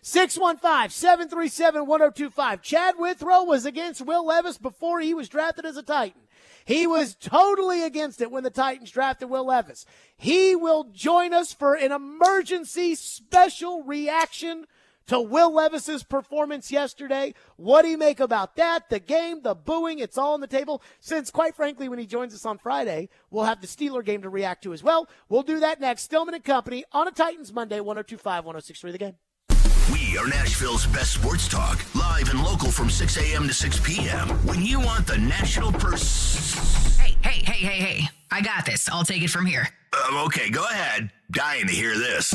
615-737-1025. Chad Withrow was against Will Levis before he was drafted as a Titan. He was totally against it when the Titans drafted Will Levis. He will join us for an emergency special reaction to Will Levis's performance yesterday. What do you make about that? The game, the booing, it's all on the table. Since, quite frankly, when he joins us on Friday, we'll have the Steeler game to react to as well. We'll do that next. Stillman and Company on a Titans Monday, 102.5, 106.3 The Game. We are Nashville's best sports talk, live and local from 6 a.m. to 6 p.m. When you want the national Hey. I got this. I'll take it from here. Okay, go ahead. Dying to hear this.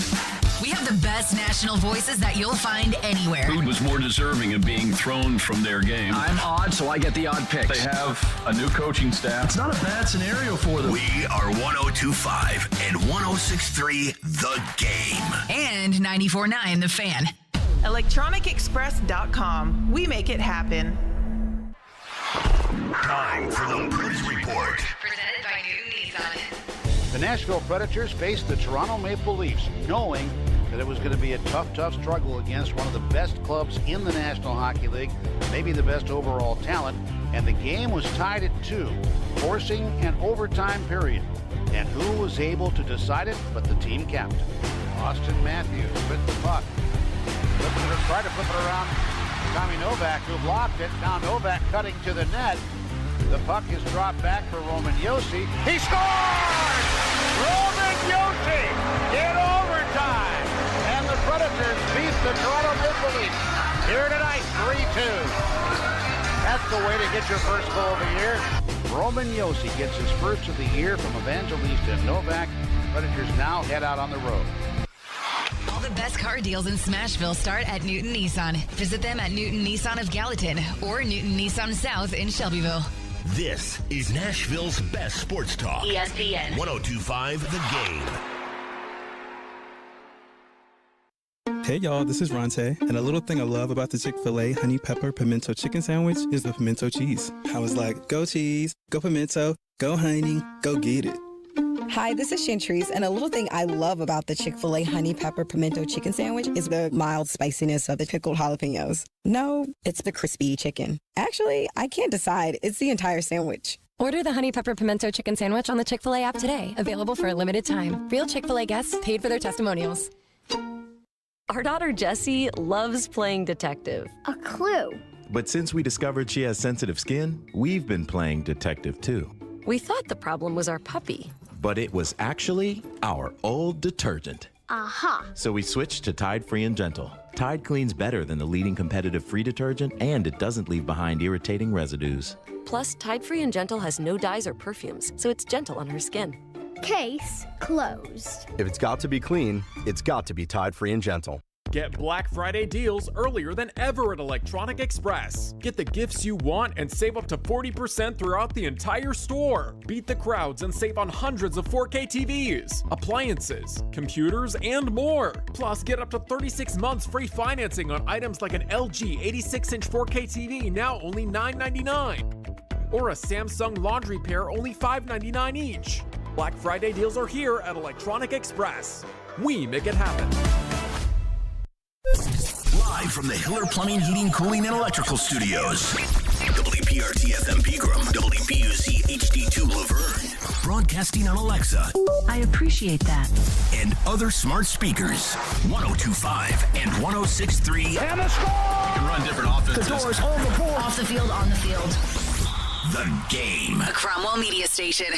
We have the best national voices that you'll find anywhere. Who was more deserving of being thrown from their game? I'm odd, so I get the odd picks. They have a new coaching staff. It's not a bad scenario for them. We are 102.5 and 106.3 The Game. And 94.9 The Fan. ElectronicExpress.com. We make it happen. Time for the Press Report. Presented by Newton Nissan. The Nashville Predators faced the Toronto Maple Leafs, knowing that it was going to be a tough struggle against one of the best clubs in the National Hockey League, maybe the best overall talent, and the game was tied at 2, forcing an overtime period. And who was able to decide it but the team captain? Austin Matthews with the puck. Tried to flip it around Tommy Novak, who blocked it. Now Novak cutting to the net. The puck is dropped back for Roman Josi. He scores! Roman Josi in overtime. And the Predators beat the Toronto Maple Leafs here tonight, 3-2. That's the way to get your first goal of the year. Roman Josi gets his first of the year from Evangelista and Novak. Predators now head out on the road. All the best car deals in Smashville start at Newton Nissan. Visit them at Newton Nissan of Gallatin or Newton Nissan South in Shelbyville. This is Nashville's best sports talk. ESPN 102.5 The Game. Hey y'all, this is Ronte, and a little thing I love about the Chick-fil-A Honey Pepper Pimento Chicken Sandwich is the pimento cheese. I was like, go cheese, go pimento, go honey, go get it. Hi, this is Chantrice, and a little thing I love about the Chick-fil-A Honey Pepper Pimento Chicken Sandwich is the mild spiciness of the pickled jalapenos. No, it's the crispy chicken. Actually, I can't decide. It's the entire sandwich. Order the Honey Pepper Pimento Chicken Sandwich on the Chick-fil-A app today. Available for a limited time. Real Chick-fil-A guests paid for their testimonials. Our daughter Jessie loves playing detective. A clue. But since we discovered she has sensitive skin, we've been playing detective too. We thought the problem was our puppy. But it was actually our old detergent. Aha. So we switched to Tide Free and Gentle. Tide cleans better than the leading competitive free detergent, and it doesn't leave behind irritating residues. Plus, Tide Free and Gentle has no dyes or perfumes, so it's gentle on her skin. Case closed. If it's got to be clean, it's got to be Tide Free and Gentle. Get Black Friday deals earlier than ever at Electronic Express. Get the gifts you want and save up to 40% throughout the entire store. Beat the crowds and save on hundreds of 4K TVs, appliances, computers, and more. Plus, get up to 36 months free financing on items like an LG 86-inch 4K TV, now only $9.99. Or a Samsung laundry pair, only $5.99 each. Black Friday deals are here at Electronic Express. We make it happen. Live from the Hiller Plumbing, Heating, Cooling, and Electrical Studios. WPRT FM Pegram, WPUC HD2 Laverne. Broadcasting on Alexa. I appreciate that. And other smart speakers. 102.5 and 106.3. And a score! You can run different offenses. The doors on the board. Off the field, on the field. The Game. A Cromwell Media Station.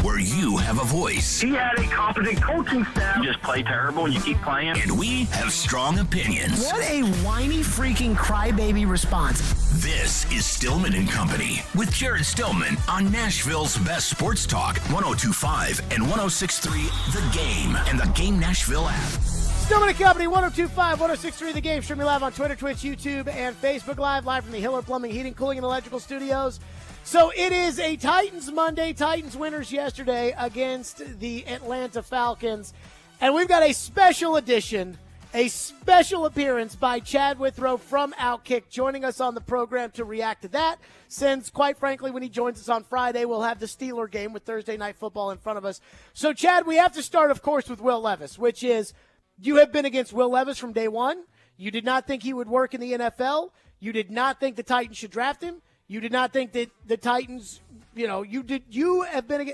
Where you have a voice. He had a competent coaching staff. You just play terrible and you keep playing. And we have strong opinions. What a whiny freaking crybaby response. This is Stillman and Company with Jared Stillman on Nashville's best sports talk, 102.5 and 106.3 The Game and the Game Nashville app. Stillman and Company, 102.5, 106.3 The Game. Streaming live on Twitter, Twitch, YouTube, and Facebook Live from the Hiller Plumbing, Heating, Cooling, and Electrical Studios. So it is a Titans Monday. Titans winners yesterday against the Atlanta Falcons. And we've got a special edition, a special appearance by Chad Withrow from Outkick joining us on the program to react to that. Since, quite frankly, when he joins us on Friday, we'll have the Steeler game with Thursday Night Football in front of us. So, Chad, we have to start, of course, with Will Levis, which is you have been against Will Levis from day one. You did not think he would work in the NFL. You did not think the Titans should draft him. You did not think that the Titans, you have been.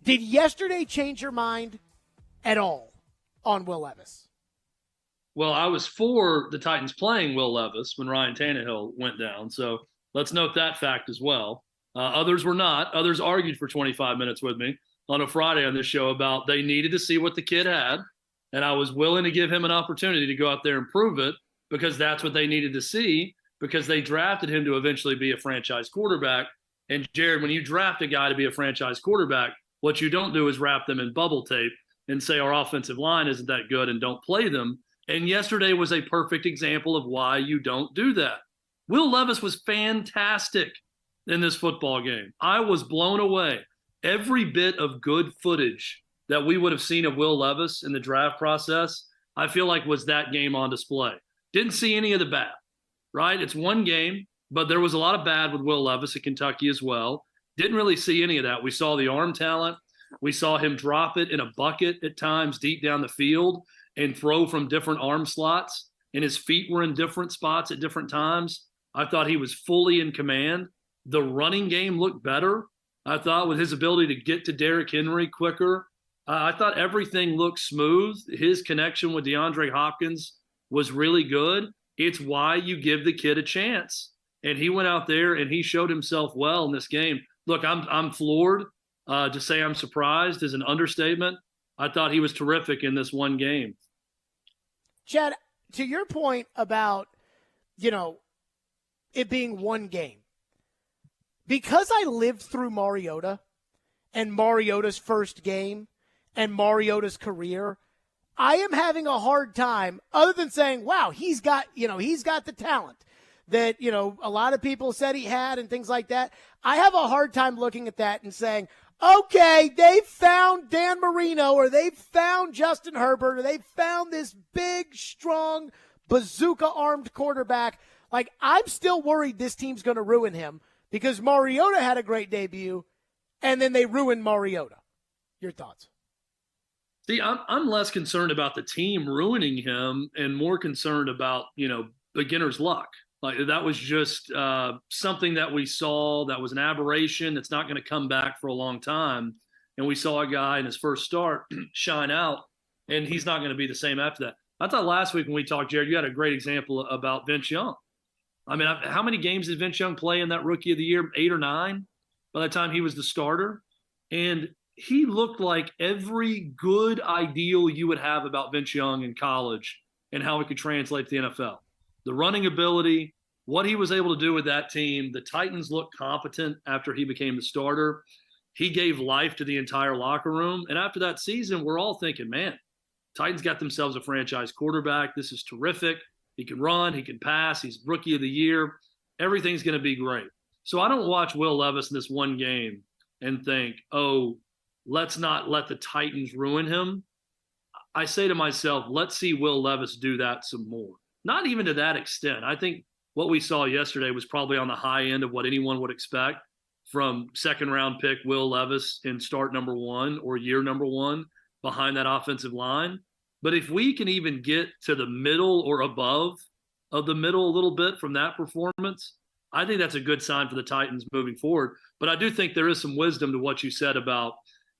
Did yesterday change your mind at all on Will Levis? Well, I was for the Titans playing Will Levis when Ryan Tannehill went down. So let's note that fact as well. Others were not. Others argued for 25 minutes with me on a Friday on this show about they needed to see what the kid had. And I was willing to give him an opportunity to go out there and prove it because that's what they needed to see because they drafted him to eventually be a franchise quarterback. And, Jared, when you draft a guy to be a franchise quarterback, what you don't do is wrap them in bubble tape and say our offensive line isn't that good and don't play them. And yesterday was a perfect example of why you don't do that. Will Levis was fantastic in this football game. I was blown away. Every bit of good footage that we would have seen of Will Levis in the draft process, I feel like was that game on display. Didn't see any of the bad, right? It's one game, but there was a lot of bad with Will Levis at Kentucky as well. Didn't really see any of that. We saw the arm talent. We saw him drop it in a bucket at times deep down the field and throw from different arm slots, and his feet were in different spots at different times. I thought he was fully in command. The running game looked better, I thought, with his ability to get to Derrick Henry quicker. I thought everything looked smooth. His connection with DeAndre Hopkins was really good. It's why you give the kid a chance. And he went out there and he showed himself well in this game. Look, I'm floored. To say I'm surprised is an understatement. I thought he was terrific in this one game. Chad, to your point about, it being one game, because I lived through Mariota and Mariota's first game and Mariota's career, I am having a hard time, other than saying, wow, he's got the talent that, a lot of people said he had and things like that. I have a hard time looking at that and saying, okay, they found Dan Marino or they found Justin Herbert or they found this big, strong, bazooka-armed quarterback. Like, I'm still worried this team's going to ruin him because Mariota had a great debut and then they ruined Mariota. Your thoughts? See, I'm less concerned about the team ruining him and more concerned about, beginner's luck. Like, that was just something that we saw that was an aberration that's not going to come back for a long time. And we saw a guy in his first start shine out, and he's not going to be the same after that. I thought last week when we talked, Jared, you had a great example about Vince Young. I mean, how many games did Vince Young play in that Rookie of the Year? 8 or 9 by the time he was the starter. And he looked like every good ideal you would have about Vince Young in college and how it could translate to the NFL. The running ability, what he was able to do with that team. The Titans looked competent after he became the starter. He gave life to the entire locker room. And after that season, we're all thinking, man, Titans got themselves a franchise quarterback. This is terrific. He can run. He can pass. He's Rookie of the Year. Everything's going to be great. So I don't watch Will Levis in this one game and think, oh, let's not let the Titans ruin him. I say to myself, let's see Will Levis do that some more. Not even to that extent. I think what we saw yesterday was probably on the high end of what anyone would expect from second-round pick Will Levis in start number 1 or year number 1 behind that offensive line. But if we can even get to the middle or above of the middle a little bit from that performance, I think that's a good sign for the Titans moving forward. But I do think there is some wisdom to what you said about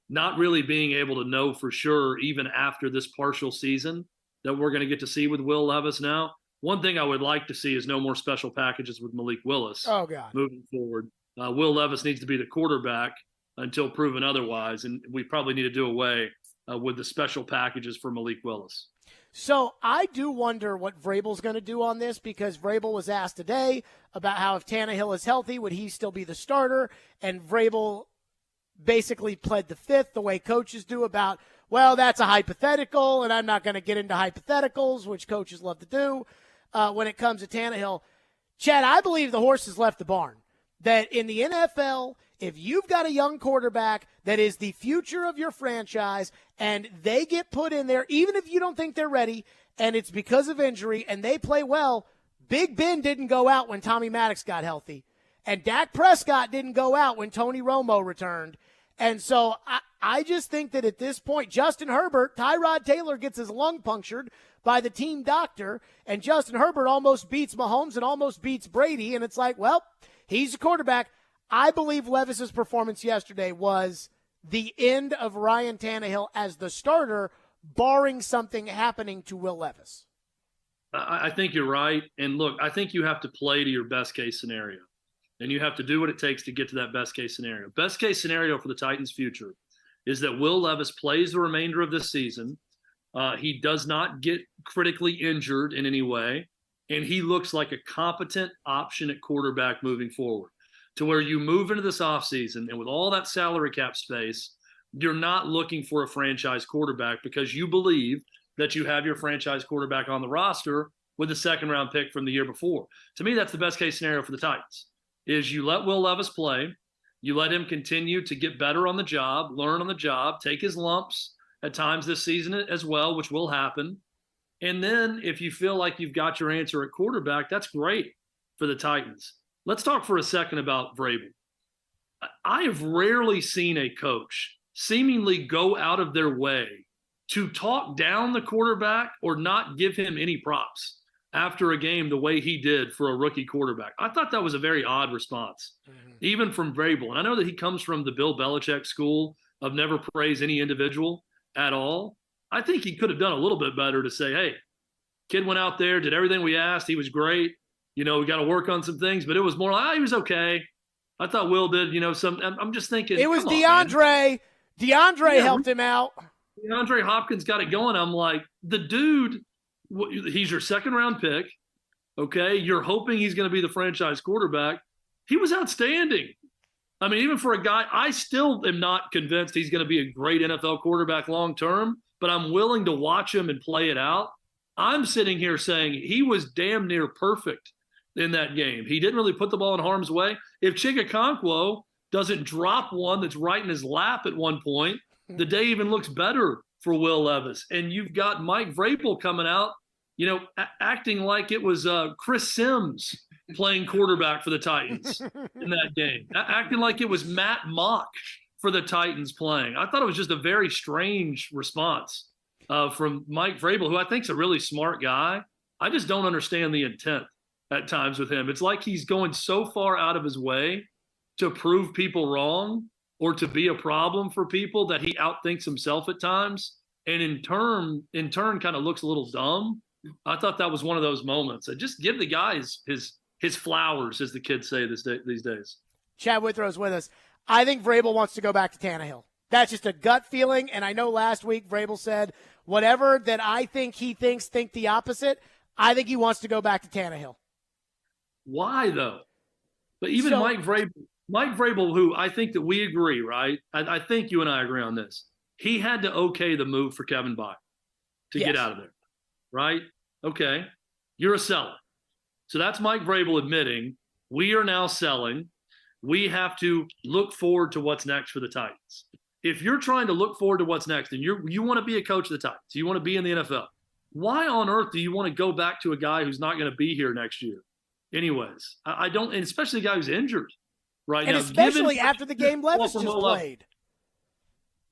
not really being able to know for sure, even after this partial season, that we're going to get to see with Will Levis now. One thing I would like to see is no more special packages with Malik Willis. Oh, God. Moving forward. Will Levis needs to be the quarterback until proven otherwise, and we probably need to do away with the special packages for Malik Willis. So I do wonder what Vrabel's going to do on this, because Vrabel was asked today about how if Tannehill is healthy, would he still be the starter? And Vrabel basically pled the fifth, the way coaches do, about, well, that's a hypothetical, and I'm not going to get into hypotheticals, which coaches love to do when it comes to Tannehill. Chad, I believe the horse has left the barn. That in the NFL, if you've got a young quarterback that is the future of your franchise and they get put in there, even if you don't think they're ready, and it's because of injury and they play well, Big Ben didn't go out when Tommy Maddox got healthy. And Dak Prescott didn't go out when Tony Romo returned. And so I just think that at this point, Justin Herbert, Tyrod Taylor gets his lung punctured by the team doctor, and Justin Herbert almost beats Mahomes and almost beats Brady, and it's like, well, he's a quarterback. I believe Levis's performance yesterday was the end of Ryan Tannehill as the starter, barring something happening to Will Levis. I think you're right. And look, I think you have to play to your best case scenario. And you have to do what it takes to get to that best case scenario. Best case scenario for the Titans' future is that Will Levis plays the remainder of this season. He does not get critically injured in any way. And he looks like a competent option at quarterback moving forward, to where you move into this offseason and with all that salary cap space, you're not looking for a franchise quarterback because you believe that you have your franchise quarterback on the roster with a second-round pick from the year before. To me, that's the best case scenario for the Titans, is you let Will Levis play, you let him continue to get better on the job, learn on the job, take his lumps at times this season as well, which will happen. And then if you feel like you've got your answer at quarterback, that's great for the Titans. Let's talk for a second about Vrabel. I have rarely seen a coach seemingly go out of their way to talk down the quarterback or not give him any props after a game the way he did for a rookie quarterback. I thought that was a very odd response, even from Vrabel. And I know that he comes from the Bill Belichick school of never praise any individual at all. I think he could have done a little bit better to say, hey, kid went out there, did everything we asked. He was great. We got to work on some things. But it was more like, he was okay. I thought Will did, I'm just thinking. It was DeAndre. DeAndre helped him out. DeAndre Hopkins got it going. I'm like, the dude, he's your second-round pick, okay? You're hoping he's going to be the franchise quarterback. He was outstanding. I mean, even for a guy, I still am not convinced he's going to be a great NFL quarterback long-term, but I'm willing to watch him and play it out. I'm sitting here saying he was damn near perfect in that game. He didn't really put the ball in harm's way. If Chigakonkwo doesn't drop one that's right in his lap at one point, the day even looks better for Will Levis. And you've got Mike Vrabel coming out, acting like it was Chris Sims playing quarterback for the Titans in that game, acting like it was Matt Mock for the Titans playing. I thought it was just a very strange response from Mike Vrabel, who I think is a really smart guy. I just don't understand the intent at times with him. It's like he's going so far out of his way to prove people wrong or to be a problem for people that he outthinks himself at times, and in turn kind of looks a little dumb. I thought that was one of those moments. Just give the guys his flowers, as the kids say these days. Chad Withrow's with us. I think Vrabel wants to go back to Tannehill. That's just a gut feeling, and I know last week Vrabel said, whatever that I think he thinks, think the opposite. I think he wants to go back to Tannehill. Why, though? But even Mike Vrabel, who I think that we agree, right? I think you and I agree on this. He had to okay the move for Kevin Byard to get out of there, right? Okay. You're a seller. So that's Mike Vrabel admitting we are now selling. We have to look forward to what's next for the Titans. If you're trying to look forward to what's next and you want to be a coach of the Titans, you want to be in the NFL, why on earth do you want to go back to a guy who's not going to be here next year? Anyways, I don't, and especially a guy who's injured right now. And especially after the game Levis just played.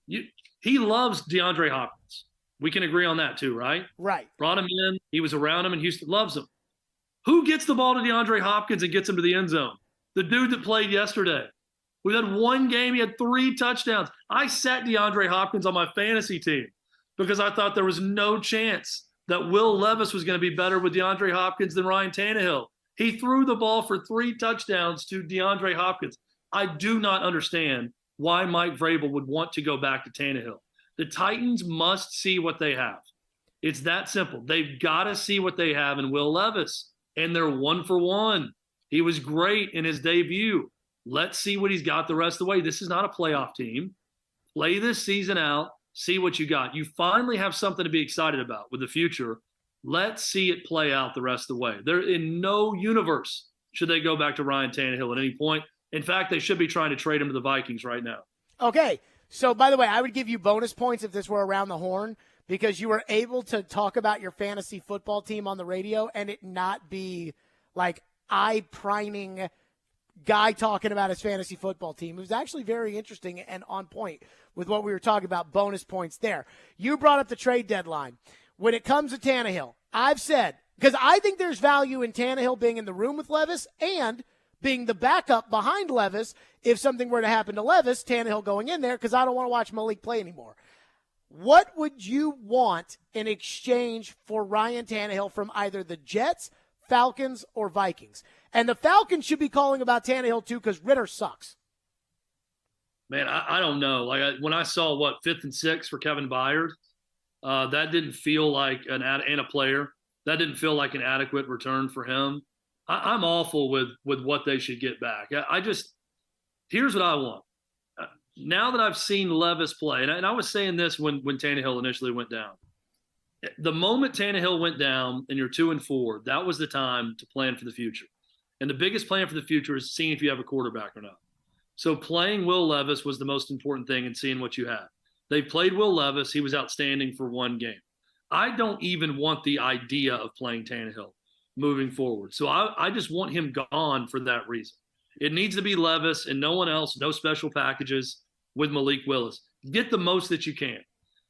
He loves DeAndre Hopkins. We can agree on that too, right? Right. Brought him in. He was around him in Houston. Loves him. Who gets the ball to DeAndre Hopkins and gets him to the end zone? The dude that played yesterday. We had one game. He had 3 touchdowns. I sat DeAndre Hopkins on my fantasy team because I thought there was no chance that Will Levis was going to be better with DeAndre Hopkins than Ryan Tannehill. He threw the ball for 3 touchdowns to DeAndre Hopkins. I do not understand why Mike Vrabel would want to go back to Tannehill. The Titans must see what they have. It's that simple. They've got to see what they have in Will Levis, and they're 1 for 1. He was great in his debut. Let's see what he's got the rest of the way. This is not a playoff team. Play this season out. See what you got. You finally have something to be excited about with the future. Let's see it play out the rest of the way. They're in no universe should they go back to Ryan Tannehill at any point. In fact, they should be trying to trade him to the Vikings right now. Okay. So, by the way, I would give you bonus points if this were around the horn because you were able to talk about your fantasy football team on the radio and it not be like eye-priming guy talking about his fantasy football team. It was actually very interesting and on point with what we were talking about, bonus points there. You brought up the trade deadline. When it comes to Tannehill, I've said, because I think there's value in Tannehill being in the room with Levis and being the backup behind Levis. If something were to happen to Levis, Tannehill going in there, because I don't want to watch Malik play anymore. What would you want in exchange for Ryan Tannehill from either the Jets, Falcons, or Vikings? And the Falcons should be calling about Tannehill too, because Ritter sucks. Man, I don't know. When I saw 5th and 6 for Kevin Byard, that didn't feel like and a player. That didn't feel like an adequate return for him. I'm awful with what they should get back. Here's what I want. Now that I've seen Levis play, and I was saying this when Tannehill initially went down. The moment Tannehill went down and you're 2-4, that was the time to plan for the future. And the biggest plan for the future is seeing if you have a quarterback or not. So playing Will Levis was the most important thing and seeing what you had. They played Will Levis. He was outstanding for one game. I don't even want the idea of playing Tannehill moving forward. So I just want him gone for that reason. It needs to be Levis and no one else, no special packages with Malik Willis. Get the most that you can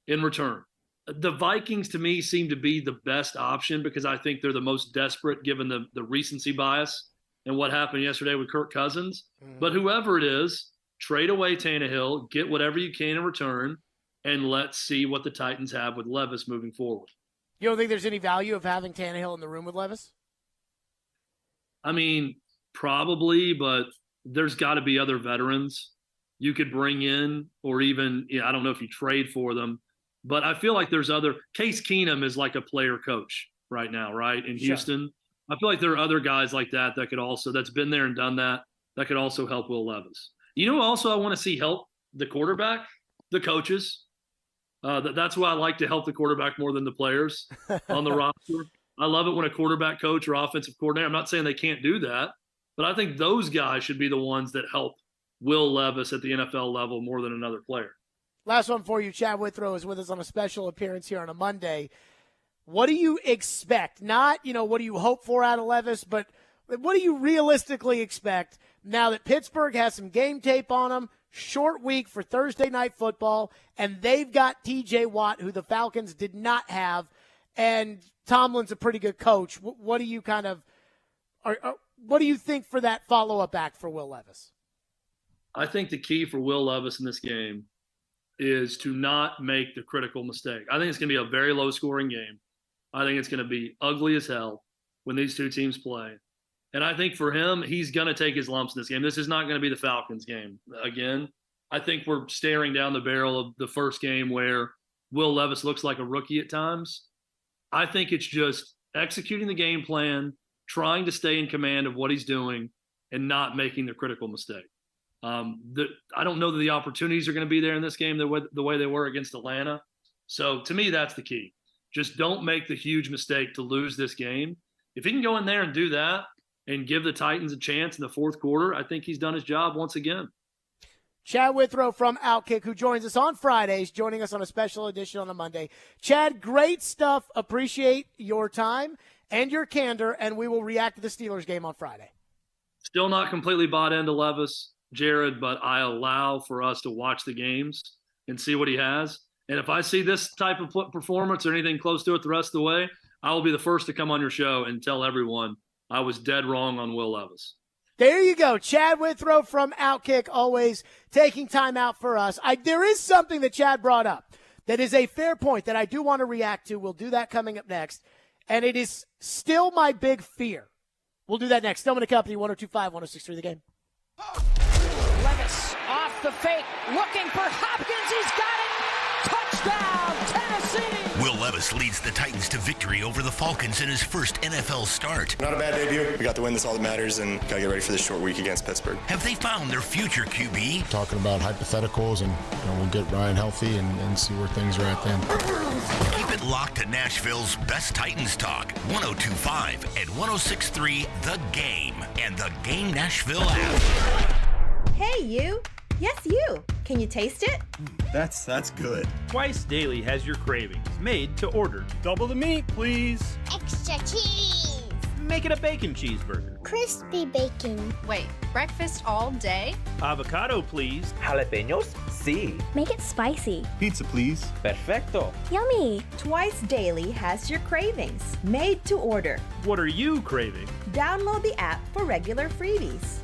in return. The Vikings, to me, seem to be the best option because I think they're the most desperate given the recency bias and what happened yesterday with Kirk Cousins. But whoever it is, trade away Tannehill, get whatever you can in return, and let's see what the Titans have with Levis moving forward. You don't think there's any value of having Tannehill in the room with Levis? I mean, probably, but there's got to be other veterans you could bring in, or even, I don't know if you trade for them, but I feel like there's other. Case Keenum is like a player coach right now, right, in Houston. I feel like there are other guys like that could also, that's been there and done that could also help Will Levis. You know, also I want to see help the quarterback, the coaches. That's why I like to help the quarterback more than the players on the roster. I love it when a quarterback coach or offensive coordinator, I'm not saying they can't do that, but I think those guys should be the ones that help Will Levis at the NFL level more than another player. Last one for you. Chad Withrow is with us on a special appearance here on a Monday. What do you expect? Not, what do you hope for out of Levis, but what do you realistically expect now that Pittsburgh has some game tape on them, short week for Thursday Night Football, and they've got T.J. Watt, who the Falcons did not have, and Tomlin's a pretty good coach. What do you what do you think for that follow-up act for Will Levis? I think the key for Will Levis in this game is to not make the critical mistake. I think it's going to be a very low-scoring game. I think it's going to be ugly as hell when these two teams play. And I think for him, he's going to take his lumps in this game. This is not going to be the Falcons game again. I think we're staring down the barrel of the first game where Will Levis looks like a rookie at times. I think it's just executing the game plan, trying to stay in command of what he's doing, and not making the critical mistake. I don't know that the opportunities are going to be there in this game the way they were against Atlanta. So to me, that's the key. Just don't make the huge mistake to lose this game. If he can go in there and do that and give the Titans a chance in the fourth quarter, I think he's done his job once again. Chad Withrow from Outkick, who joins us on Fridays, joining us on a special edition on a Monday. Chad, great stuff. Appreciate your time and your candor, and we will react to the Steelers game on Friday. Still not completely bought into Levis, Jared, but I allow for us to watch the games and see what he has. And if I see this type of performance or anything close to it the rest of the way, I will be the first to come on your show and tell everyone I was dead wrong on Will Levis. There you go. Chad Withrow from Outkick, always taking time out for us. There is something that Chad brought up that is a fair point that I do want to react to. We'll do that coming up next. And it is still my big fear. We'll do that next. Stillman & Company, 102.5, 106.3 The Game. Levis off the fake, looking for Hopkins. He's got it. Touchdown, Tennessee. Will Levis leads the Titans to victory over the Falcons in his first NFL start. Not a bad debut. We got the win. That's all that matters, and got to get ready for this short week against Pittsburgh. Have they found their future QB? Talking about hypotheticals, and we'll get Ryan healthy and see where things are at then. Keep it locked to Nashville's best Titans talk. 102.5 and 106.3 The Game and the Game Nashville app. Hey, you. Yes, you. Can you taste it? That's good. Twice Daily has your cravings, made to order. Double the meat, please. Extra cheese. Make it a bacon cheeseburger. Crispy bacon. Wait, breakfast all day? Avocado, please. Jalapenos? Sí. Make it spicy. Pizza, please. Perfecto. Yummy. Twice Daily has your cravings. Made to order. What are you craving? Download the app for regular freebies.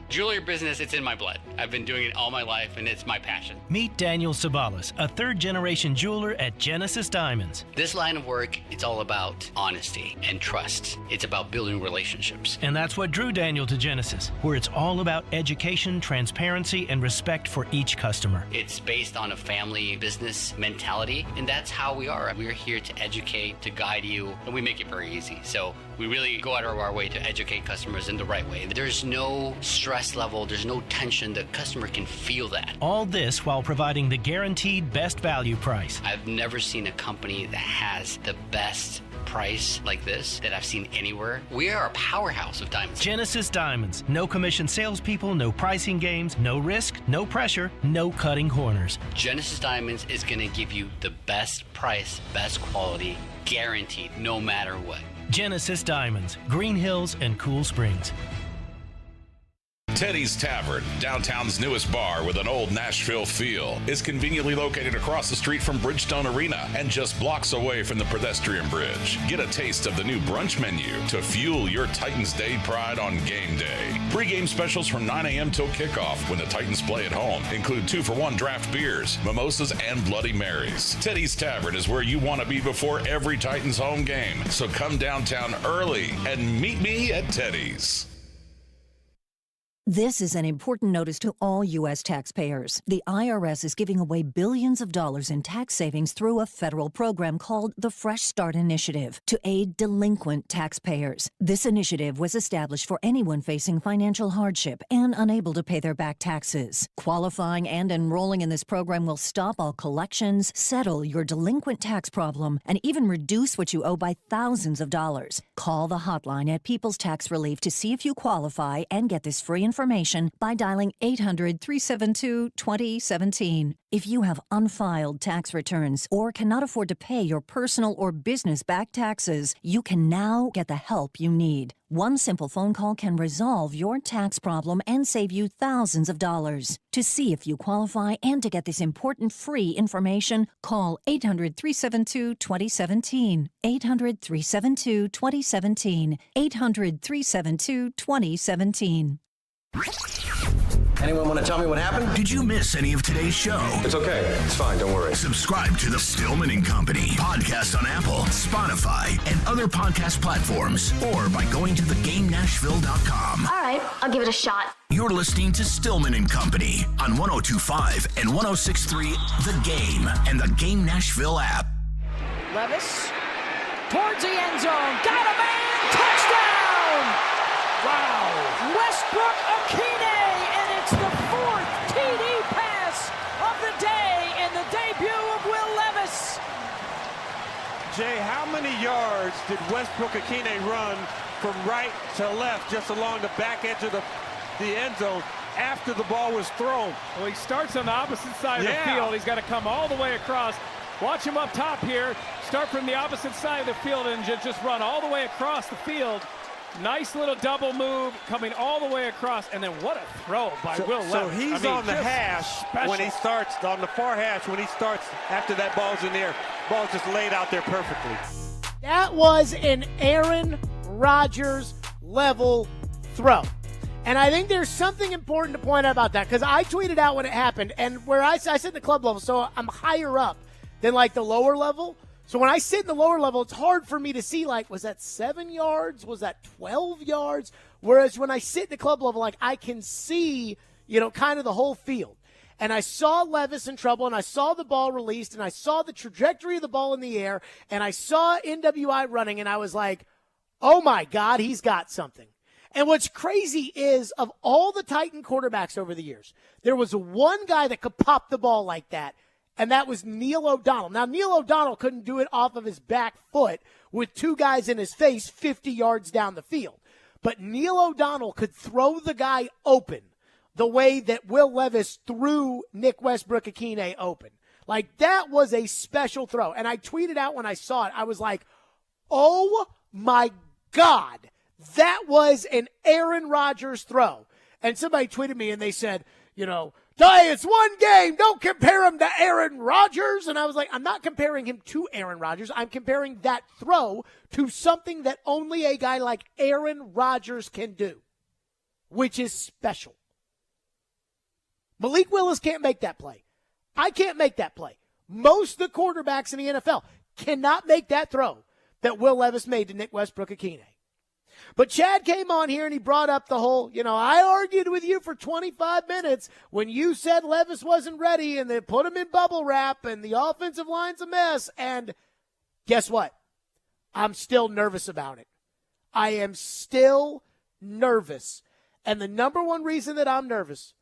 Jewelry business, it's in my blood. I've been doing it all my life, and it's my passion. Meet Daniel Sabalas, a third-generation jeweler at Genesis Diamonds. This line of work, it's all about honesty and trust. It's about building relationships. And that's what drew Daniel to Genesis, where it's all about education, transparency, and respect for each customer. It's based on a family business mentality, and that's how we are. We're here to educate, to guide you, and we make it very easy. So we really go out of our way to educate customers in the right way. There's no stress level, there's no tension. The customer can feel that. All this while providing the guaranteed best value price. I've never seen a company that has the best price like this that I've seen anywhere. We are a powerhouse of diamonds. Genesis Diamonds. No commission salespeople, no pricing games, no risk, no pressure, no cutting corners. Genesis Diamonds is going to give you the best price, best quality, guaranteed, no matter what. Genesis Diamonds, Green Hills and Cool Springs. Teddy's Tavern, downtown's newest bar with an old Nashville feel, is conveniently located across the street from Bridgestone Arena and just blocks away from the pedestrian bridge. Get a taste of the new brunch menu to fuel your Titans Day pride on game day. Pre-game specials from 9 a.m. till kickoff when the Titans play at home include 2-for-1 draft beers, mimosas, and Bloody Marys. Teddy's Tavern is where you want to be before every Titans home game, so come downtown early and meet me at Teddy's. This is an important notice to all U.S. taxpayers. The IRS is giving away billions of dollars in tax savings through a federal program called the Fresh Start Initiative to aid delinquent taxpayers. This initiative was established for anyone facing financial hardship and unable to pay their back taxes. Qualifying and enrolling in this program will stop all collections, settle your delinquent tax problem, and even reduce what you owe by thousands of dollars. Call the hotline at People's Tax Relief to see if you qualify and get this free information by dialing 800-372-2017. If you have unfiled tax returns or cannot afford to pay your personal or business back taxes, you can now get the help you need. One simple phone call can resolve your tax problem and save you thousands of dollars. To see if you qualify and to get this important free information, call 800-372-2017. 800-372-2017. 800-372-2017. Anyone want to tell me what happened? Did you miss any of today's show? It's okay. It's fine. Don't worry. Subscribe to the Stillman and Company podcast on Apple, Spotify, and other podcast platforms, or by going to thegamenashville.com. All right, I'll give it a shot. You're listening to Stillman and Company on 102.5 and 106.3 The Game and the Game Nashville app. Levis towards the end zone. Got a man. Touchdown. Wow. Westbrook Akine, and it's the fourth TD pass of the day in the debut of Will Levis. Jay, how many yards did Westbrook Akine run from right to left just along the back edge of the end zone after the ball was thrown? Well, he starts on the opposite side of the field. He's got to come all the way across. Watch him up top here. Start from the opposite side of the field and just run all the way across the field. Nice little double move coming all the way across, and then what a throw by Will Levis. So he's on the hash when he starts, on the far hash when he starts after that ball's in there. Ball's just laid out there perfectly. That was an Aaron Rodgers level throw. And I think there's something important to point out about that, because I tweeted out when it happened, and where I sit in the club level, so I'm higher up than like the lower level. So when I sit in the lower level, it's hard for me to see, like, was that 7 yards? Was that 12 yards? Whereas when I sit in the club level, like, I can see, kind of the whole field. And I saw Levis in trouble, and I saw the ball released, and I saw the trajectory of the ball in the air, and I saw NWI running, and I was like, oh, my God, he's got something. And what's crazy is, of all the Titan quarterbacks over the years, there was one guy that could pop the ball like that, and that was Neil O'Donnell. Now, Neil O'Donnell couldn't do it off of his back foot with two guys in his face 50 yards down the field. But Neil O'Donnell could throw the guy open the way that Will Levis threw Nick Westbrook-Akine open. Like, that was a special throw. And I tweeted out when I saw it, I was like, oh my God, that was an Aaron Rodgers throw. And somebody tweeted me and they said, hey, it's one game. Don't compare him to Aaron Rodgers. And I was like, I'm not comparing him to Aaron Rodgers. I'm comparing that throw to something that only a guy like Aaron Rodgers can do, which is special. Malik Willis can't make that play. I can't make that play. Most of the quarterbacks in the NFL cannot make that throw that Will Levis made to Nick Westbrook-Akine. But Chad came on here and he brought up the whole, I argued with you for 25 minutes when you said Levis wasn't ready and they put him in bubble wrap and the offensive line's a mess. And guess what? I'm still nervous about it. I am still nervous. And the number one reason that I'm nervous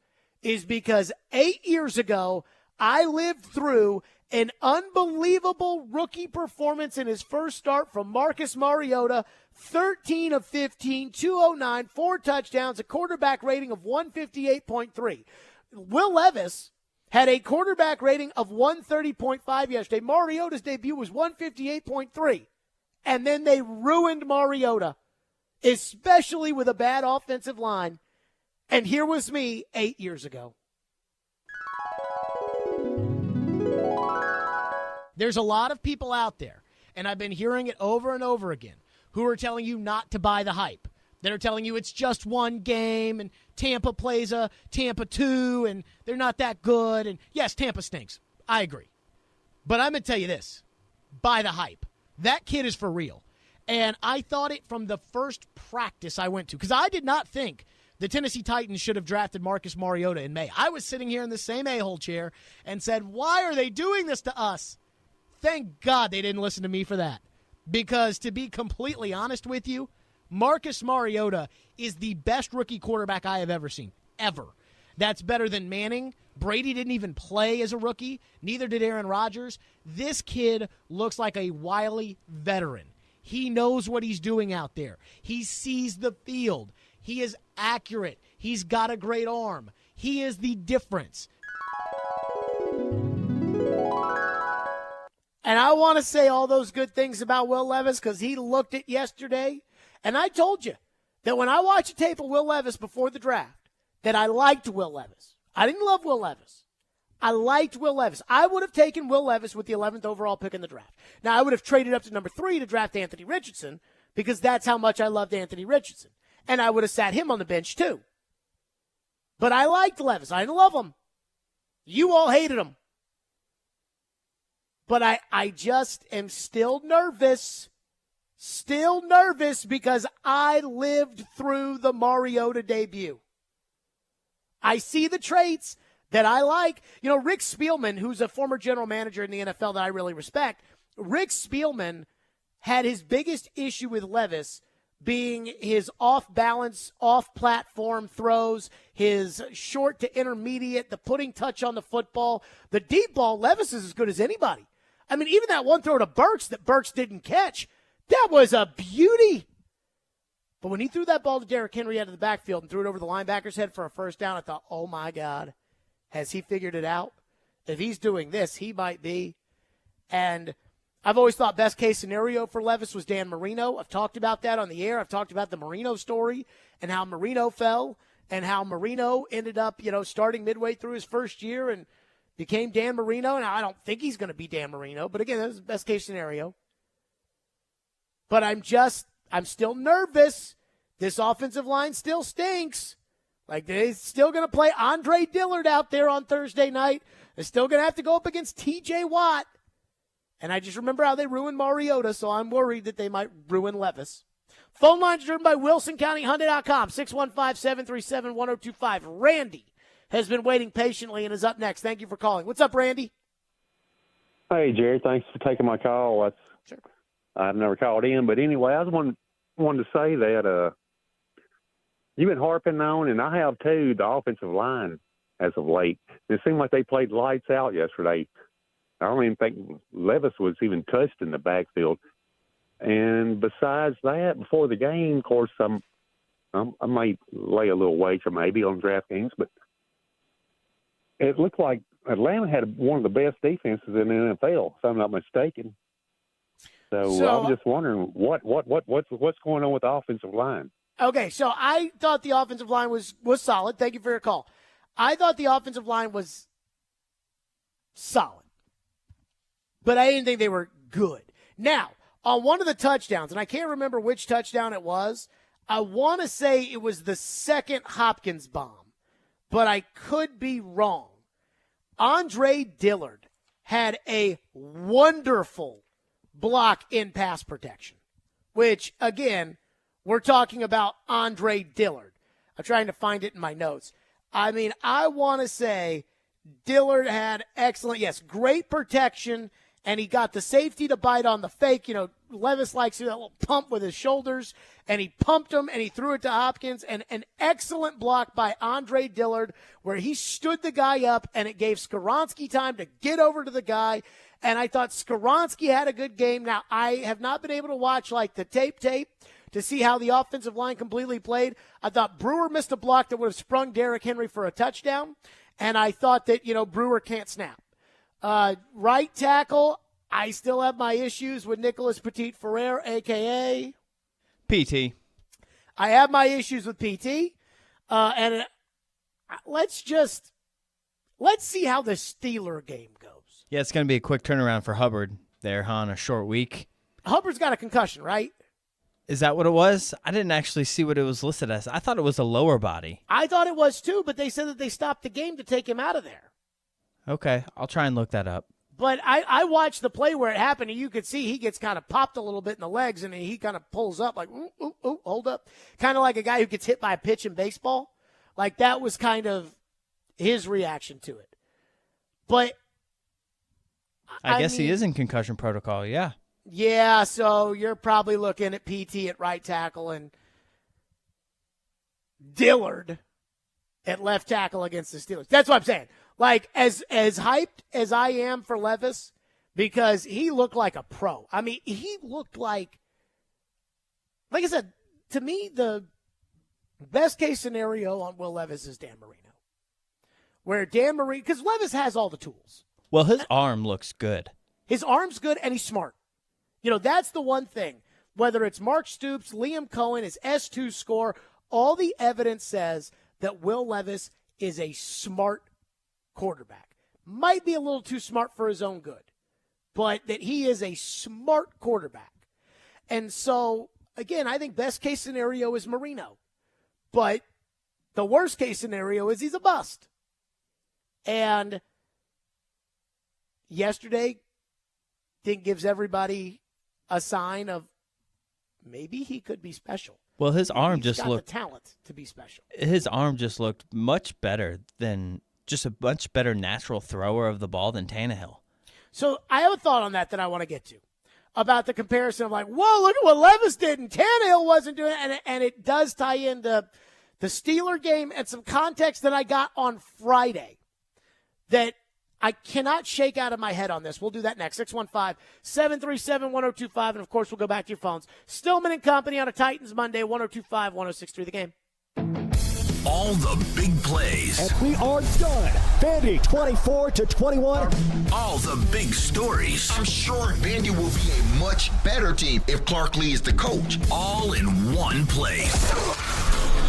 is because 8 years ago, I lived through an unbelievable rookie performance in his first start from Marcus Mariota, 13 of 15, 209, 4 touchdowns, a quarterback rating of 158.3. Will Levis had a quarterback rating of 130.5 yesterday. Mariota's debut was 158.3. And then they ruined Mariota, especially with a bad offensive line. And here was me 8 years ago. There's a lot of people out there, and I've been hearing it over and over again, who are telling you not to buy the hype. They're telling you it's just one game, and Tampa plays a Tampa 2, and they're not that good. And yes, Tampa stinks. I agree. But I'm going to tell you this. Buy the hype. That kid is for real. And I thought it from the first practice I went to, because I did not think the Tennessee Titans should have drafted Marcus Mariota in May. I was sitting here in the same a-hole chair and said, why are they doing this to us? Thank God they didn't listen to me for that. Because to be completely honest with you, Marcus Mariota is the best rookie quarterback I have ever seen, ever. That's better than Manning. Brady didn't even play as a rookie. Neither did Aaron Rodgers. This kid looks like a wily veteran. He knows what he's doing out there. He sees the field. He is accurate. He's got a great arm. He is the difference. And I want to say all those good things about Will Levis because he looked it yesterday. And I told you that when I watched a tape of Will Levis before the draft, that I liked Will Levis. I didn't love Will Levis. I liked Will Levis. I would have taken Will Levis with the 11th overall pick in the draft. Now, I would have traded up to number 3 to draft Anthony Richardson because that's how much I loved Anthony Richardson. And I would have sat him on the bench too. But I liked Levis. I didn't love him. You all hated him. But I just am still nervous because I lived through the Mariota debut. I see the traits that I like. Rick Spielman, who's a former general manager in the NFL that I really respect, Rick Spielman had his biggest issue with Levis being his off-balance, off-platform throws, his short to intermediate, the putting touch on the football. The deep ball, Levis is as good as anybody. I mean, even that one throw to Burks that Burks didn't catch, that was a beauty. But when he threw that ball to Derrick Henry out of the backfield and threw it over the linebacker's head for a first down, I thought, oh, my God, has he figured it out? If he's doing this, he might be. And I've always thought best case scenario for Levis was Dan Marino. I've talked about that on the air. I've talked about the Marino story and how Marino fell and how Marino ended up, starting midway through his first year and became Dan Marino. Now, I don't think he's going to be Dan Marino, but again, that's the best case scenario. But I'm still nervous. This offensive line still stinks. Like, they're still going to play Andre Dillard out there on Thursday night. They're still going to have to go up against T.J. Watt. And I just remember how they ruined Mariota, so I'm worried that they might ruin Levis. Phone lines driven by WilsonCountyHyundai.com, 615-737-1025. Randy has been waiting patiently and is up next. Thank you for calling. What's up, Randy? Hey, Jerry. Thanks for taking my call. Sure. I've never called in, but anyway, I was wanted to say that you've been harping on, and I have too, the offensive line as of late. It seemed like they played lights out yesterday. I don't even think Levis was even touched in the backfield. And besides that, before the game, of course, I might lay a little wager maybe on DraftKings, but it looked like Atlanta had one of the best defenses in the NFL, if I'm not mistaken. So I was just wondering what's going on with the offensive line. Okay, so I thought the offensive line was solid. Thank you for your call. I thought the offensive line was solid, but I didn't think they were good. Now, on one of the touchdowns, and I can't remember which touchdown it was, I want to say it was the second Hopkins bomb, but I could be wrong. Andre Dillard had a wonderful block in pass protection, which, again, we're talking about Andre Dillard. I'm trying to find it in my notes. I mean, I want to say Dillard had excellent, great protection, and he got the safety to bite on the fake. You know, Levis likes to do that little pump with his shoulders, and he pumped him, and he threw it to Hopkins. And an excellent block by Andre Dillard where he stood the guy up, and it gave Skoronski time to get over to the guy. And I thought Skoronski had a good game. Now, I have not been able to watch, like, the tape to see how the offensive line completely played. I thought Brewer missed a block that would have sprung Derrick Henry for a touchdown. And I thought that, Brewer can't snap. Right tackle, I still have my issues with Nicholas Petit-Ferrer, a.k.a. PT. I have my issues with PT. And let's see how the Steeler game goes. Yeah, it's going to be a quick turnaround for Hubbard there, on a short week. Hubbard's got a concussion, right? Is that what it was? I didn't actually see what it was listed as. I thought it was a lower body. I thought it was too, but they said that they stopped the game to take him out of there. Okay, I'll try and look that up. But I watched the play where it happened, and you could see he gets kind of popped a little bit in the legs, and he kind of pulls up like, ooh, hold up. Kind of like a guy who gets hit by a pitch in baseball. Like, that was kind of his reaction to it. But I guess he is in concussion protocol, yeah. Yeah, so you're probably looking at PT at right tackle and Dillard at left tackle against the Steelers. That's what I'm saying. Like, as hyped as I am for Levis, because he looked like a pro. I mean, he looked like I said, to me, the best case scenario on Will Levis is Dan Marino. Where Dan Marino, because Levis has all the tools. Well, his arm looks good. His arm's good, and he's smart. That's the one thing. Whether it's Mark Stoops, Liam Cohen, his S2 score, all the evidence says that Will Levis is a smart quarterback. Might be a little too smart for his own good, but that he is a smart quarterback. And so, again, I think best case scenario is Marino. But the worst case scenario is he's a bust. And yesterday, I think gives everybody a sign of maybe he could be special. Well, his arm He's just got looked the talent to be special. His arm just looked much better than just a much better natural thrower of the ball than Tannehill. So I have a thought on that I want to get to about the comparison of like, whoa, look at what Levis did and Tannehill wasn't doing it. And it does tie into the Steeler game and some context that I got on Friday that I cannot shake out of my head on this. We'll do that next. 615-737-1025. And, of course, we'll go back to your phones. Stillman and Company on a Titans Monday, 102.5-106.3 The Game. All the big plays. And we are done. Vandy 24-21. All the big stories. I'm sure Vandy will be a much better team if Clark Lee is the coach. All in one place.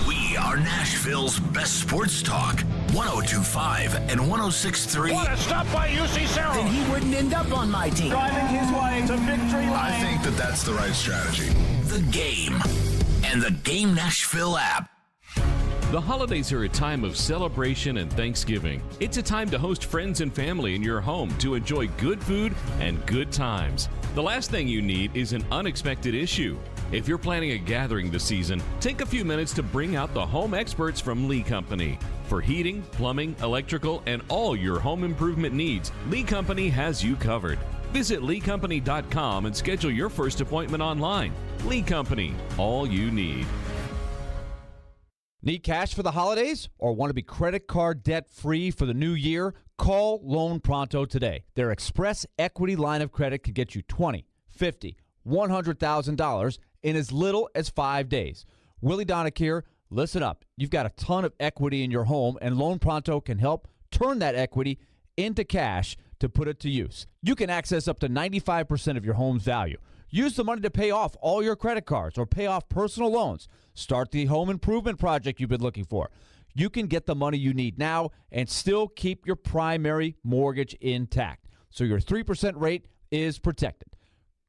We are Nashville's best sports talk. 102.5 and 106.3. What a stop by UC Sarah. Then he wouldn't end up on my team. Driving his way to victory lane. I think that's the right strategy. The Game and the Game Nashville app. The holidays are a time of celebration and Thanksgiving. It's a time to host friends and family in your home to enjoy good food and good times. The last thing you need is an unexpected issue. If you're planning a gathering this season, take a few minutes to bring out the home experts from Lee Company. For heating, plumbing, electrical, and all your home improvement needs, Lee Company has you covered. Visit LeeCompany.com and schedule your first appointment online. Lee Company, all you need. Need cash for the holidays or want to be credit card debt free for the new year? Call Loan Pronto today. Their Express Equity line of credit could get you $20, $50, $100,000 in as little as 5 days. Willie Donick here. Listen up. You've got a ton of equity in your home, and Loan Pronto can help turn that equity into cash to put it to use. You can access up to 95% of your home's value. Use the money to pay off all your credit cards or pay off personal loans. Start the home improvement project you've been looking for. You can get the money you need now and still keep your primary mortgage intact, so your 3% rate is protected.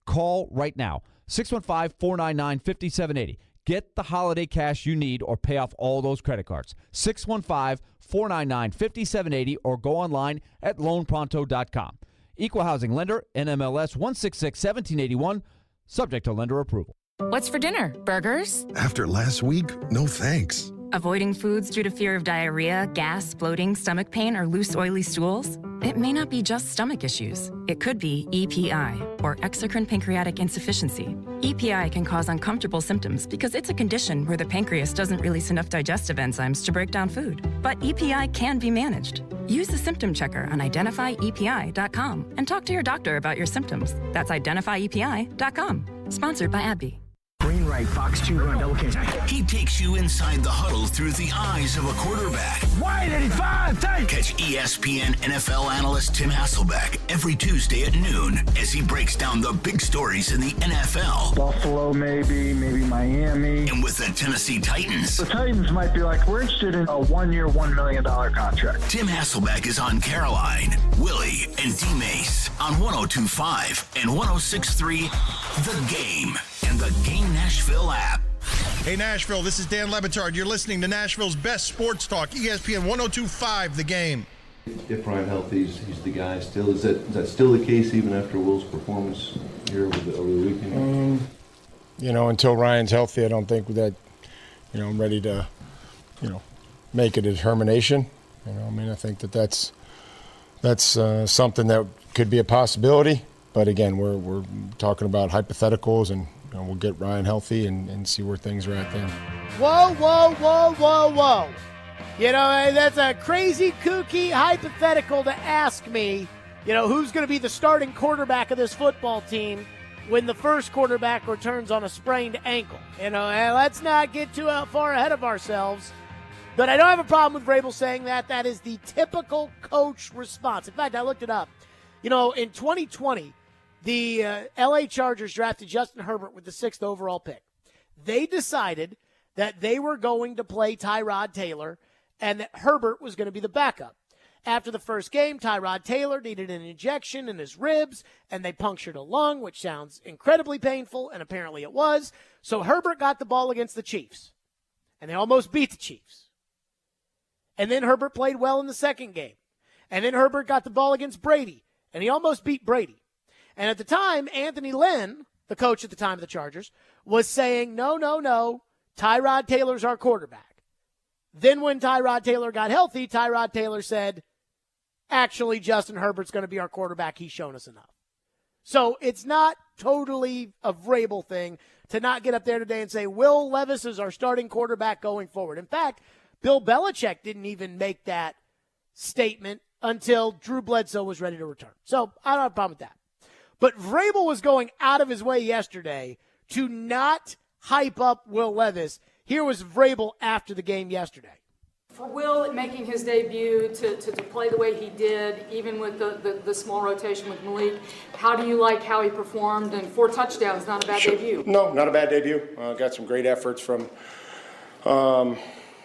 Call right now, 615-499-5780. Get the holiday cash you need or pay off all those credit cards. 615-499-5780 or go online at loanpronto.com. Equal housing lender, NMLS 166-1781, subject to lender approval. What's for dinner? Burgers? After last week, no thanks. Avoiding foods due to fear of diarrhea, gas, bloating, stomach pain, or loose, oily stools? It may not be just stomach issues. It could be EPI, or exocrine pancreatic insufficiency. EPI can cause uncomfortable symptoms because it's a condition where the pancreas doesn't release enough digestive enzymes to break down food. But EPI can be managed. Use the symptom checker on identifyepi.com and talk to your doctor about your symptoms. That's identifyepi.com. Sponsored by AbbVie. Green right, Fox 2 run, double catch. He takes you inside the huddle through the eyes of a quarterback. Wide 85, take! Catch ESPN NFL analyst Tim Hasselbeck every Tuesday at noon as he breaks down the big stories in the NFL. Buffalo, maybe Miami. And with the Tennessee Titans. The Titans might be like, we're interested in a 1-year, $1 million contract. Tim Hasselbeck is on Caroline, Willie, and D-Mace on 102.5 and 106.3 The Game and the Game Nashville app. Hey, Nashville, this is Dan Lebitard. You're listening to Nashville's best sports talk, ESPN 102.5 The Game. If Ryan healthy, he's the guy still. Is that still the case even after Will's performance here over the weekend? Until Ryan's healthy, I don't think that, I'm ready to, make a determination. I think that's something that could be a possibility. But again, we're talking about hypotheticals, and we'll get Ryan healthy and see where things are at then. Whoa, whoa, whoa, whoa, whoa. That's a crazy, kooky hypothetical to ask me, who's going to be the starting quarterback of this football team when the first quarterback returns on a sprained ankle. Let's not get too far ahead of ourselves. But I don't have a problem with Vrabel saying that. That is the typical coach response. In fact, I looked it up. In 2020, the L.A. Chargers drafted Justin Herbert with the 6th overall pick. They decided that they were going to play Tyrod Taylor and that Herbert was going to be the backup. After the first game, Tyrod Taylor needed an injection in his ribs, and they punctured a lung, which sounds incredibly painful, and apparently it was. So Herbert got the ball against the Chiefs, and they almost beat the Chiefs. And then Herbert played well in the second game. And then Herbert got the ball against Brady, and he almost beat Brady. And at the time, Anthony Lynn, the coach at the time of the Chargers, was saying, no, Tyrod Taylor's our quarterback. Then when Tyrod Taylor got healthy, Tyrod Taylor said, actually, Justin Herbert's going to be our quarterback. He's shown us enough. So it's not totally a Vrabel thing to not get up there today and say, Will Levis is our starting quarterback going forward. In fact, Bill Belichick didn't even make that statement until Drew Bledsoe was ready to return. So I don't have a problem with that. But Vrabel was going out of his way yesterday to not hype up Will Levis. Here was Vrabel after the game yesterday. For Will making his debut to play the way he did, even with the small rotation with Malik, how do you like how he performed? And 4 touchdowns, not a bad debut. No, not a bad debut. Got some great efforts from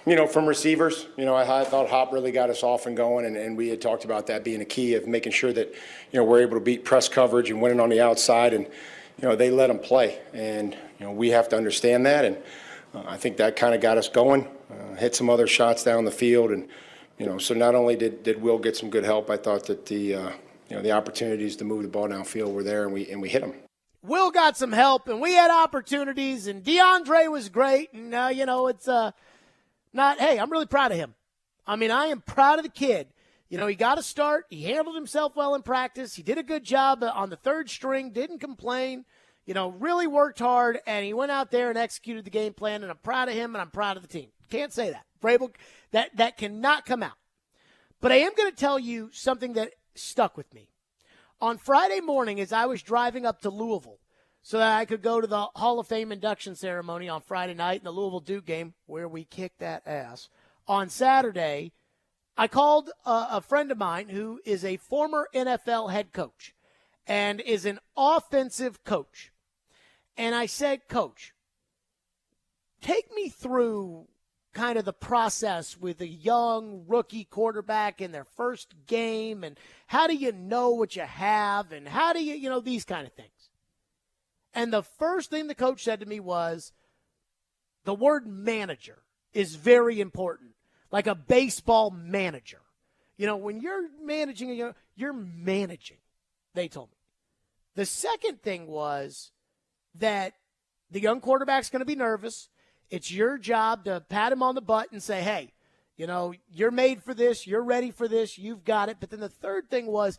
receivers. I thought Hop really got us off and going, and we had talked about that being a key of making sure that, we're able to beat press coverage and winning on the outside, and, they let them play. And, we have to understand that, and I think that kind of got us going, hit some other shots down the field, and, so not only did Will get some good help, I thought that the opportunities to move the ball downfield were there, and we hit them. Will got some help, and we had opportunities, and DeAndre was great, and, it's hey, I'm really proud of him. I mean, I am proud of the kid. He got a start. He handled himself well in practice. He did a good job on the third string, didn't complain, really worked hard, and he went out there and executed the game plan, and I'm proud of him, and I'm proud of the team. Can't say that. Vrabel, that cannot come out. But I am going to tell you something that stuck with me. On Friday morning, as I was driving up to Louisville, so that I could go to the Hall of Fame induction ceremony on Friday night in the Louisville-Duke game, where we kicked that ass. On Saturday, I called a friend of mine who is a former NFL head coach and is an offensive coach. And I said, Coach, take me through kind of the process with a young rookie quarterback in their first game, and how do you know what you have, and how do you, these kind of things. And the first thing the coach said to me was, the word manager is very important, like a baseball manager. When you're managing, you're managing, they told me. The second thing was that the young quarterback's going to be nervous. It's your job to pat him on the butt and say, hey, you're made for this. You're ready for this. You've got it. But then the third thing was,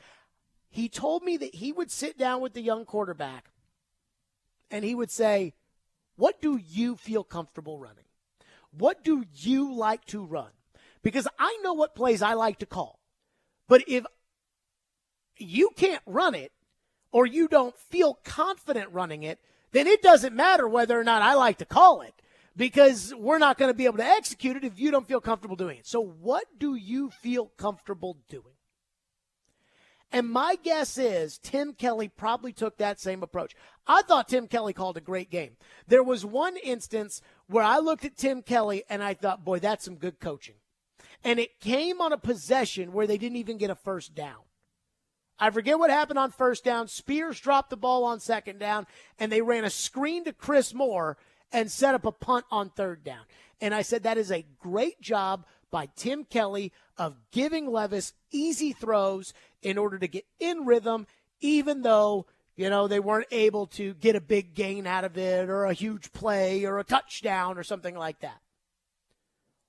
he told me that he would sit down with the young quarterback and he would say, what do you feel comfortable running? What do you like to run? Because I know what plays I like to call. But if you can't run it or you don't feel confident running it, then it doesn't matter whether or not I like to call it, because we're not going to be able to execute it if you don't feel comfortable doing it. So what do you feel comfortable doing? And my guess is Tim Kelly probably took that same approach. I thought Tim Kelly called a great game. There was one instance where I looked at Tim Kelly and I thought, boy, that's some good coaching. And it came on a possession where they didn't even get a first down. I forget what happened on first down. Spears dropped the ball on second down, and they ran a screen to Chris Moore and set up a punt on third down. And I said that is a great job by Tim Kelly of giving Levis easy throws in order to get in rhythm, even though, they weren't able to get a big gain out of it or a huge play or a touchdown or something like that.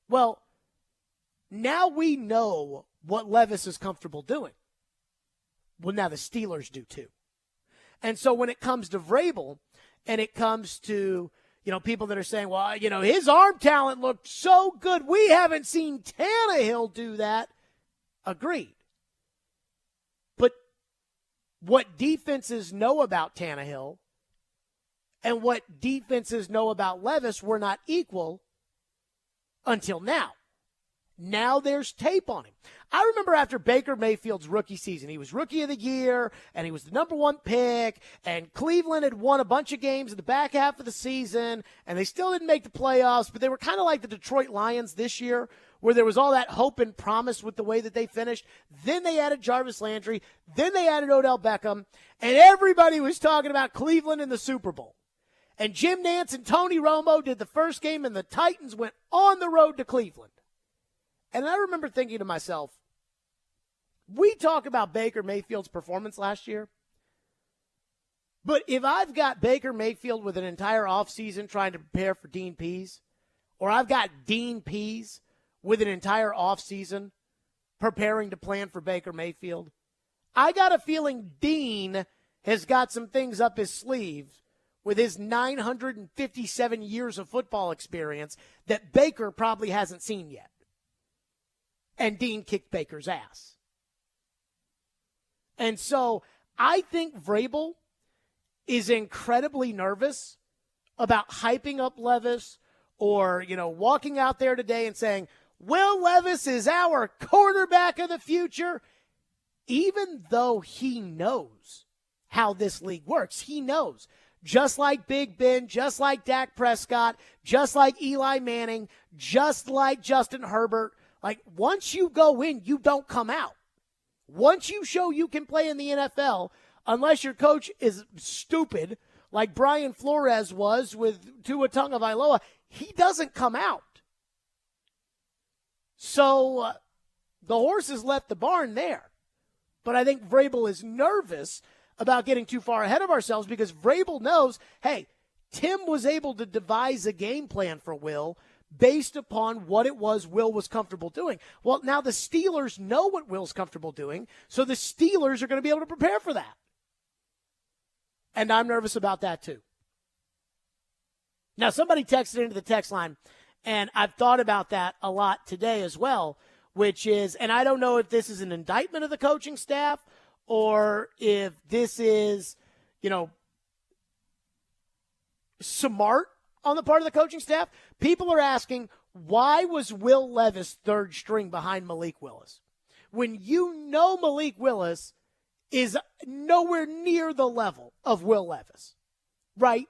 Well, now we know what Levis is comfortable doing. Well, now the Steelers do too. And so when it comes to Vrabel and it comes to, people that are saying, well, his arm talent looked so good, we haven't seen Tannehill do that. Agreed. But what defenses know about Tannehill and what defenses know about Levis were not equal until now. Now there's tape on him. I remember after Baker Mayfield's rookie season, he was rookie of the year, and he was the number one pick, and Cleveland had won a bunch of games in the back half of the season, and they still didn't make the playoffs, but they were kind of like the Detroit Lions this year, where there was all that hope and promise with the way that they finished. Then they added Jarvis Landry. Then they added Odell Beckham, and everybody was talking about Cleveland in the Super Bowl. And Jim Nantz and Tony Romo did the first game, and the Titans went on the road to Cleveland. And I remember thinking to myself, we talk about Baker Mayfield's performance last year, but if I've got Baker Mayfield with an entire offseason trying to prepare for Dean Pease, or I've got Dean Pease with an entire offseason preparing to plan for Baker Mayfield, I got a feeling Dean has got some things up his sleeve with his 957 years of football experience that Baker probably hasn't seen yet. And Dean kicked Baker's ass. And so I think Vrabel is incredibly nervous about hyping up Levis or, walking out there today and saying, Will Levis is our quarterback of the future, even though he knows how this league works. He knows. Just like Big Ben, just like Dak Prescott, just like Eli Manning, just like Justin Herbert, like, once you go in, you don't come out. Once you show you can play in the NFL, unless your coach is stupid, like Brian Flores was with Tua Tagovailoa, he doesn't come out. So the horses left the barn there. But I think Vrabel is nervous about getting too far ahead of ourselves because Vrabel knows, hey, Tim was able to devise a game plan for Will based upon what it was Will was comfortable doing. Well, now the Steelers know what Will's comfortable doing, so the Steelers are going to be able to prepare for that. And I'm nervous about that too. Now, somebody texted into the text line, and I've thought about that a lot today as well, which is, and I don't know if this is an indictment of the coaching staff or if this is, smart on the part of the coaching staff. People are asking, why was Will Levis third string behind Malik Willis? When you know Malik Willis is nowhere near the level of Will Levis, right?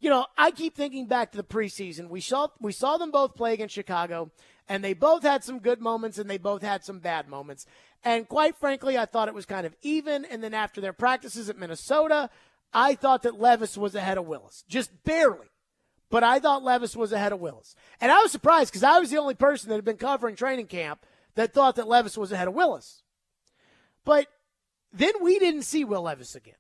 I keep thinking back to the preseason. We saw them both play against Chicago, and they both had some good moments and they both had some bad moments. And quite frankly, I thought it was kind of even. And then after their practices at Minnesota, I thought that Levis was ahead of Willis. Just barely. But I thought Levis was ahead of Willis. And I was surprised because I was the only person that had been covering training camp that thought that Levis was ahead of Willis. But then we didn't see Will Levis again.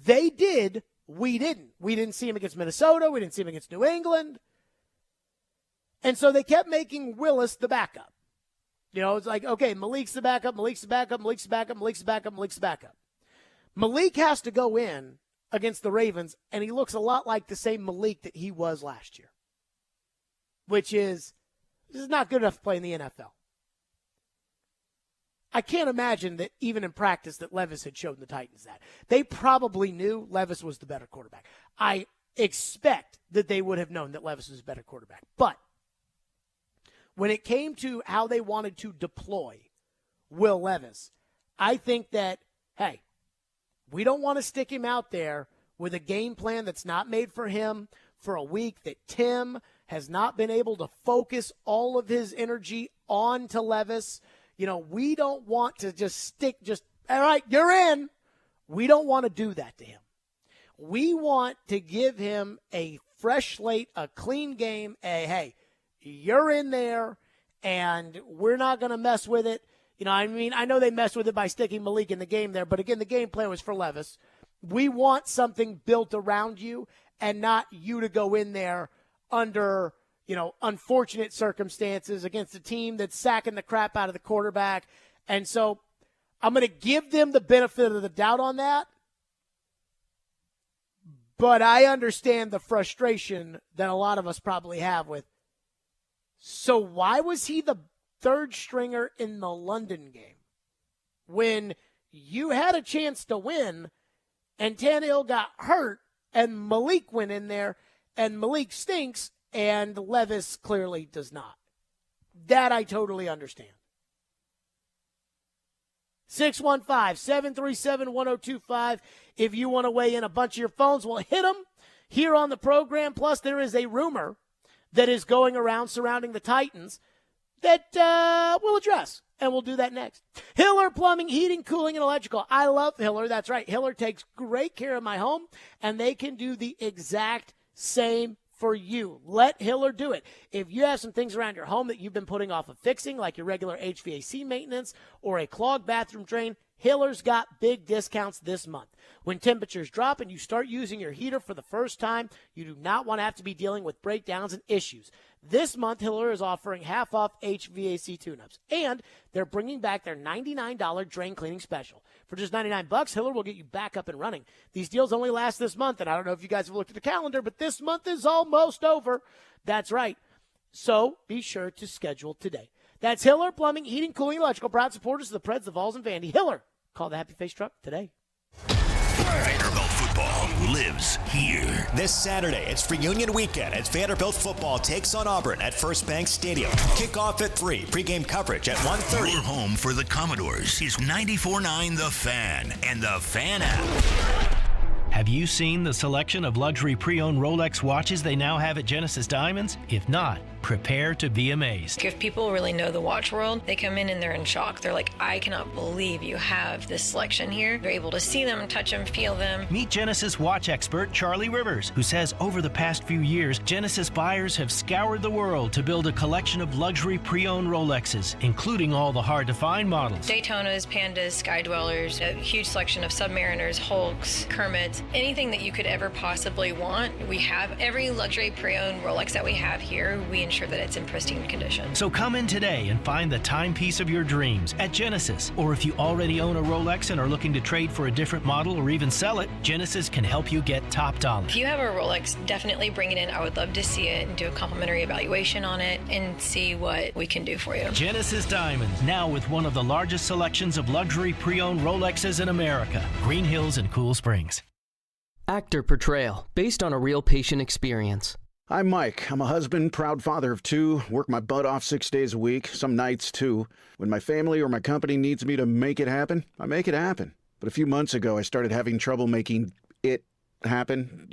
They did. We didn't. We didn't see him against Minnesota. We didn't see him against New England. And so they kept making Willis the backup. It's like, okay, Malik's the backup, Malik's the backup, Malik's the backup, Malik's the backup, Malik's the backup. Malik has to go in against the Ravens, and he looks a lot like the same Malik that he was last year, which is not good enough to play in the NFL. I can't imagine that even in practice that Levis had shown the Titans that. They probably knew Levis was the better quarterback. I expect that they would have known that Levis was a better quarterback. But when it came to how they wanted to deploy Will Levis, I think that, hey, we don't want to stick him out there with a game plan that's not made for him for a week that Tim has not been able to focus all of his energy on to Levis. We don't want to just all right, you're in. We don't want to do that to him. We want to give him a fresh slate, a clean game, hey, you're in there, and we're not going to mess with it. I know they messed with it by sticking Malik in the game there, but again, the game plan was for Levis. We want something built around you and not you to go in there under, unfortunate circumstances against a team that's sacking the crap out of the quarterback. And so I'm going to give them the benefit of the doubt on that. But I understand the frustration that a lot of us probably have with, so why was he the third stringer in the London game when you had a chance to win and Tannehill got hurt and Malik went in there and Malik stinks and Levis clearly does not? That I totally understand. 615-737-1025. If you want to weigh in, a bunch of your phones will hit them here on the program. Plus, there is a rumor that is going around surrounding the Titans that we'll address, and we'll do that next. Hiller Plumbing, Heating, Cooling, and Electrical. I love Hiller. That's right. Hiller takes great care of my home, and they can do the exact same for you. Let Hiller do it. If you have some things around your home that you've been putting off of fixing, like your regular HVAC maintenance or a clogged bathroom drain, Hiller's got big discounts this month. When temperatures drop and you start using your heater for the first time, you do not want to have to be dealing with breakdowns and issues. This month, Hiller is offering half off HVAC tune-ups, and they're bringing back their $99 drain cleaning special. For just $99, Hiller will get you back up and running. These deals only last this month, and I don't know if you guys have looked at the calendar, but this month is almost over. That's right. So be sure to schedule today. That's Hiller Plumbing, Heating, Cooling, Electrical, proud supporters of the Preds, the Vols, and Vandy. Hiller, call the Happy Face Truck today. Vanderbilt football lives here. This Saturday, it's reunion weekend as Vanderbilt football takes on Auburn at First Bank Stadium. Kickoff at 3, pregame coverage at 1:30. Your home for the Commodores is 94.9 The Fan and the Fan app. Have you seen the selection of luxury pre-owned Rolex watches they now have at Genesis Diamonds? If not, prepare to be amazed. If people really know the watch world, they come in and they're in shock. They're like, I cannot believe you have this selection here. They're able to see them, touch them, feel them. Meet Genesis watch expert Charlie Rivers, who says over the past few years, Genesis buyers have scoured the world to build a collection of luxury pre-owned Rolexes, including all the hard-to-find models. Daytonas, Pandas, Sky Dwellers, a huge selection of Submariners, Hulks, Kermits, anything that you could ever possibly want. We have every luxury pre-owned Rolex that we have here. We ensure that it's in pristine condition. So come in today and find the timepiece of your dreams at Genesis. Or if you already own a Rolex and are looking to trade for a different model or even sell it, Genesis can help you get top dollar. If you have a Rolex, definitely bring it in. I would love to see it and do a complimentary evaluation on it and see what we can do for you. Genesis Diamonds, now with one of the largest selections of luxury pre-owned Rolexes in America. Green Hills and Cool Springs. Actor Portrayal, based on a real patient experience. I'm Mike. I'm a husband, proud father of 2, work my butt off 6 days a week, some nights too. When my family or my company needs me to make it happen, I make it happen. But a few months ago, I started having trouble making it happen,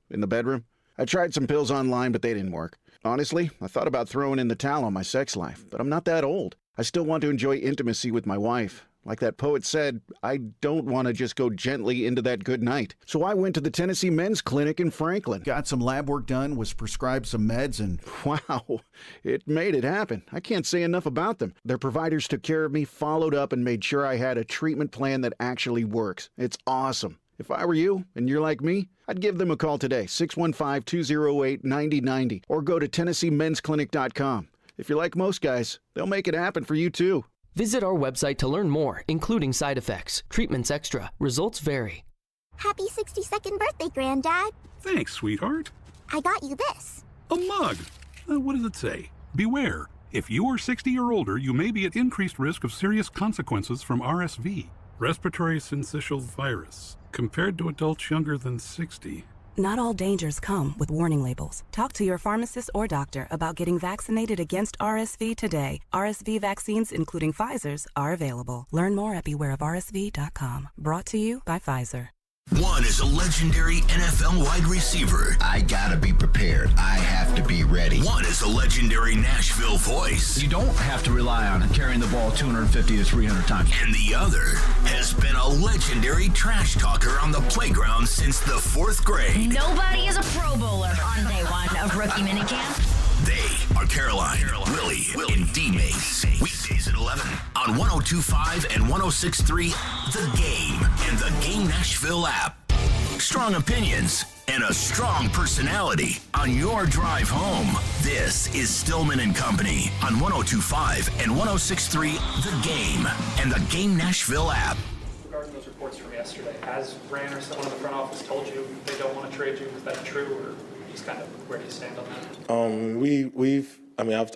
in the bedroom. I tried some pills online, but they didn't work. Honestly, I thought about throwing in the towel on my sex life, but I'm not that old. I still want to enjoy intimacy with my wife. Like that poet said, I don't want to just go gently into that good night. So I went to the Tennessee Men's Clinic in Franklin. Got some lab work done, was prescribed some meds, and wow, it made it happen. I can't say enough about them. Their providers took care of me, followed up, and made sure I had a treatment plan that actually works. It's awesome. If I were you, and you're like me, I'd give them a call today, 615-208-9090, or go to TennesseeMen'sClinic.com. If you're like most guys, they'll make it happen for you too. Visit our website to learn more, including side effects, treatments extra. Results vary. Happy 62nd birthday, Granddad. Thanks, sweetheart. I got you this. A mug. What does it say? Beware. If you are 60 or older, you may be at increased risk of serious consequences from RSV, respiratory syncytial virus, compared to adults younger than 60. Not all dangers come with warning labels. Talk to your pharmacist or doctor about getting vaccinated against RSV today. RSV vaccines, including Pfizer's, are available. Learn more at bewareofrsv.com. Brought to you by Pfizer. One is a legendary NFL wide receiver. I gotta be prepared. I have to be ready. One is a legendary Nashville voice. You don't have to rely on carrying the ball 250 to 300 times. And the other has been a legendary trash talker on the playground since the 4th grade. Nobody is a Pro Bowler on day one of rookie minicamp. They are Caroline, Willie, and D-Mace. Weekdays at 11 on 102.5 and 106.3 The Game and the Game Nashville app. Strong opinions and a strong personality on your drive home. This is Stillman and Company on 102.5 and 106.3 The Game and the Game Nashville app. Regarding those reports from yesterday, has Rand or someone in the front office told you they don't want to trade you? Is that true, or just kind of where do you stand on that?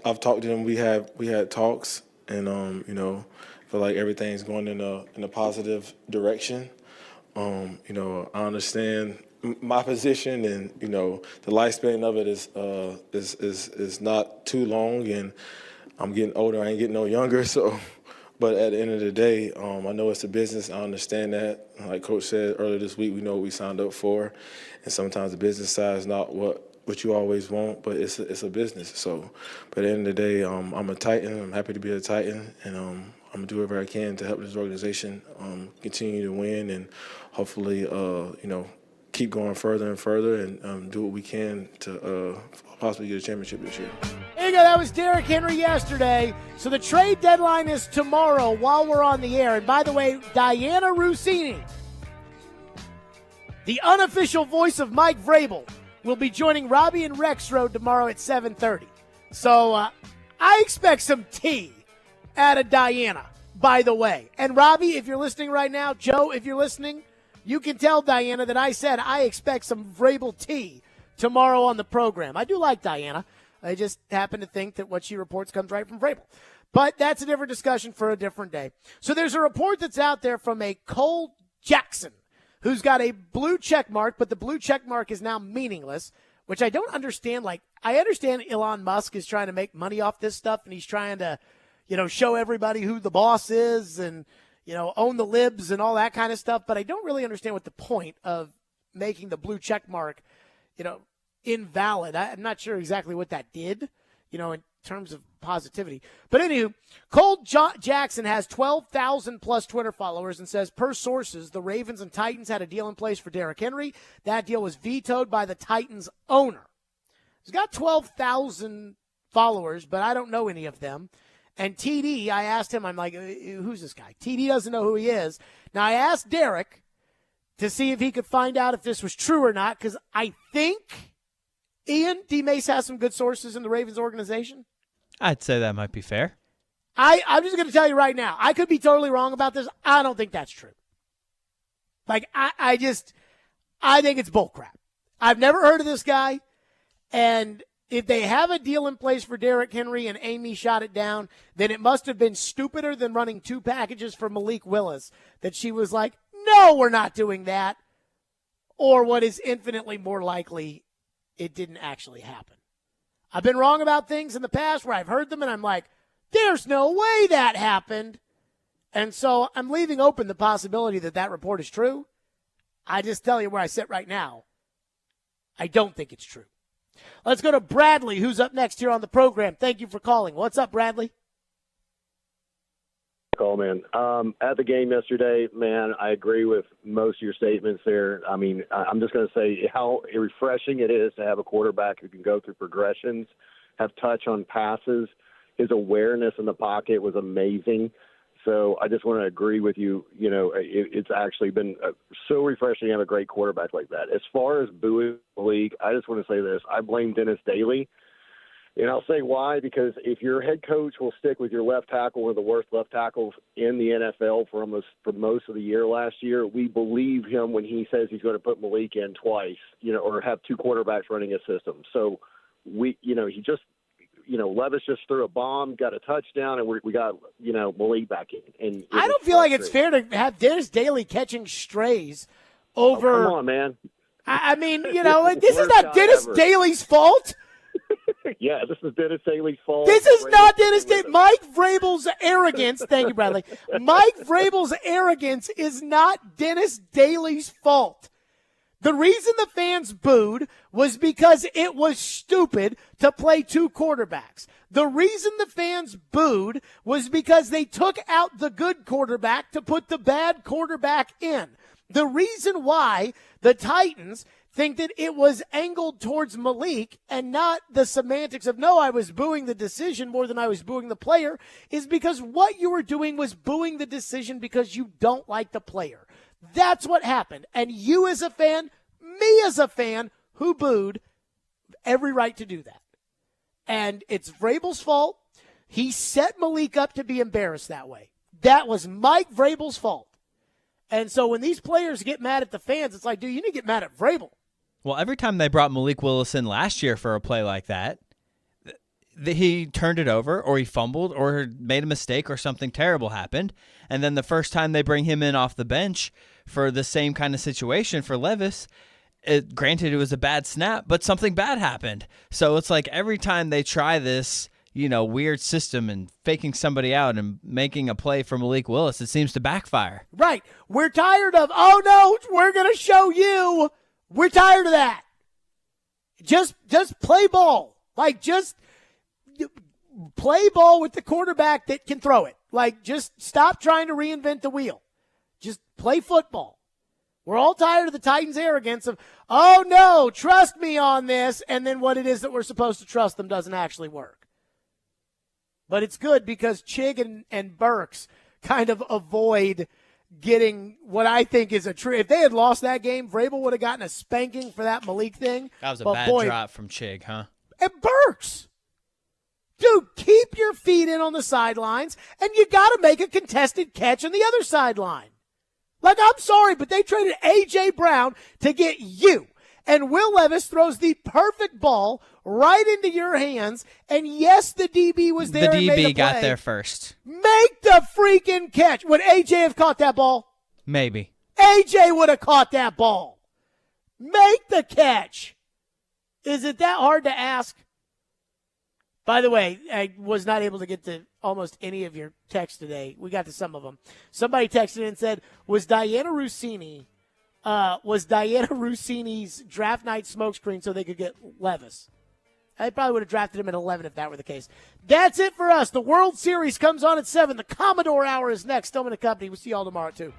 I've talked to them. We had talks, and feel like everything's going in a positive direction. I understand my position, and the lifespan of it is not too long, and I'm getting older. I ain't getting no younger, so. But at the end of the day, I know it's a business. I understand that. Like Coach said earlier this week, we know what we signed up for, and sometimes the business side is not what you always want, but it's a business. So, but at the end of the day, I'm a Titan. I'm happy to be a Titan, and I'm gonna do whatever I can to help this organization continue to win, and hopefully, keep going further and further, and do what we can to possibly get a championship this year. There you go. That was Derrick Henry yesterday. So the trade deadline is tomorrow while we're on the air. And by the way, Diana Rossini, the unofficial voice of Mike Vrabel, will be joining Robbie and Rexroad tomorrow at 7:30. So I expect some tea out of Diana, by the way. And Robbie, if you're listening right now, Joe, if you're listening, you can tell Diana that I said I expect some Vrabel tea tomorrow on the program. I do like Diana. I just happen to think that what she reports comes right from Vrabel. But that's a different discussion for a different day. So there's a report that's out there from a Cole Jackson, who's got a blue check mark, but the blue check mark is now meaningless, which I don't understand. Like, I understand Elon Musk is trying to make money off this stuff, and he's trying to, show everybody who the boss is and, own the libs and all that kind of stuff. But I don't really understand what the point of making the blue check mark, invalid. I'm not sure exactly what that did, in terms of positivity. But anywho, Cole Jackson has 12,000 plus Twitter followers and says, per sources, the Ravens and Titans had a deal in place for Derrick Henry. That deal was vetoed by the Titans owner. He's got 12,000 followers, but I don't know any of them. And TD, I asked him, I'm like, who's this guy? TD doesn't know who he is. Now, I asked Derek to see if he could find out if this was true or not, because I think Ian, D-Mace has some good sources in the Ravens organization. I'd say that might be fair. I'm just going to tell you right now, I could be totally wrong about this. I don't think that's true. Like, I think it's bullcrap. I've never heard of this guy, and if they have a deal in place for Derrick Henry and Amy shot it down, then it must have been stupider than running 2 packages for Malik Willis, that she was like, no, we're not doing that. Or what is infinitely more likely, it didn't actually happen. I've been wrong about things in the past where I've heard them and I'm like, there's no way that happened. And so I'm leaving open the possibility that that report is true. I just tell you where I sit right now. I don't think it's true. Let's go to Bradley, who's up next here on the program. Thank you for calling. What's up, Bradley? Call, man. At the game yesterday, man, I agree with most of your statements there. I mean, I'm just going to say how refreshing it is to have a quarterback who can go through progressions, have touch on passes. His awareness in the pocket was amazing. So I just want to agree with you. You know, it's actually been so refreshing to have a great quarterback like that. As far as booing the league, I just want to say this. I blame Dennis Daly. And I'll say why, because if your head coach will stick with your left tackle, one of the worst left tackles in the NFL for most of the year last year, we believe him when he says he's going to put Malik in twice, you know, or have two quarterbacks running a system. So Levis just threw a bomb, got a touchdown, and we got, Malik back in. And I don't feel like it's fair to have Dennis Daly catching strays over. Oh, come on, man. I mean, this is not Dennis Daly's fault. Yeah, this is Dennis Daly's fault. This is not Dennis Daly. Mike Vrabel's arrogance. Thank you, Bradley. Mike Vrabel's arrogance is not Dennis Daly's fault. The reason the fans booed was because it was stupid to play two quarterbacks. The reason the fans booed was because they took out the good quarterback to put the bad quarterback in. The reason why the Titans think that it was angled towards Malik and not the semantics of, no, I was booing the decision more than I was booing the player, is because what you were doing was booing the decision because you don't like the player. That's what happened. And you as a fan, me as a fan, who booed, every right to do that. And it's Vrabel's fault. He set Malik up to be embarrassed that way. That was Mike Vrabel's fault. And so when these players get mad at the fans, it's like, dude, you need to get mad at Vrabel. Well, every time they brought Malik Willis in last year for a play like that, he turned it over or he fumbled or made a mistake or something terrible happened. And then the first time they bring him in off the bench for the same kind of situation for Levis, granted it was a bad snap, but something bad happened. So it's like every time they try this, weird system and faking somebody out and making a play for Malik Willis, it seems to backfire. Right. We're tired of, oh no, we're going to show you. We're tired of that. Just play ball. Like, just play ball with the quarterback that can throw it. Like, just stop trying to reinvent the wheel. Just play football. We're all tired of the Titans' arrogance of, oh, no, trust me on this, and then what it is that we're supposed to trust them doesn't actually work. But it's good because Chig and Burks kind of avoid getting what I think is a true. If they had lost that game, Vrabel would have gotten a spanking for that Malik thing. That was a bad drop from Chig, huh? And Burks. Dude, keep your feet in on the sidelines, and you got to make a contested catch on the other sideline. Like, I'm sorry, but they traded A.J. Brown to get you. And Will Levis throws the perfect ball right into your hands. And yes, the DB was there. The and made a DB got play. there first. Make the freaking catch. Would A.J. have caught that ball? Maybe. A.J. would have caught that ball. Make the catch. Is it that hard to ask? By the way, I was not able to get to almost any of your texts today. We got to some of them. Somebody texted in and said, was Diana Rossini's draft night smokescreen so they could get Levis? I probably would have drafted him at 11 if that were the case. That's it for us. The World Series comes on at 7. The Commodore Hour is next. Stillman & Company. We'll see you all tomorrow, too.